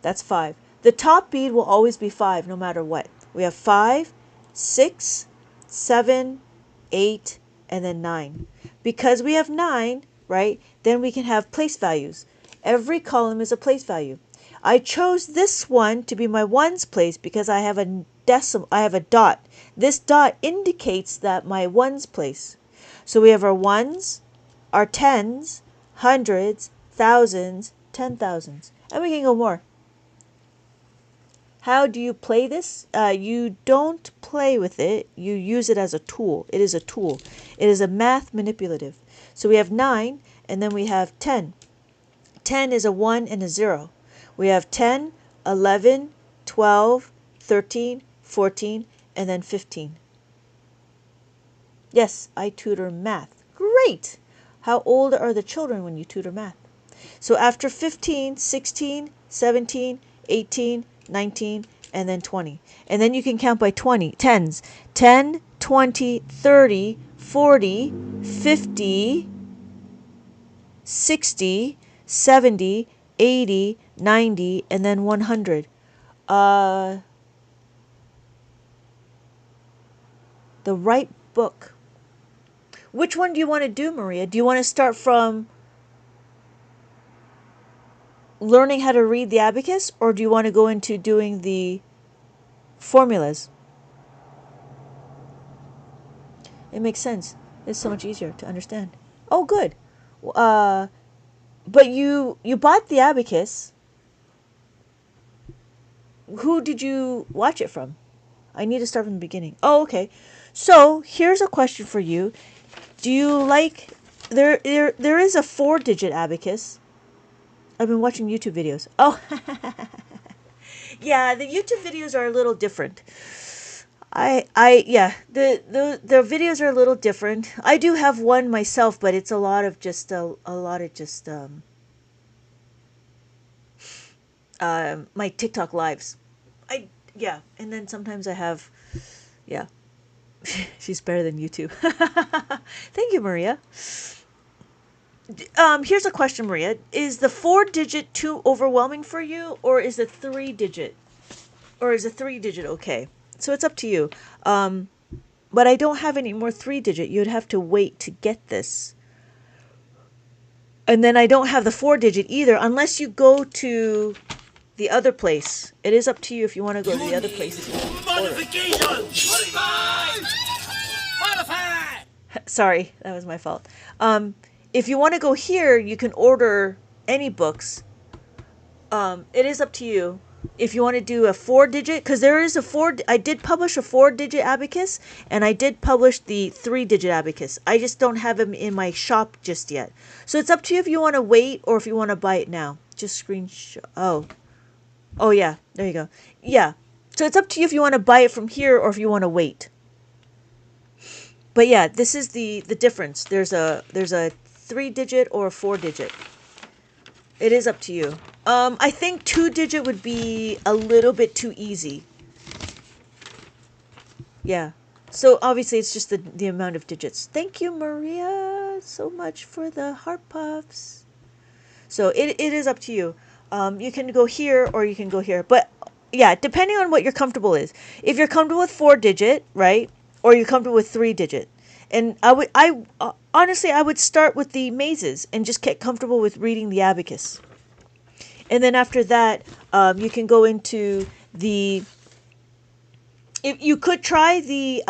That's 5. The top bead will always be 5 no matter what. We have 5, 6, 7, 8, and then 9. Because we have 9, right, then we can have place values. Every column is a place value. I chose this one to be my ones place because I have a dot. This dot indicates that my ones place. So we have our ones, our tens, hundreds, thousands, 10,000s. And we can go more. How do you play this? You don't play with it. You use it as a tool. It is a tool. It is a math manipulative. So we have 9, and then we have 10. 10 is a 1 and a 0. We have 10, 11, 12, 13, 14, and then 15. Yes, I tutor math. Great! How old are the children when you tutor math? So after 15, 16, 17, 18, 19, and then 20. And then you can count by 20, tens. 10, 20, 30, 40, 50, 60, 70, 80, 90, and then 100. The right book. Which one do you want to do, Maria? Do you want to start from learning how to read the abacus, or do you want to go into doing the formulas? It makes sense. It's so much easier to understand. Oh, good. But you bought the Abacus. Who did you watch it from? I need to start from the beginning. Oh, okay. So here's a question for you. Do you like there is a 4-digit Abacus. I've been watching YouTube videos. Oh, yeah, the YouTube videos are a little different. Yeah, the videos are a little different. I do have one myself, but it's a lot of just a lot of just my TikTok lives. I Yeah, and then sometimes I have, yeah. She's better than YouTube. Thank you, Maria. Here's a question, Maria. Is the 4-digit too overwhelming for you, or is the 3-digit, or is a 3-digit okay? So it's up to you. But I don't have any more 3-digit. You'd have to wait to get this. And then I don't have the 4-digit either, unless you go to the other place. It is up to you if you want to go to the other place. Modification! Modify! Sorry, that was my fault. If you want to go here, you can order any books. It is up to you. If you want to do a 4-digit, because there is I did publish a 4-digit Abacus, and I did publish the 3-digit Abacus. I just don't have them in my shop just yet. So it's up to you if you want to wait or if you want to buy it now. Just screenshot. Oh yeah, there you go. Yeah. So it's up to you if you want to buy it from here or if you want to wait. But yeah, this is the difference. There's a 3-digit or a 4-digit. It is up to you. I think 2-digit would be a little bit too easy. Yeah. So obviously it's just the amount of digits. Thank you, Maria, so much for the heart puffs. So it is up to you. You can go here or you can go here. But yeah, depending on what you're comfortable is. If you're comfortable with 4-digit, right? Or you're comfortable with 3-digit. And honestly, I would start with the mazes and just get comfortable with reading the Abacus. And then after that, you can go into the. If you could try the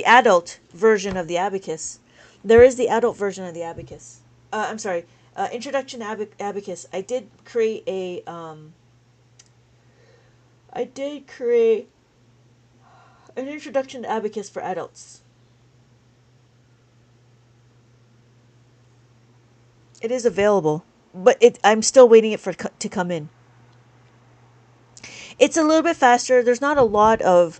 adult version of the Abacus. There is the adult version of the Abacus. I'm sorry, Introduction to Abacus. I did create an introduction to Abacus for adults. It is available, but I'm still waiting to come in. It's a little bit faster. There's not a lot of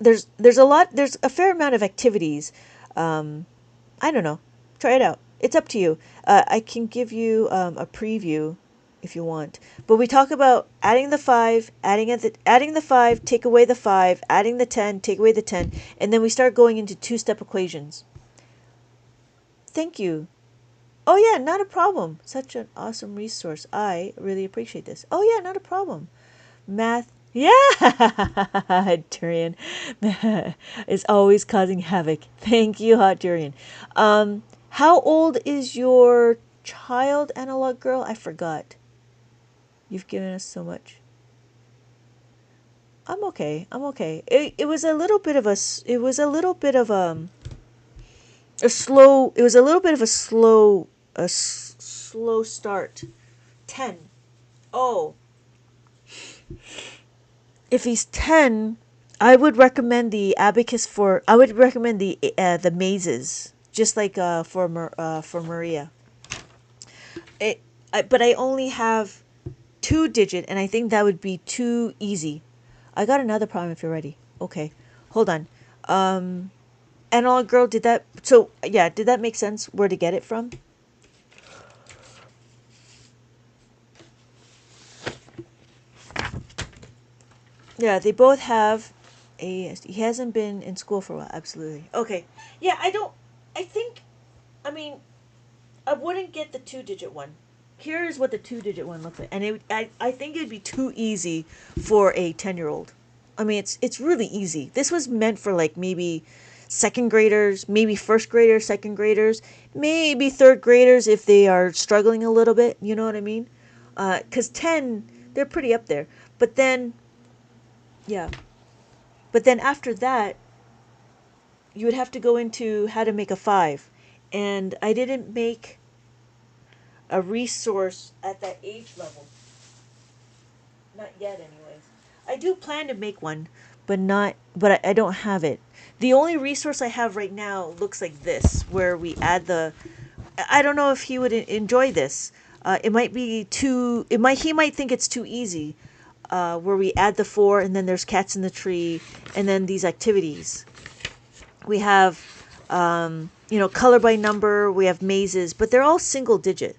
there's a fair amount of activities. I don't know. Try it out. It's up to you. I can give you a preview if you want. But we talk about adding the 5, adding the 5, take away the 5, adding the 10, take away the 10, and then we start going into 2-step equations. Thank you. Oh yeah, not a problem. Such an awesome resource. I really appreciate this. Oh yeah, not a problem. Math. Yeah, Durian is always causing havoc. Thank you, Hot Durian. How old is your child, Analog Girl? I forgot. You've given us so much. I'm okay. It was a little bit of a slow start. 10. Oh. If he's 10, I would recommend the Abacus I would recommend the mazes, just like for Maria. But I only have 2-digit, and I think that would be too easy. I got another problem if you're ready. Okay, hold on. Analog Girl, did that make sense where to get it from? Yeah, they both have he hasn't been in school for a while. Absolutely. Okay. Yeah, I mean, I wouldn't get the 2-digit one. Here's what the 2-digit one looks like. And I think it'd be too easy for a 10-year-old. I mean, it's really easy. This was meant for like maybe second graders, maybe first graders, second graders, maybe third graders if they are struggling a little bit. You know what I mean? 'Cause 10, they're pretty up there. But then, yeah. But then after that, you would have to go into how to make a 5. And I didn't make a resource at that age level. Not yet, anyways. I do plan to make one, but I don't have it. The only resource I have right now looks like this, where we add the. I don't know if he would enjoy this. It might be too. He might think it's too easy. Where we add the 4, and then there's cats in the tree, and then these activities. We have, color by number. We have mazes, but they're all single digit.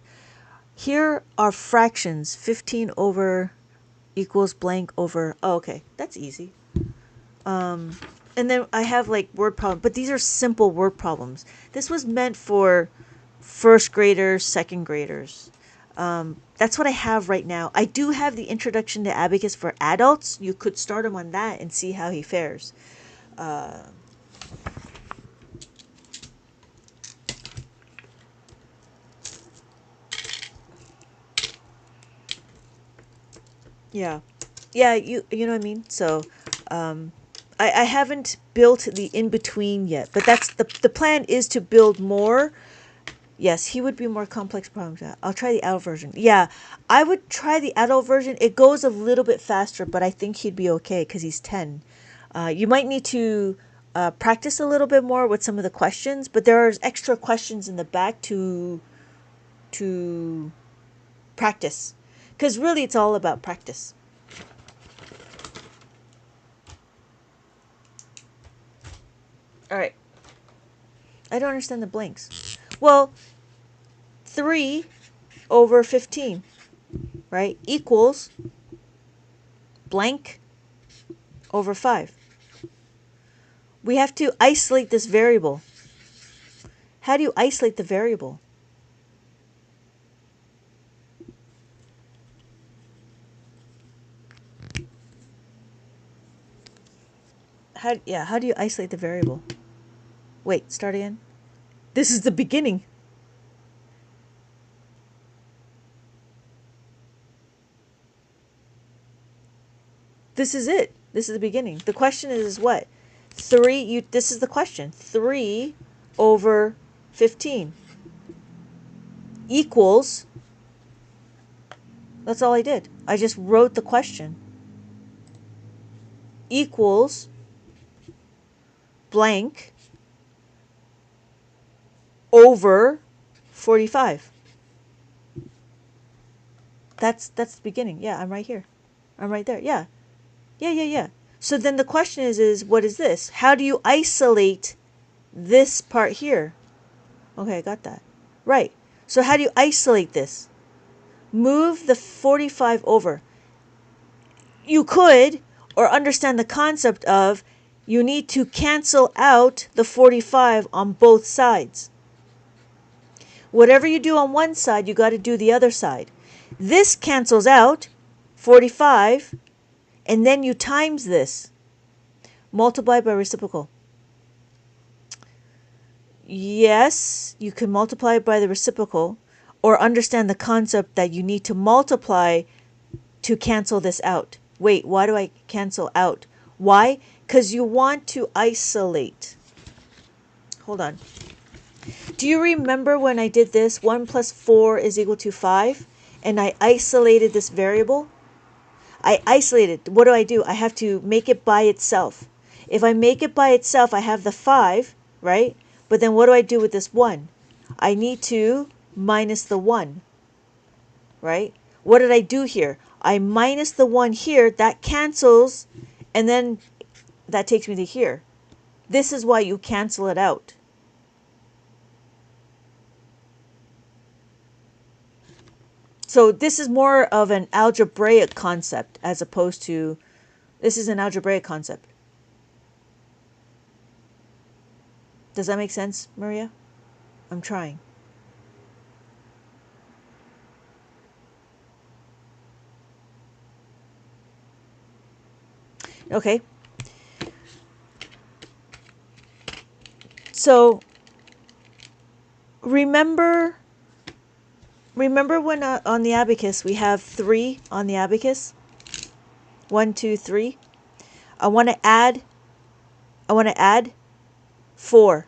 Here are fractions. 15 over equals blank over. Oh, okay, that's easy. And then I have like word problem, but these are simple word problems. This was meant for first graders, second graders. That's what I have right now. I do have the introduction to Abacus for adults. You could start him on that and see how he fares. Yeah. Yeah, you know what I mean? So, I haven't built the in-between yet, but that's the plan is to build more. Yes, he would be more complex problems. I'll try the adult version. Yeah, I would try the adult version. It goes a little bit faster, but I think he'd be okay because he's 10. You might need to practice a little bit more with some of the questions, but there are extra questions in the back to practice. Because really, it's all about practice. All right. I don't understand the blanks. Well, 3 over 15, right, equals blank over 5. We have to isolate this variable. How do you isolate the variable? How do you isolate the variable? Wait, start again. This is the beginning. This is it. This is the beginning. The question is what? 3, this is the question. 3 over 15 equals, that's all I did. I just wrote the question. Equals blank over 45. That's the beginning. Yeah, I'm right here. I'm right there. Yeah. Yeah. So then the question is what is this? How do you isolate this part here? Okay, I got that. Right. So how do you isolate this? Move the 45 over. You could, or understand the concept of, you need to cancel out the 45 on both sides. Whatever you do on one side, you got to do the other side. This cancels out 45, and then you times this. Multiply by reciprocal. Yes, you can multiply by the reciprocal, or understand the concept that you need to multiply to cancel this out. Wait, why do I cancel out? Why? Because you want to isolate. Hold on. Do you remember when I did this? 1 plus 4 is equal to 5. And I isolated this variable. I isolated. What do? I have to make it by itself. If I make it by itself, I have the 5, right? But then what do I do with this 1? I need to minus the 1, right? What did I do here? I minus the 1 here. That cancels. And then that takes me to here. This is why you cancel it out. So this is more of an algebraic concept as opposed to, this is an algebraic concept. Does that make sense, Maria? I'm trying. Okay. So remember when on the abacus we have 3 on the abacus? 1, 2, 3. I want to add 4.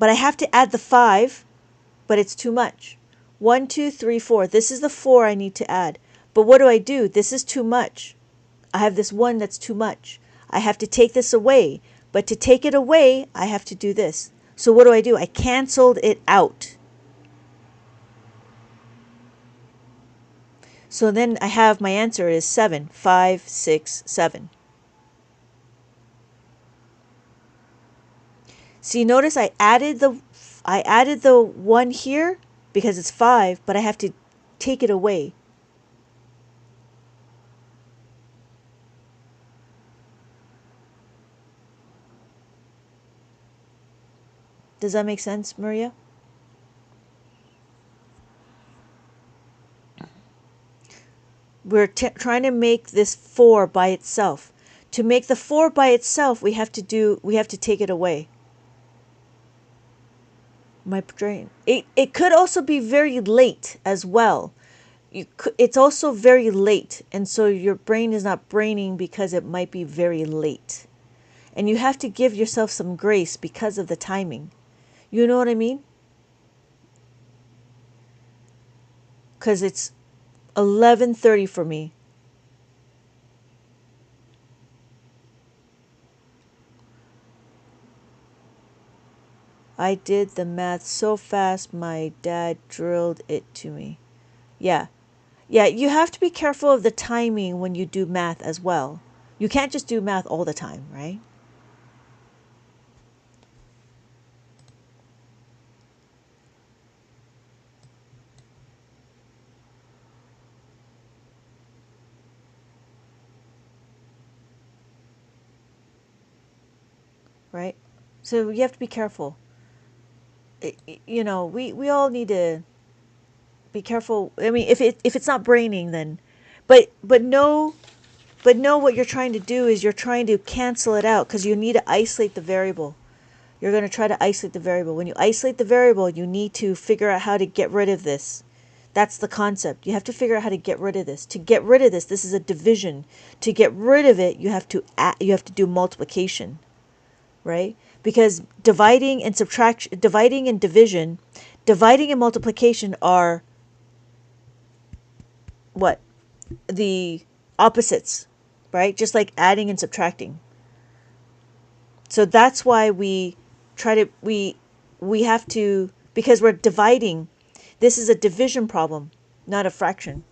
But I have to add the 5, but it's too much. 1, 2, 3, 4. This is the 4 I need to add. But what do? This is too much. I have this 1 that's too much. I have to take this away. But to take it away, I have to do this. So what do? I canceled it out. So then I have my answer is 7, 5, 6, 7. See, notice I added the 1 here because it's 5, but I have to take it away. Does that make sense, Maria? We're trying to make this 4 by itself. To make the 4 by itself, we have to take it away. My brain. It could also be very late as well. It's also very late, and so your brain is not braining because it might be very late. And you have to give yourself some grace because of the timing. You know what I mean? Because it's 11:30 for me. I did the math so fast my dad drilled it to me. Yeah. Yeah, you have to be careful of the timing when you do math as well. You can't just do math all the time, right? Right? So you have to be careful. We all need to be careful. I mean, if it's not braining, then, but know what you're trying to do is you're trying to cancel it out because you need to isolate the variable. You're going to try to isolate the variable. When you isolate the variable, you need to figure out how to get rid of this. That's the concept. You have to figure out how to get rid of this. To get rid of this is a division. To get rid of it, you have to do multiplication, right? Because dividing and subtraction, dividing and division, dividing and multiplication are what? The opposites, right? Just like adding and subtracting. So that's why we have to, because we're dividing. This is a division problem, not a fraction.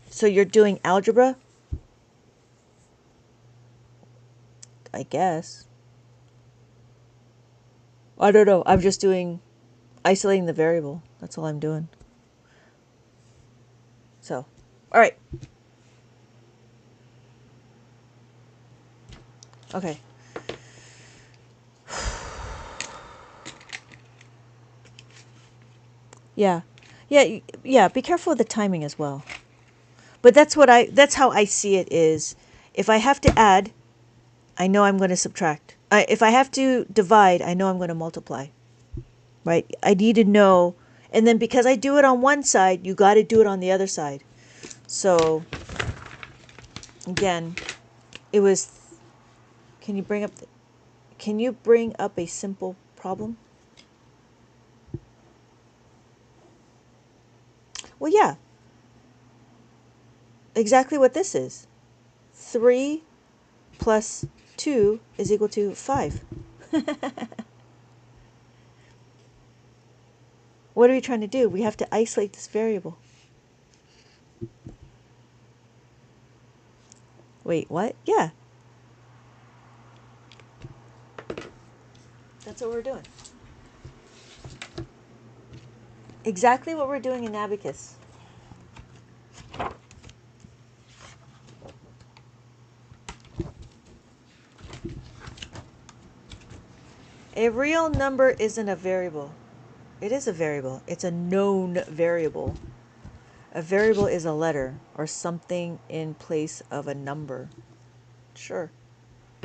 So you're doing algebra, I guess. I don't know. I'm just isolating the variable. That's all I'm doing. So, all right. Okay. Yeah. Yeah, be careful with the timing as well. But that's how I see it is if I have to add, I know I'm going to subtract. If I have to divide, I know I'm going to multiply. Right? I need to know, and then because I do it on one side, you got to do it on the other side. So again, it was can you bring up a simple problem? Well, yeah. Exactly what this is. 3 plus 2 is equal to 5. What are we trying to do? We have to isolate this variable. Wait, what? Yeah. That's what we're doing. Exactly what we're doing in Abacus. A real number isn't a variable. It is a variable. It's a known variable. A variable is a letter or something in place of a number. Sure.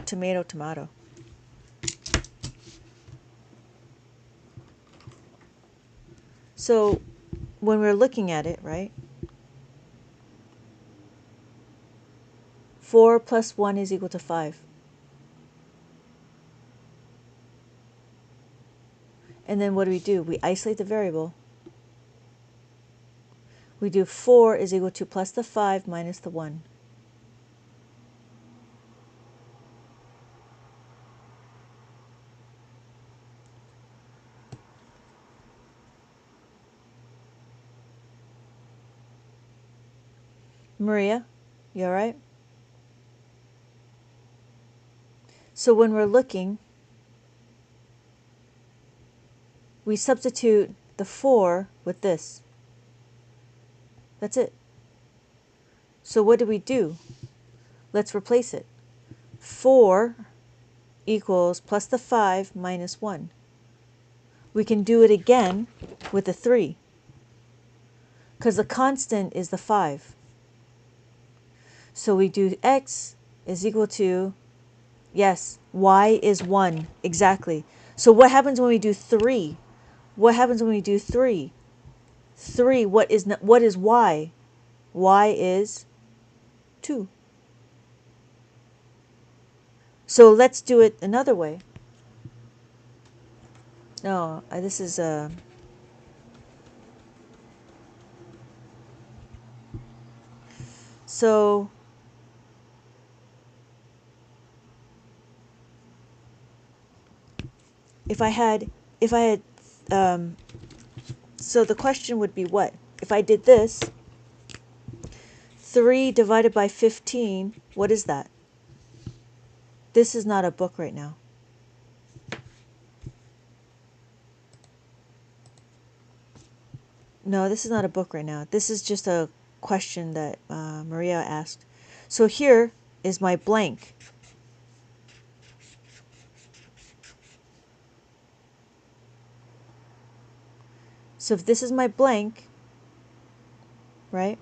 Tomato, tomato. So when we're looking at it, right? 4 plus 1 is equal to 5. And then what do? We isolate the variable. We do 4 is equal to plus the 5 minus the 1. Maria, you all right? So when we're looking, we substitute the 4 with this. That's it. So what do? Let's replace it. 4 equals plus the 5 minus 1. We can do it again with the 3 because the constant is the 5. So we do x is equal to, yes, y is 1. Exactly. So what happens when we do 3? What happens when we do 3? 3, what is y? Y is 2. So let's do it another way. No, this is so if I had so the question would be what? If I did this, 3 divided by 15, what is that? This is not a book right now. No, this is not a book right now. This is just a question that Maria asked. So here is my blank. So if this is my blank, right?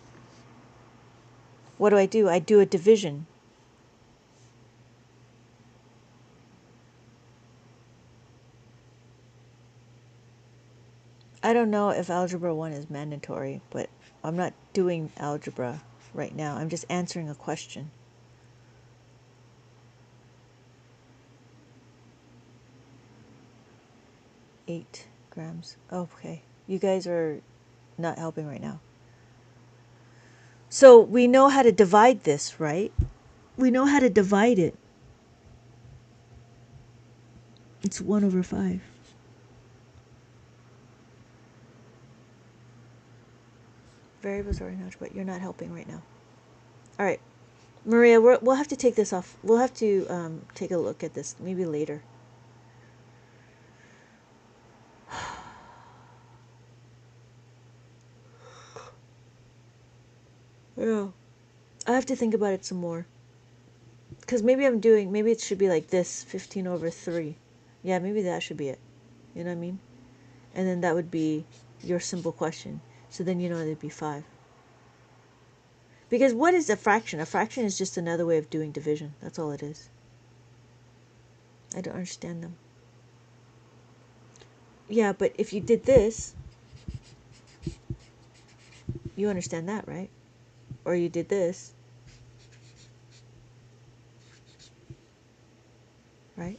What do? I do a division. I don't know if Algebra 1 is mandatory, but I'm not doing algebra right now. I'm just answering a question. Eight grams. Okay. You guys are not helping right now. So we know how to divide this, right? We know how to divide it. It's 1 over 5. Variables are in algebra, but you're not helping right now. All right. Maria, we'll have to take this off. We'll have to take a look at this maybe later. Yeah. I have to think about it some more. Because maybe it should be like this, 15 over 3. Yeah, maybe that should be it. You know what I mean? And then that would be your simple question. So then you know it'd be 5. Because what is a fraction? A fraction is just another way of doing division. That's all it is. I don't understand them. Yeah, but if you did this, you understand that, right? Or you did this, right?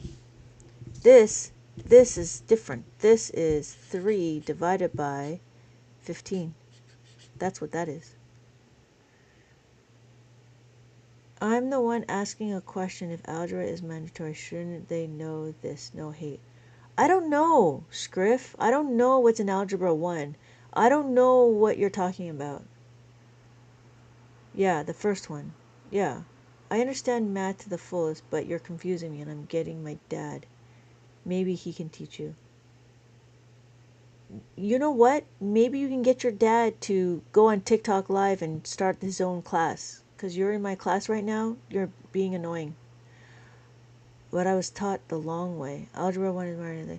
This is different. This is 3 divided by 15. That's what that is. I'm the one asking a question. If algebra is mandatory, shouldn't they know this? No hate. I don't know, Scriff. I don't know what's in Algebra 1. I don't know what you're talking about. Yeah, the first one. Yeah. I understand math to the fullest, but you're confusing me and I'm getting my dad. Maybe he can teach you. You know what? Maybe you can get your dad to go on TikTok Live and start his own class. Because you're in my class right now, you're being annoying. But I was taught the long way. Algebra 1 is more.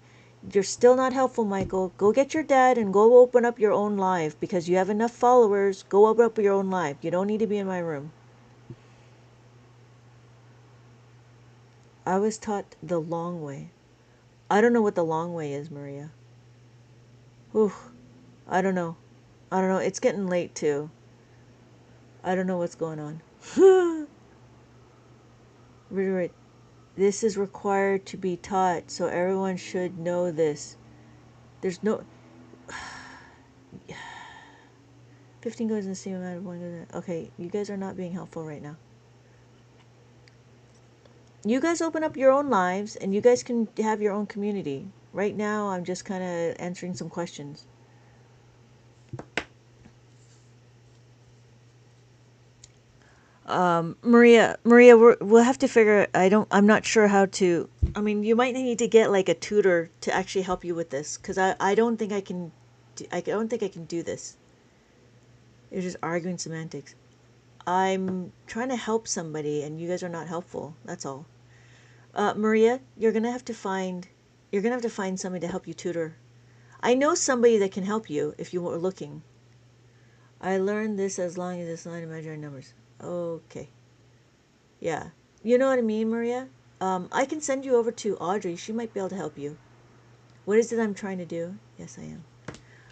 You're still not helpful, Michael. Go get your dad and go open up your own live. Because you have enough followers. Go open up your own live. You don't need to be in my room. I was taught the long way. I don't know what the long way is, Maria. Ooh, I don't know. I don't know. It's getting late, too. I don't know what's going on. Reiterate. This is required to be taught, so everyone should know this. There's no 15 goes in the same amount of 1 goes in. Okay, you guys are not being helpful right now. You guys open up your own lives and you guys can have your own community. Right now, I'm just kind of answering some questions. Maria, we'll have to figure. I'm not sure how to. I mean, you might need to get like a tutor to actually help you with this, because I don't think I can. I don't think I can do this. You're just arguing semantics. I'm trying to help somebody, and you guys are not helpful. That's all. Maria, you're gonna have to find. You're gonna have to find somebody to help you tutor. I know somebody that can help you if you were looking. I learned this as long as it's not imaginary numbers. Okay. Yeah. You know what I mean, Maria? I can send you over to Audrey. She might be able to help you. What is it I'm trying to do? Yes, I am.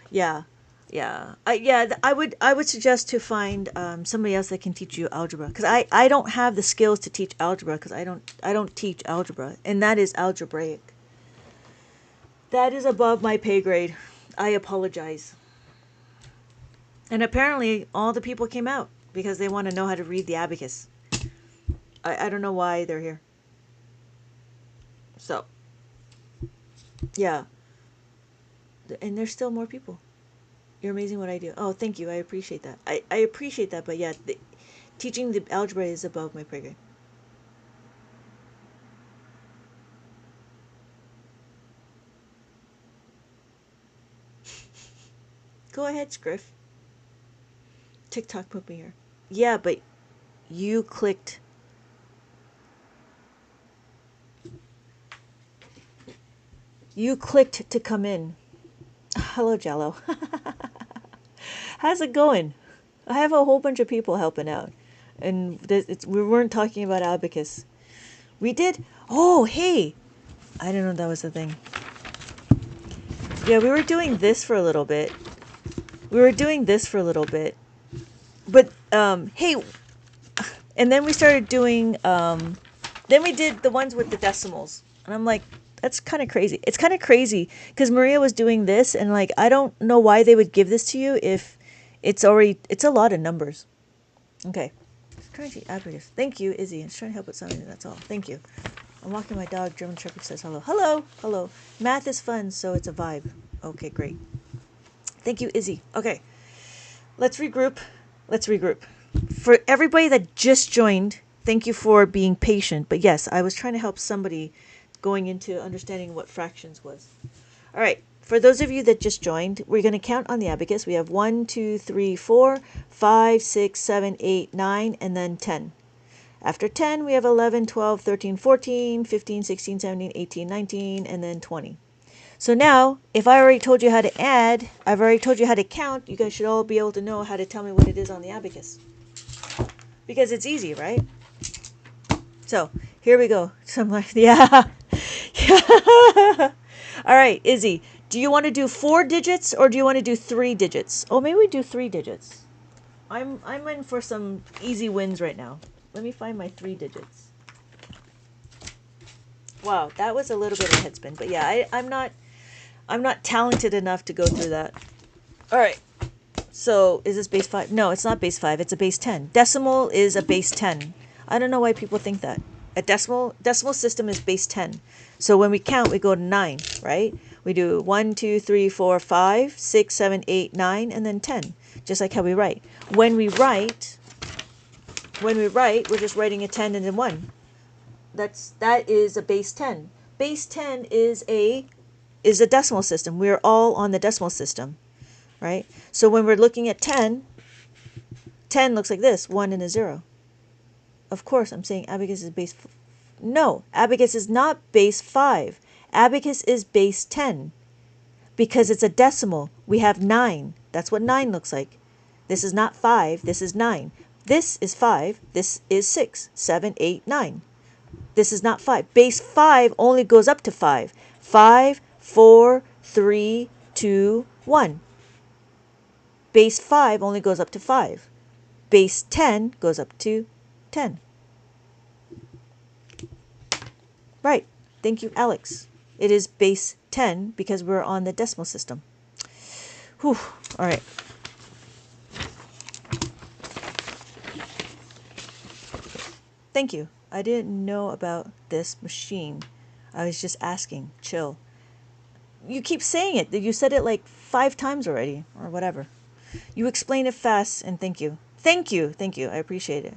Yeah. Yeah. I would suggest to find somebody else that can teach you algebra, cuz I don't have the skills to teach algebra, cuz I don't teach algebra, and that is algebraic. That is above my pay grade. I apologize. And apparently all the people came out because they want to know how to read the abacus. I don't know why they're here. So, yeah. And there's still more people. You're amazing what I do. Oh, thank you. I appreciate that. I appreciate that, but yeah, teaching the algebra is above my pay grade. Go ahead, Scriff. TikTok put me here. Yeah, but you clicked. You clicked to come in. Hello, Jello. How's it going? I have a whole bunch of people helping out, and we weren't talking about abacus. We did. Oh, hey! I didn't know that was the thing. Yeah, we were doing this for a little bit. But hey, and then we started doing. Then we did the ones with the decimals, and I'm like, that's kind of crazy. It's kind of crazy because Maria was doing this, and like, I don't know why they would give this to you if it's a lot of numbers. Okay. Just trying to see abacus. Thank you, Izzy. I'm just trying to help with something. That's all. Thank you. I'm walking my dog. German Shepherd says hello. Hello. Hello. Math is fun, so it's a vibe. Okay, great. Thank you, Izzy. Okay. Let's regroup. For everybody that just joined, thank you for being patient. But yes, I was trying to help somebody going into understanding what fractions was. All right. For those of you that just joined, we're going to count on the abacus. We have 1, 2, 3, 4, 5, 6, 7, 8, 9, and then 10. After 10, we have 11, 12, 13, 14, 15, 16, 17, 18, 19, and then 20. So now, if I already told you how to add, I've already told you how to count, you guys should all be able to know how to tell me what it is on the abacus. Because it's easy, right? So, here we go. So I'm like, yeah. All right, Izzy, do you want to do 4 digits or do you want to do 3 digits? Oh, maybe we do 3 digits. I'm in for some easy wins right now. Let me find my 3 digits. Wow, that was a little bit of a head spin, but yeah, I'm not talented enough to go through that. All right. So, is this base 5? No, it's not base 5. It's a base 10. Decimal is a base 10. I don't know why people think that. A decimal system is base 10. So when we count, we go to 9, right? We do 1, 2, 3, 4, 5, 6, 7, 8, 9, and then 10. Just like how we write. When we write, we're just writing a 10 and then 1. That is a base 10. Base 10 is a decimal system. We're all on the decimal system, right? So when we're looking at 10 looks like this, 1 and a 0. Of course, I'm saying abacus is base. No, abacus is not base 5. Abacus is base 10 because it's a decimal. We have 9. That's what 9 looks like. This is not 5. This is 9. This is 5. This is 6, 7, 8, 9. This is not 5. Base 5 only goes up to 5. 5, 4, 3, 2, 1. Base 5 only goes up to 5. Base 10 goes up to 10. Right. Thank you, Alex. It is base 10 because we're on the decimal system. Whew. All right. Thank you. I didn't know about this machine. I was just asking. Chill. You keep saying it. You said it like 5 times already, or whatever. You explain it fast, and thank you. Thank you. Thank you. I appreciate it.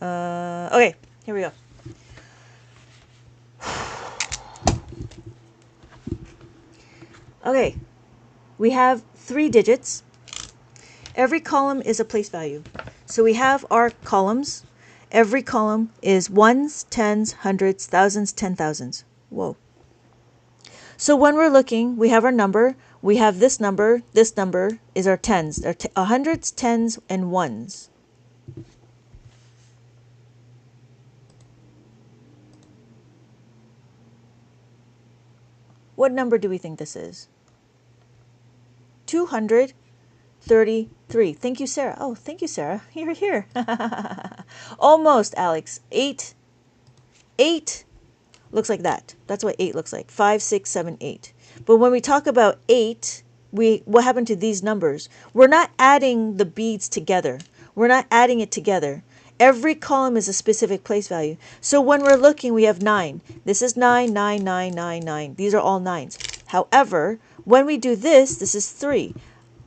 Okay. Here we go. Okay. We have 3 digits. Every column is a place value. So we have our columns. Every column is ones, tens, hundreds, thousands, 10,000s. Whoa. So when we're looking, we have our number. We have this number. This number is our tens. Our hundreds, tens, and ones. What number do we think this is? 233. Thank you, Sarah. Oh, thank you, Sarah. You're here. Almost, Alex. 8. 8 looks like that. That's what 8 looks like. 5, 6, 7, 8. But when we talk about 8, what happened to these numbers? We're not adding the beads together. We're not adding it together. Every column is a specific place value. So when we're looking, we have 9. This is 9, 9, 9, 9, 9. These are all 9s. However, when we do this, this is 3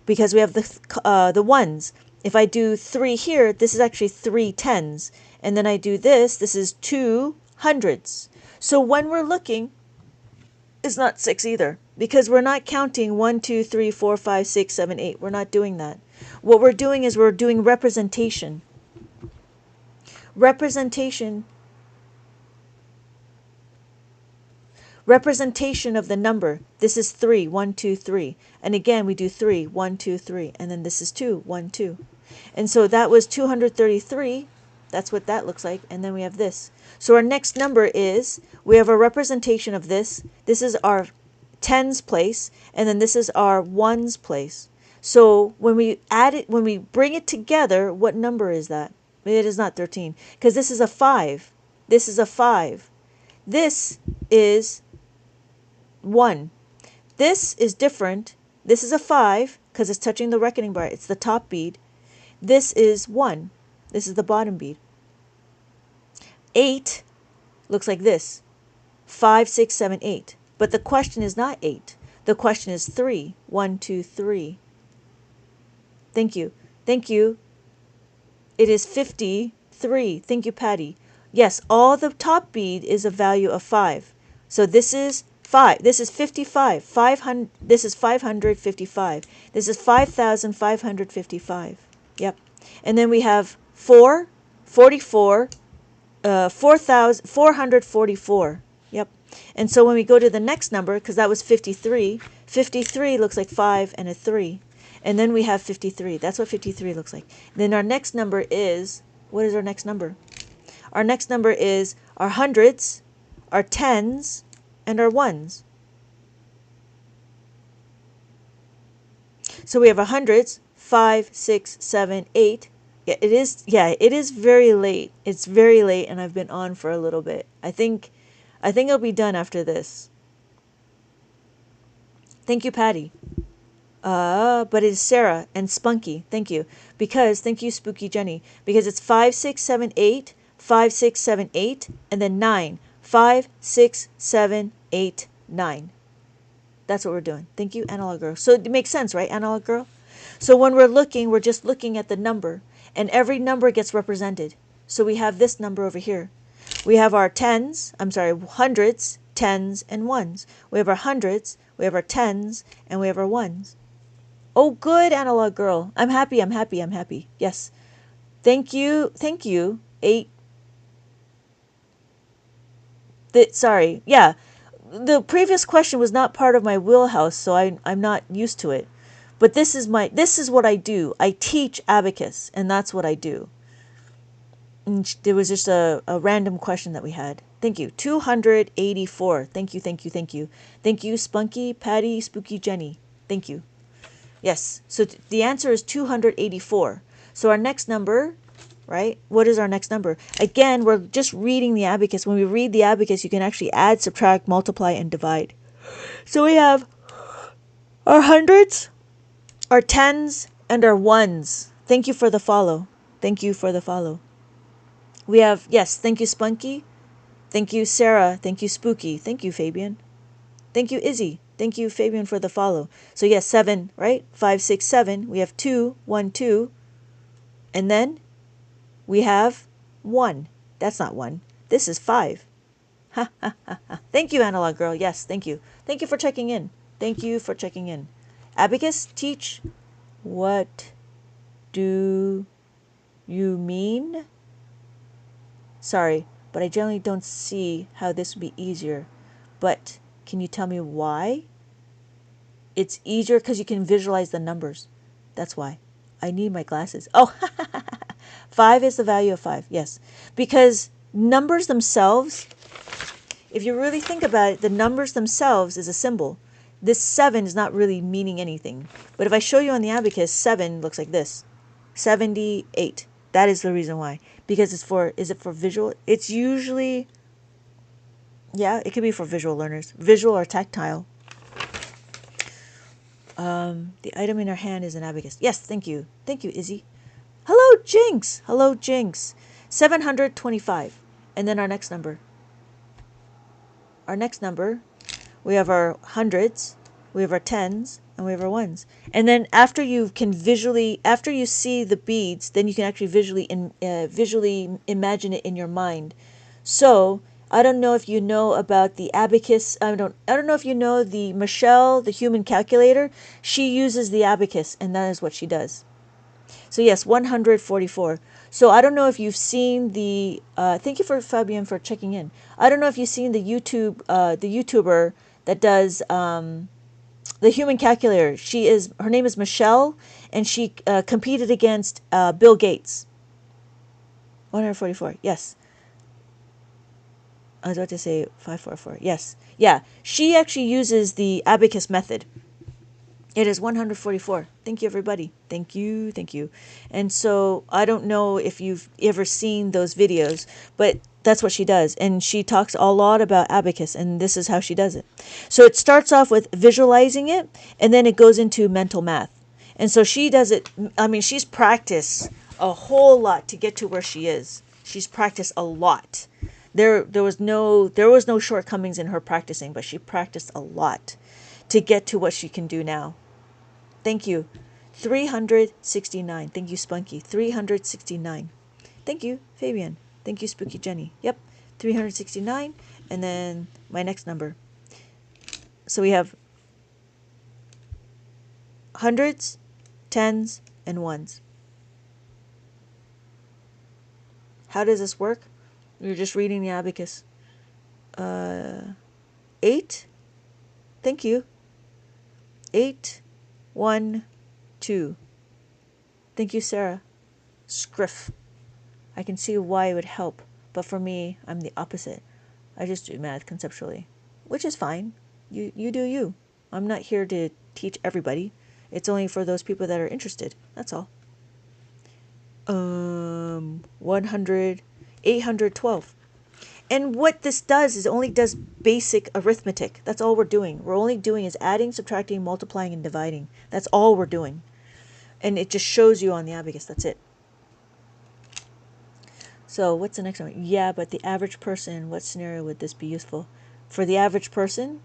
because we have the ones. If I do 3 here, this is actually 3 10s. And then I do this, this is 2 hundreds. So when we're looking, it's not 6 either because we're not counting 1, 2, 3, 4, 5, 6, 7, 8. We're not doing that. What we're doing is we're doing representation. Representation of the number. This is 3, 1, 2, 3. And again, we do 3, 1, 2, 3. And then this is 2, 1, 2. And so that was 233. That's what that looks like. And then we have this. So our next number is, we have a representation of this. This is our tens place. And then this is our ones place. So when we add it, when we bring it together, what number is that? It is not 13 because this is a 5. This is a 5. This is 1. This is different. This is a 5 because it's touching the reckoning bar. It's the top bead. This is 1. This is the bottom bead. 8 looks like this. 5, 6, 7, 8. But the question is not 8. The question is 3. 1, 2, 3. Thank you. Thank you. It is 53. Thank you, Patty. Yes, all the top bead is a value of 5. So this is 5. This is 55. 500. This is 555. This is 5,555. Yep. And then we have 4, 44, 4,444. Yep. And so when we go to the next number, because that was 53, 53 looks like 5 and a 3. And then we have 53. That's what 53 looks like. Then our next number is, what is our next number? Our next number is our hundreds, our tens, and our ones. So we have our hundreds, 5, 6, 7, 8. Yeah, it is very late. It's very late and I've been on for a little bit. I think I'll be done after this. Thank you, Patty. But it's Sarah and Spunky. Thank you. Thank you, Spooky Jenny. Because it's 5, 6, 7, 8, 5, 6, 7, 8, and then 9. 5, 6, 7, 8, 9. That's what we're doing. Thank you, Analog Girl. So it makes sense, right, Analog Girl? So when we're looking, we're just looking at the number, and every number gets represented. So we have this number over here. We have our hundreds, tens, and ones. We have our hundreds, we have our tens, and we have our ones. Oh, good, Analog Girl. I'm happy. Yes. Thank you. 8. Sorry. Yeah. The previous question was not part of my wheelhouse, so I'm not used to it. But this is what I do. I teach Abacus, and that's what I do. And there was just a random question that we had. Thank you. 284. Thank you. Thank you, Spunky, Patty, Spooky Jenny. Thank you. Yes, so the answer is 284. So our next number right? What is our next number? Again, we're just reading the abacus. When we read the abacus, you can actually add, subtract, multiply, and divide. So we have our hundreds, our tens, and our ones. Thank you for the follow. Thank you for the follow. We have, yes, thank you, Spunky. Thank you, Sarah. Thank you, Spooky. Thank you, Fabian. Thank you, Izzy. Thank you, Fabian, for the follow. So yes, 7, right? 5, 6, 7. We have 2, 1, 2. And then we have 1. That's not 1. This is 5. Ha, ha, ha, ha. Thank you, Analog Girl. Yes, thank you. Thank you for checking in. Thank you for checking in. Abacus, teach. What do you mean? Sorry, but I generally don't see how this would be easier. But can you tell me why? It's easier because you can visualize the numbers. That's why. I need my glasses. Oh, 5 is the value of 5. Yes. Because numbers themselves, if you really think about it, the numbers themselves is a symbol. This 7 is not really meaning anything. But if I show you on the abacus, 7 looks like this. 78. That is the reason why. Because it's for, is it for visual? It's usually, yeah, it could be for visual learners. Visual or tactile. The item in our hand is an abacus. Yes, thank you. Thank you, Izzy. Hello, Jinx. Hello, Jinx. 725. And then our next number. Our next number, we have our hundreds, we have our tens, and we have our ones. And then after you can visually, after you see the beads, then you can actually visually imagine it in your mind. So I don't know if you know about the abacus. I don't know if you know the Michelle, the human calculator. She uses the abacus, and that is what she does. So yes, 144. So I don't know if you've seen the. Thank you for Fabian for checking in. I don't know if you've seen the YouTuber that does the human calculator. Her name is Michelle, and she competed against Bill Gates. 144. Yes. I was about to say 544. Yes. Yeah. She actually uses the abacus method. It is 144. Thank you, everybody. Thank you. Thank you. And so I don't know if you've ever seen those videos, but that's what she does. And she talks a lot about abacus, and this is how she does it. So it starts off with visualizing it, and then it goes into mental math. And so she does it. I mean, she's practiced a whole lot to get to where she is. She's practiced a lot. There was no shortcomings in her practicing, but she practiced a lot to get to what she can do now. Thank you. 369. Thank you, Spunky. 369. Thank you, Fabian. Thank you, Spooky Jenny. Yep, 369. And then my next number. So we have hundreds, tens, and ones. How does this work? You're just reading the abacus. 8. Thank you. 8, 1, 2. Thank you, Sarah. Scriff. I can see why it would help, but for me, I'm the opposite. I just do math conceptually, which is fine. You do you. I'm not here to teach everybody. It's only for those people that are interested. That's all. 100, 812. And what this does is it only does basic arithmetic. That's all we're doing. We're only doing is adding, subtracting, multiplying, and dividing. That's all we're doing. And it just shows you on the abacus. That's it. So what's the next one? Yeah, but the average person, what scenario would this be useful? For the average person,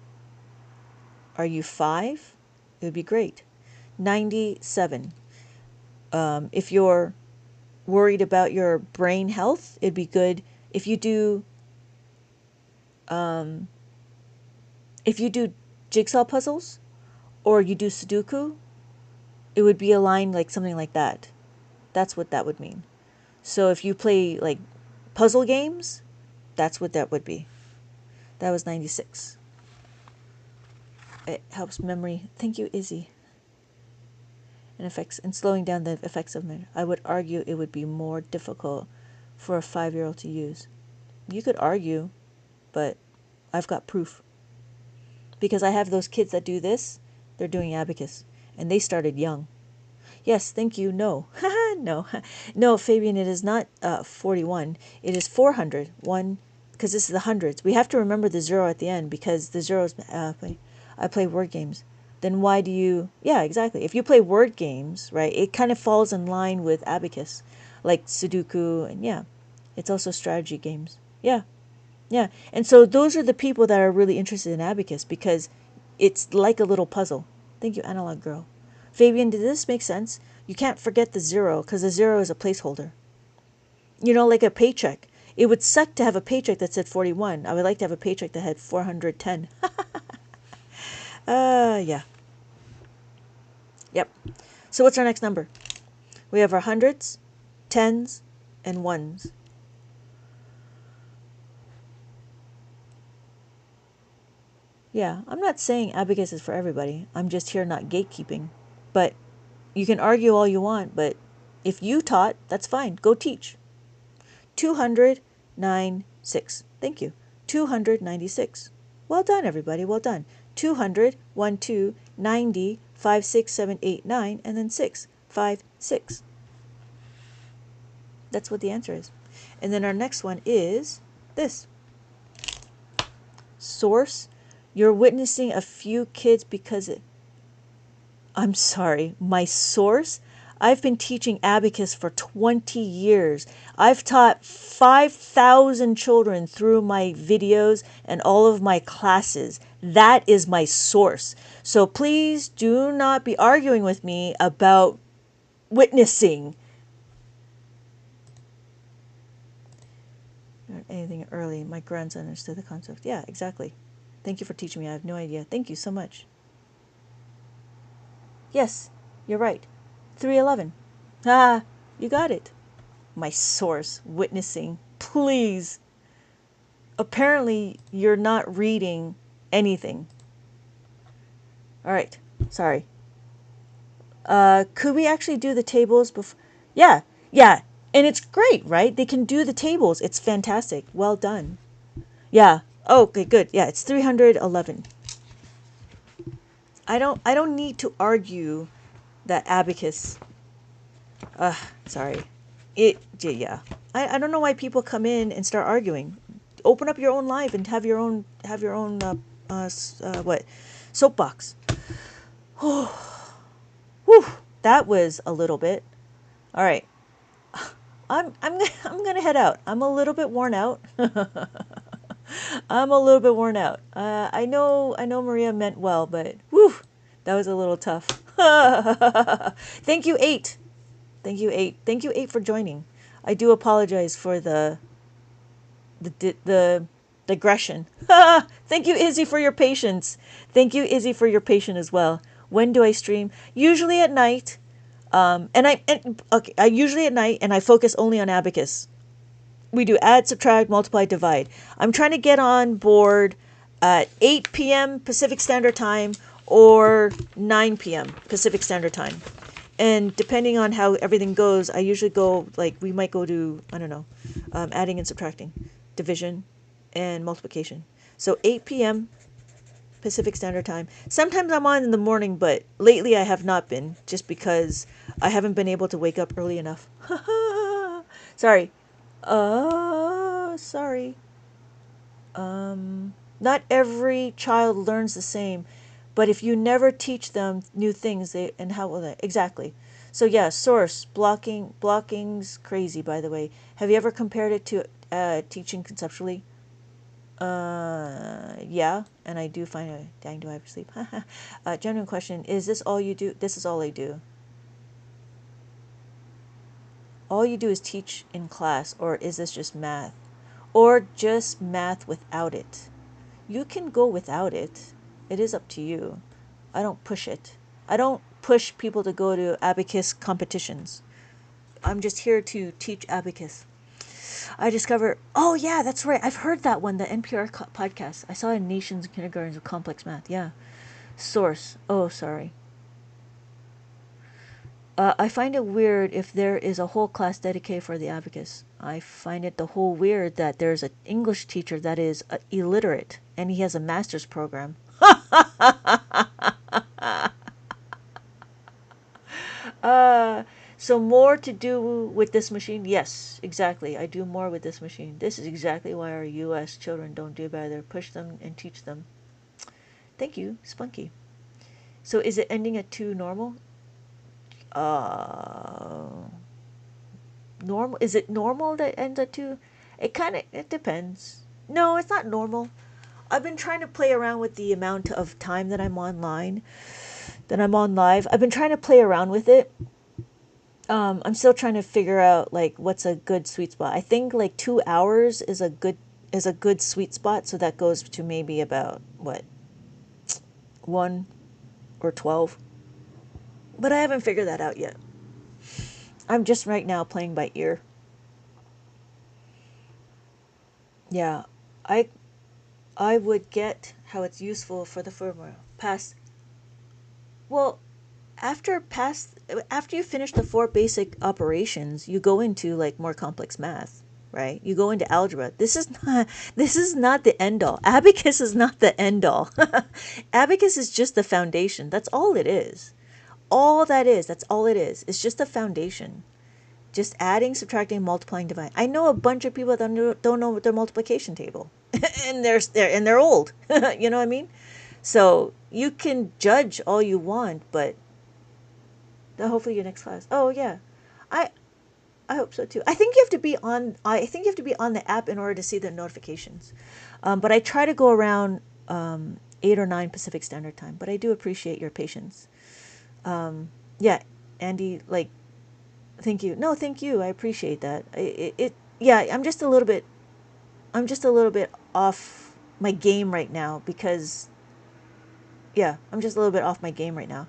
are you 5? It would be great. 97. If you're worried about your brain health, it'd be good if you do jigsaw puzzles or you do Sudoku, it would be aligned like something like that. That's what that would mean. So if you play like puzzle games, that's what that would be. That was 96. It helps memory. Thank you, Izzy. And slowing down the effects of memory. I would argue it would be more difficult for a 5-year-old to use. You could argue, but I've got proof. Because I have those kids that do this, they're doing abacus. And they started young. Yes, thank you. No. No. No, Fabian, it is not 41. It is 400. Because this is the hundreds. We have to remember the zero at the end because the zeros, I play word games. Then why do you, yeah, exactly. If you play word games, right, it kind of falls in line with Abacus, like Sudoku, and yeah, it's also strategy games. Yeah, yeah. And so those are the people that are really interested in Abacus because it's like a little puzzle. Thank you, Analog Girl. Fabian, did this make sense? You can't forget the zero because the zero is a placeholder. You know, like a paycheck. It would suck to have a paycheck that said 41. I would like to have a paycheck that had 410. Yeah. Yep. So what's our next number? We have our hundreds, tens, and ones. Yeah, I'm not saying Abacus is for everybody. I'm just here not gatekeeping. But you can argue all you want, but if you taught, that's fine. Go teach. 296. Thank you. 296. Well done, everybody. Well done. 200, 1, 2, 90, 5, 6, 7, 8, 9, and then 6, 5, 6. That's what the answer is. And then our next one is this. Source. You're witnessing a few kids because I'm sorry, my source? I've been teaching Abacus for 20 years. I've taught 5,000 children through my videos and all of my classes. That is my source. So please do not be arguing with me about witnessing. Anything early. My grandson understood the concept. Yeah, exactly. Thank you for teaching me. I have no idea. Thank you so much. Yes, you're right. 311. Ah, you got it. My source, witnessing. Please. Apparently, you're not reading anything. All right. Sorry. Could we actually do the tables before? Yeah, yeah. And it's great, right? They can do the tables. It's fantastic. Well done. Yeah. Oh, okay, good. Yeah, it's 311. I don't need to argue that Abacus. Sorry. Yeah. I don't know why people come in and start arguing. Open up your own live and have your own what soapbox. Whew, that was a little bit. All right. I'm gonna head out. I'm a little bit worn out. I'm a little bit worn out. I know Maria meant well, but whew, that was a little tough. Thank you, 8. Thank you, 8. Thank you, 8, for joining. I do apologize for the digression. Thank you, Izzy, for your patience. Thank you, Izzy, for your patience as well. When do I stream? Usually at night. I usually at night, and I focus only on Abacus. We do add, subtract, multiply, divide. I'm trying to get on board at 8 p.m. Pacific Standard Time or 9 p.m. Pacific Standard Time. And depending on how everything goes, I usually go, like, we might go to, I don't know, adding and subtracting, division, and multiplication. So 8 p.m. Pacific Standard Time. Sometimes I'm on in the morning, but lately I have not been, just because I haven't been able to wake up early enough. Sorry. Sorry. Not every child learns the same, but if you never teach them new things, and how will they? Exactly. So yeah, source, blocking's crazy, by the way. Have you ever compared it to teaching conceptually? Yeah, and I do find a, dang, do I have to sleep? Genuine question, is this all you do? This is all I do. All you do is teach in class, or is this just math? Or just math without it? You can go without it. It is up to you. I don't push it. I don't push people to go to Abacus competitions. I'm just here to teach Abacus. I discover, oh yeah, that's right. I've heard that one, the NPR podcast. I saw it in Nations Kindergartens of Complex Math. Yeah. Source. Oh, sorry. I find it weird if there is a whole class dedicated for the Abacus. I find it the whole weird that there's an English teacher that is illiterate and he has a master's program. So more to do with this machine? Yes, exactly. I do more with this machine. This is exactly why our U.S. children don't do better. Push them and teach them. Thank you, Spunky. So is it ending at 2 normal? Uh, Normal? Is it normal that ends at 2? It depends. No, it's not normal. I've been trying to play around with the amount of time that I'm online, that I'm on live. I've been trying to play around with it. I'm still trying to figure out like what's a good sweet spot. I think like 2 hours is a good sweet spot. So that goes to maybe about what, 1 or 12. But I haven't figured that out yet. I'm just right now playing by ear. Yeah, I I would get how it's useful for the firmware. Well, after past after you finish the 4 basic operations, you go into like more complex math, right? You go into algebra. This is not the end all. Abacus is not the end all. Abacus is just the foundation. That's all it is. All that is. That's all it is. It's just a foundation. Just adding, subtracting, multiplying, dividing. I know a bunch of people that don't know their multiplication table, and they're old. You know what I mean? So you can judge all you want, but hopefully your next class. Oh yeah, I I hope so too. I think you have to be on. I think you have to be on the app in order to see the notifications. But I try to go around 8 or 9 Pacific Standard Time. But I do appreciate your patience. Yeah, Andy, like, thank you. No, thank you. I appreciate that. Yeah, I'm just a little bit. I'm just a little bit off my game right now because yeah, I'm just a little bit off my game right now.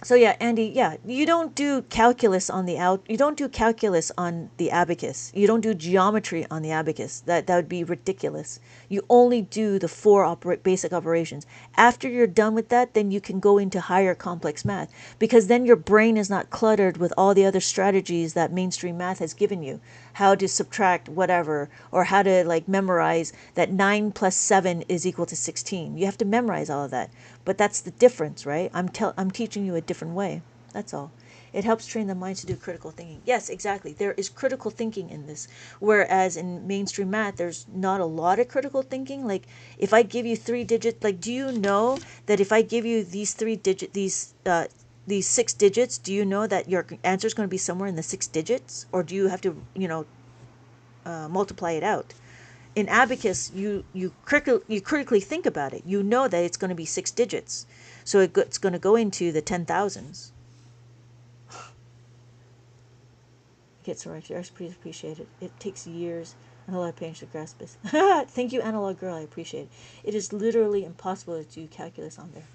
So yeah, Andy, yeah, you don't do calculus on the you don't do calculus on the abacus. You don't do geometry on the abacus. That would be ridiculous. You only do the 4 basic operations. After you're done with that, then you can go into higher complex math because then your brain is not cluttered with all the other strategies that mainstream math has given you. How to subtract whatever, or how to like memorize that 9 plus 7 is equal to 16. You have to memorize all of that. But that's the difference, right? I'm teaching you a different way. That's all. It helps train the mind to do critical thinking. Yes, exactly. There is critical thinking in this. Whereas in mainstream math, there's not a lot of critical thinking. Like if I give you 3 digits, like do you know that if I give you these 6 digits, do you know that your answer is going to be somewhere in the 6 digits, or do you have to multiply it out? In abacus, you critically think about it. You know that it's going to be 6 digits, so it's going to go into the 10,000s. Get so right. I appreciate it. It takes years and a lot of patience to grasp this. Thank you, Analog Girl. I appreciate it. It is literally impossible to do calculus on there.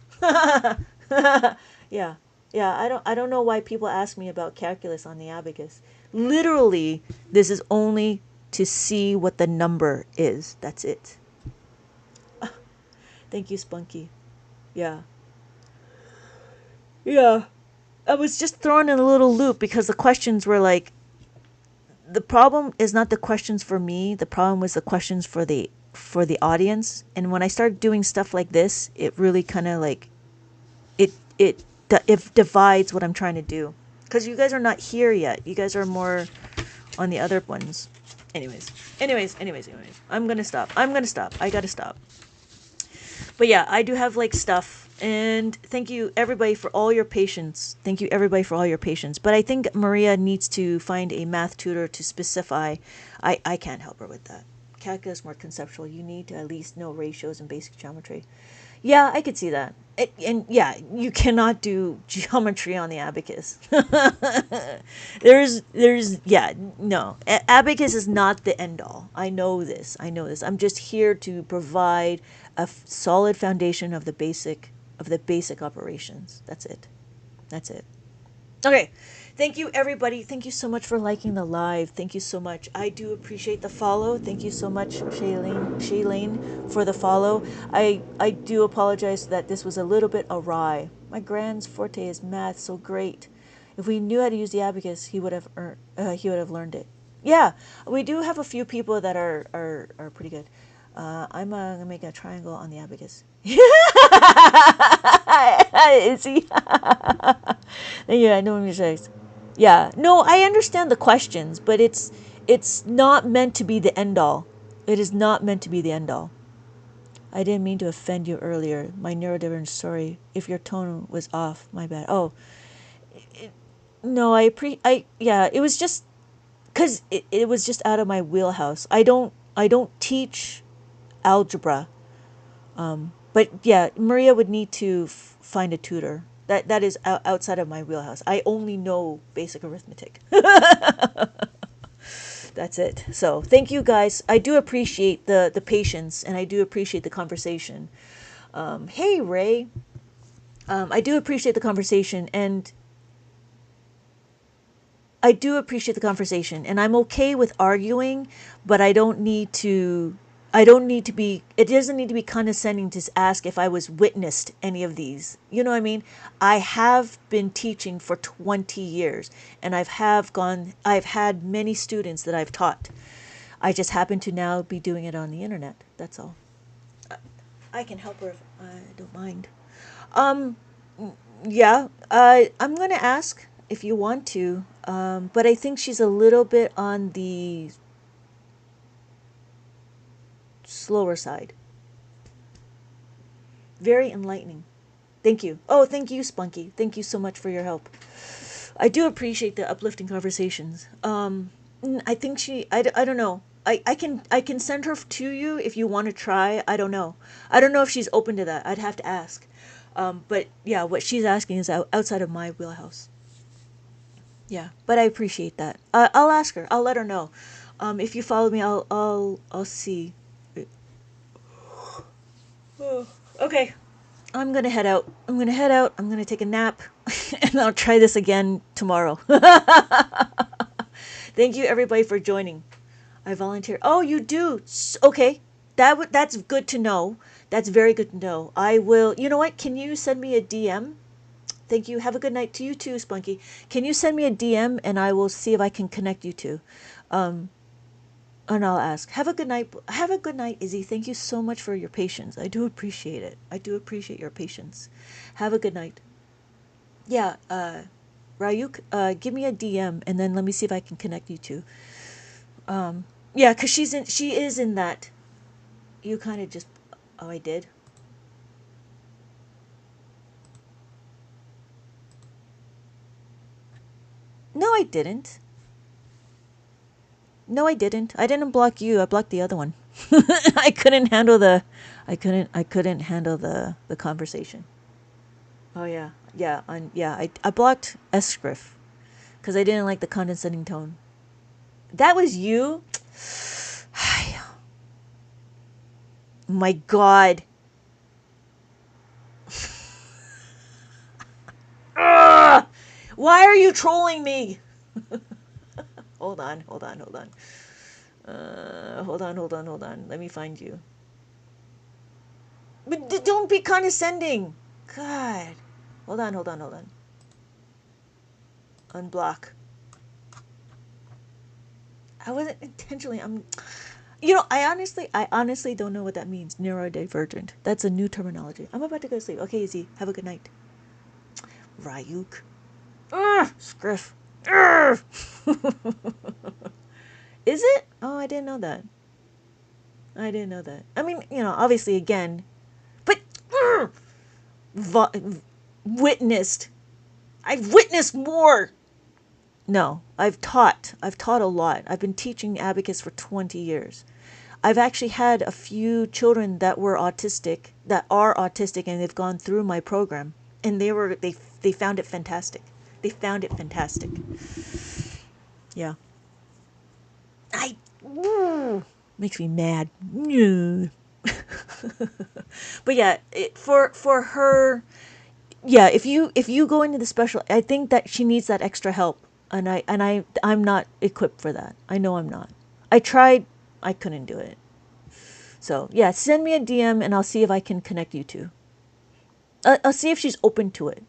Yeah, yeah. I don't know why people ask me about calculus on the abacus. Literally, this is only to see what the number is. That's it. Thank you, Spunky. Yeah. Yeah. I was just thrown in a little loop because the questions were like, the problem is not the questions for me. The problem was the questions for the audience. And when I started doing stuff like this, it really kind of like it divides what I'm trying to do. Because you guys are not here yet. You guys are more on the other ones. Anyways. I'm gonna stop. I gotta stop. But yeah, I do have like stuff. And thank you everybody for all your patience. But I think Maria needs to find a math tutor to specify. I can't help her with that. Calculus more conceptual. You need to at least know ratios and basic geometry. Yeah, I could see that. And yeah, you cannot do geometry on the abacus. Yeah, no. Abacus is not the end all. I know this. I'm just here to provide a solid foundation of the basic operations. That's it. Okay. Thank you, everybody. Thank you so much for liking the live. Thank you so much. I do appreciate the follow. Thank you so much, Shailene, for the follow. I do apologize that this was a little bit awry. My grand's forte is math, so great. If we knew how to use the abacus, he would have learned it. Yeah, we do have a few people that are pretty good. I'm gonna make a triangle on the abacus. Is he? Yeah, I know what you're saying. Yeah, no, I understand the questions, but it's not meant to be the end all. It is not meant to be the end all. I didn't mean to offend you earlier. My neurodivergent, sorry if your tone was off. My bad. Oh, no, yeah, it was just because it was just out of my wheelhouse. I don't teach algebra. But yeah, Maria would need to find a tutor. That is outside of my wheelhouse. I only know basic arithmetic. That's it. So thank you guys. I do appreciate the patience, and I do appreciate the conversation. Hey Ray, I do appreciate the conversation, and I'm okay with arguing, but I don't need to be, it doesn't need to be condescending to ask if I was witnessed any of these. You know what I mean? I have been teaching for 20 years, and I've had many students that I've taught. I just happen to now be doing it on the internet. That's all. I can help her if I don't mind. Um, yeah, I'm gonna ask if you want to, but I think she's a little bit on the slower side. Very enlightening. Thank you. Oh, thank you, Spunky. Thank you so much for your help. I do appreciate the uplifting conversations. I think I don't know. I can send her to you if you want to try. I don't know. I don't know if she's open to that. I'd have to ask. But yeah, what she's asking is outside of my wheelhouse. Yeah, but I appreciate that. I'll ask her. I'll let her know. If you follow me, I'll see. Okay, I'm gonna head out. I'm gonna take a nap, and I'll try this again tomorrow. Thank you everybody for joining. I volunteer. Oh, you do. Okay, that's good to know. That's very good to know. I will. You know what? Can you send me a DM? Thank you. Have a good night to you too, Spunky. Can you send me a DM and I will see if I can connect you two. And I'll ask. Have a good night. Have a good night, Izzy. Thank you so much for your patience. I do appreciate it. I do appreciate your patience. Have a good night. Yeah, Ryuk, give me a DM and then let me see if I can connect you two. Yeah, cause she is in that. You kind of just. Oh, I did. No, I didn't. No, I didn't. I didn't block you. I blocked the other one. I couldn't handle the. I couldn't handle the conversation. Oh yeah, yeah, yeah. I blocked Escriff because I didn't like the condescending tone. That was you. My God. Ugh! Why are you trolling me? Hold on, hold on, hold on. Hold on. Let me find you. But don't be condescending. God. Hold on. Unblock. I wasn't intentionally. I honestly don't know what that means. Neurodivergent. That's a new terminology. I'm about to go to sleep. Okay, Izzy. Have a good night. Ryuk. Ugh, Scriff. Ugh. Is it? Oh, I didn't know that. I mean, obviously, again, but vo- witnessed. I've witnessed more. No, I've taught. I've taught a lot. I've been teaching Abacus for 20 years. I've actually had a few children that are autistic, and they've gone through my program, and they found it fantastic. They found it fantastic. Yeah. I makes me mad. But yeah, for her, yeah. If you go into the special, I think that she needs that extra help, and I'm not equipped for that. I know I'm not. I tried. I couldn't do it. So yeah, send me a DM and I'll see if I can connect you two. I'll see if she's open to it.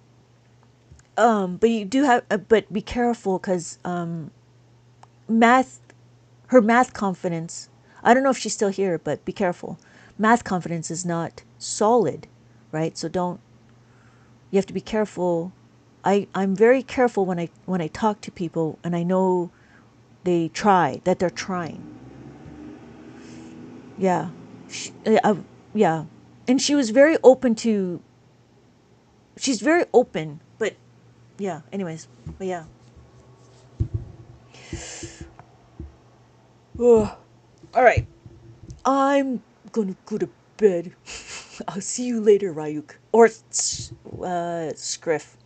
But you do have, but be careful because math, her math confidence. I don't know if she's still here, but be careful. Math confidence is not solid, right? So don't. You have to be careful I'm very careful when I talk to people and I know that they're trying. Yeah. Yeah. And she was very open to, she's very open, but yeah, anyways, but yeah. Ugh. All right. I'm gonna go to bed. I'll see you later, Ryuk. Or, Scriff.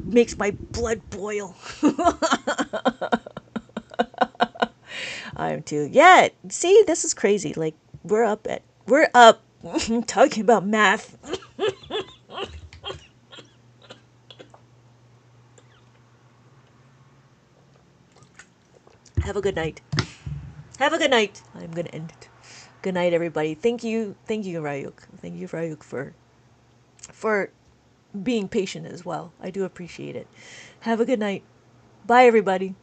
Makes my blood boil. I am too. Yeah, see, this is crazy. Like, we're up talking about math. Have a good night. Have a good night. I'm gonna end it. Good night, everybody. Thank you, Ryuk. Thank you, Ryuk, for being patient as well. I do appreciate it. Have a good night. Bye, everybody.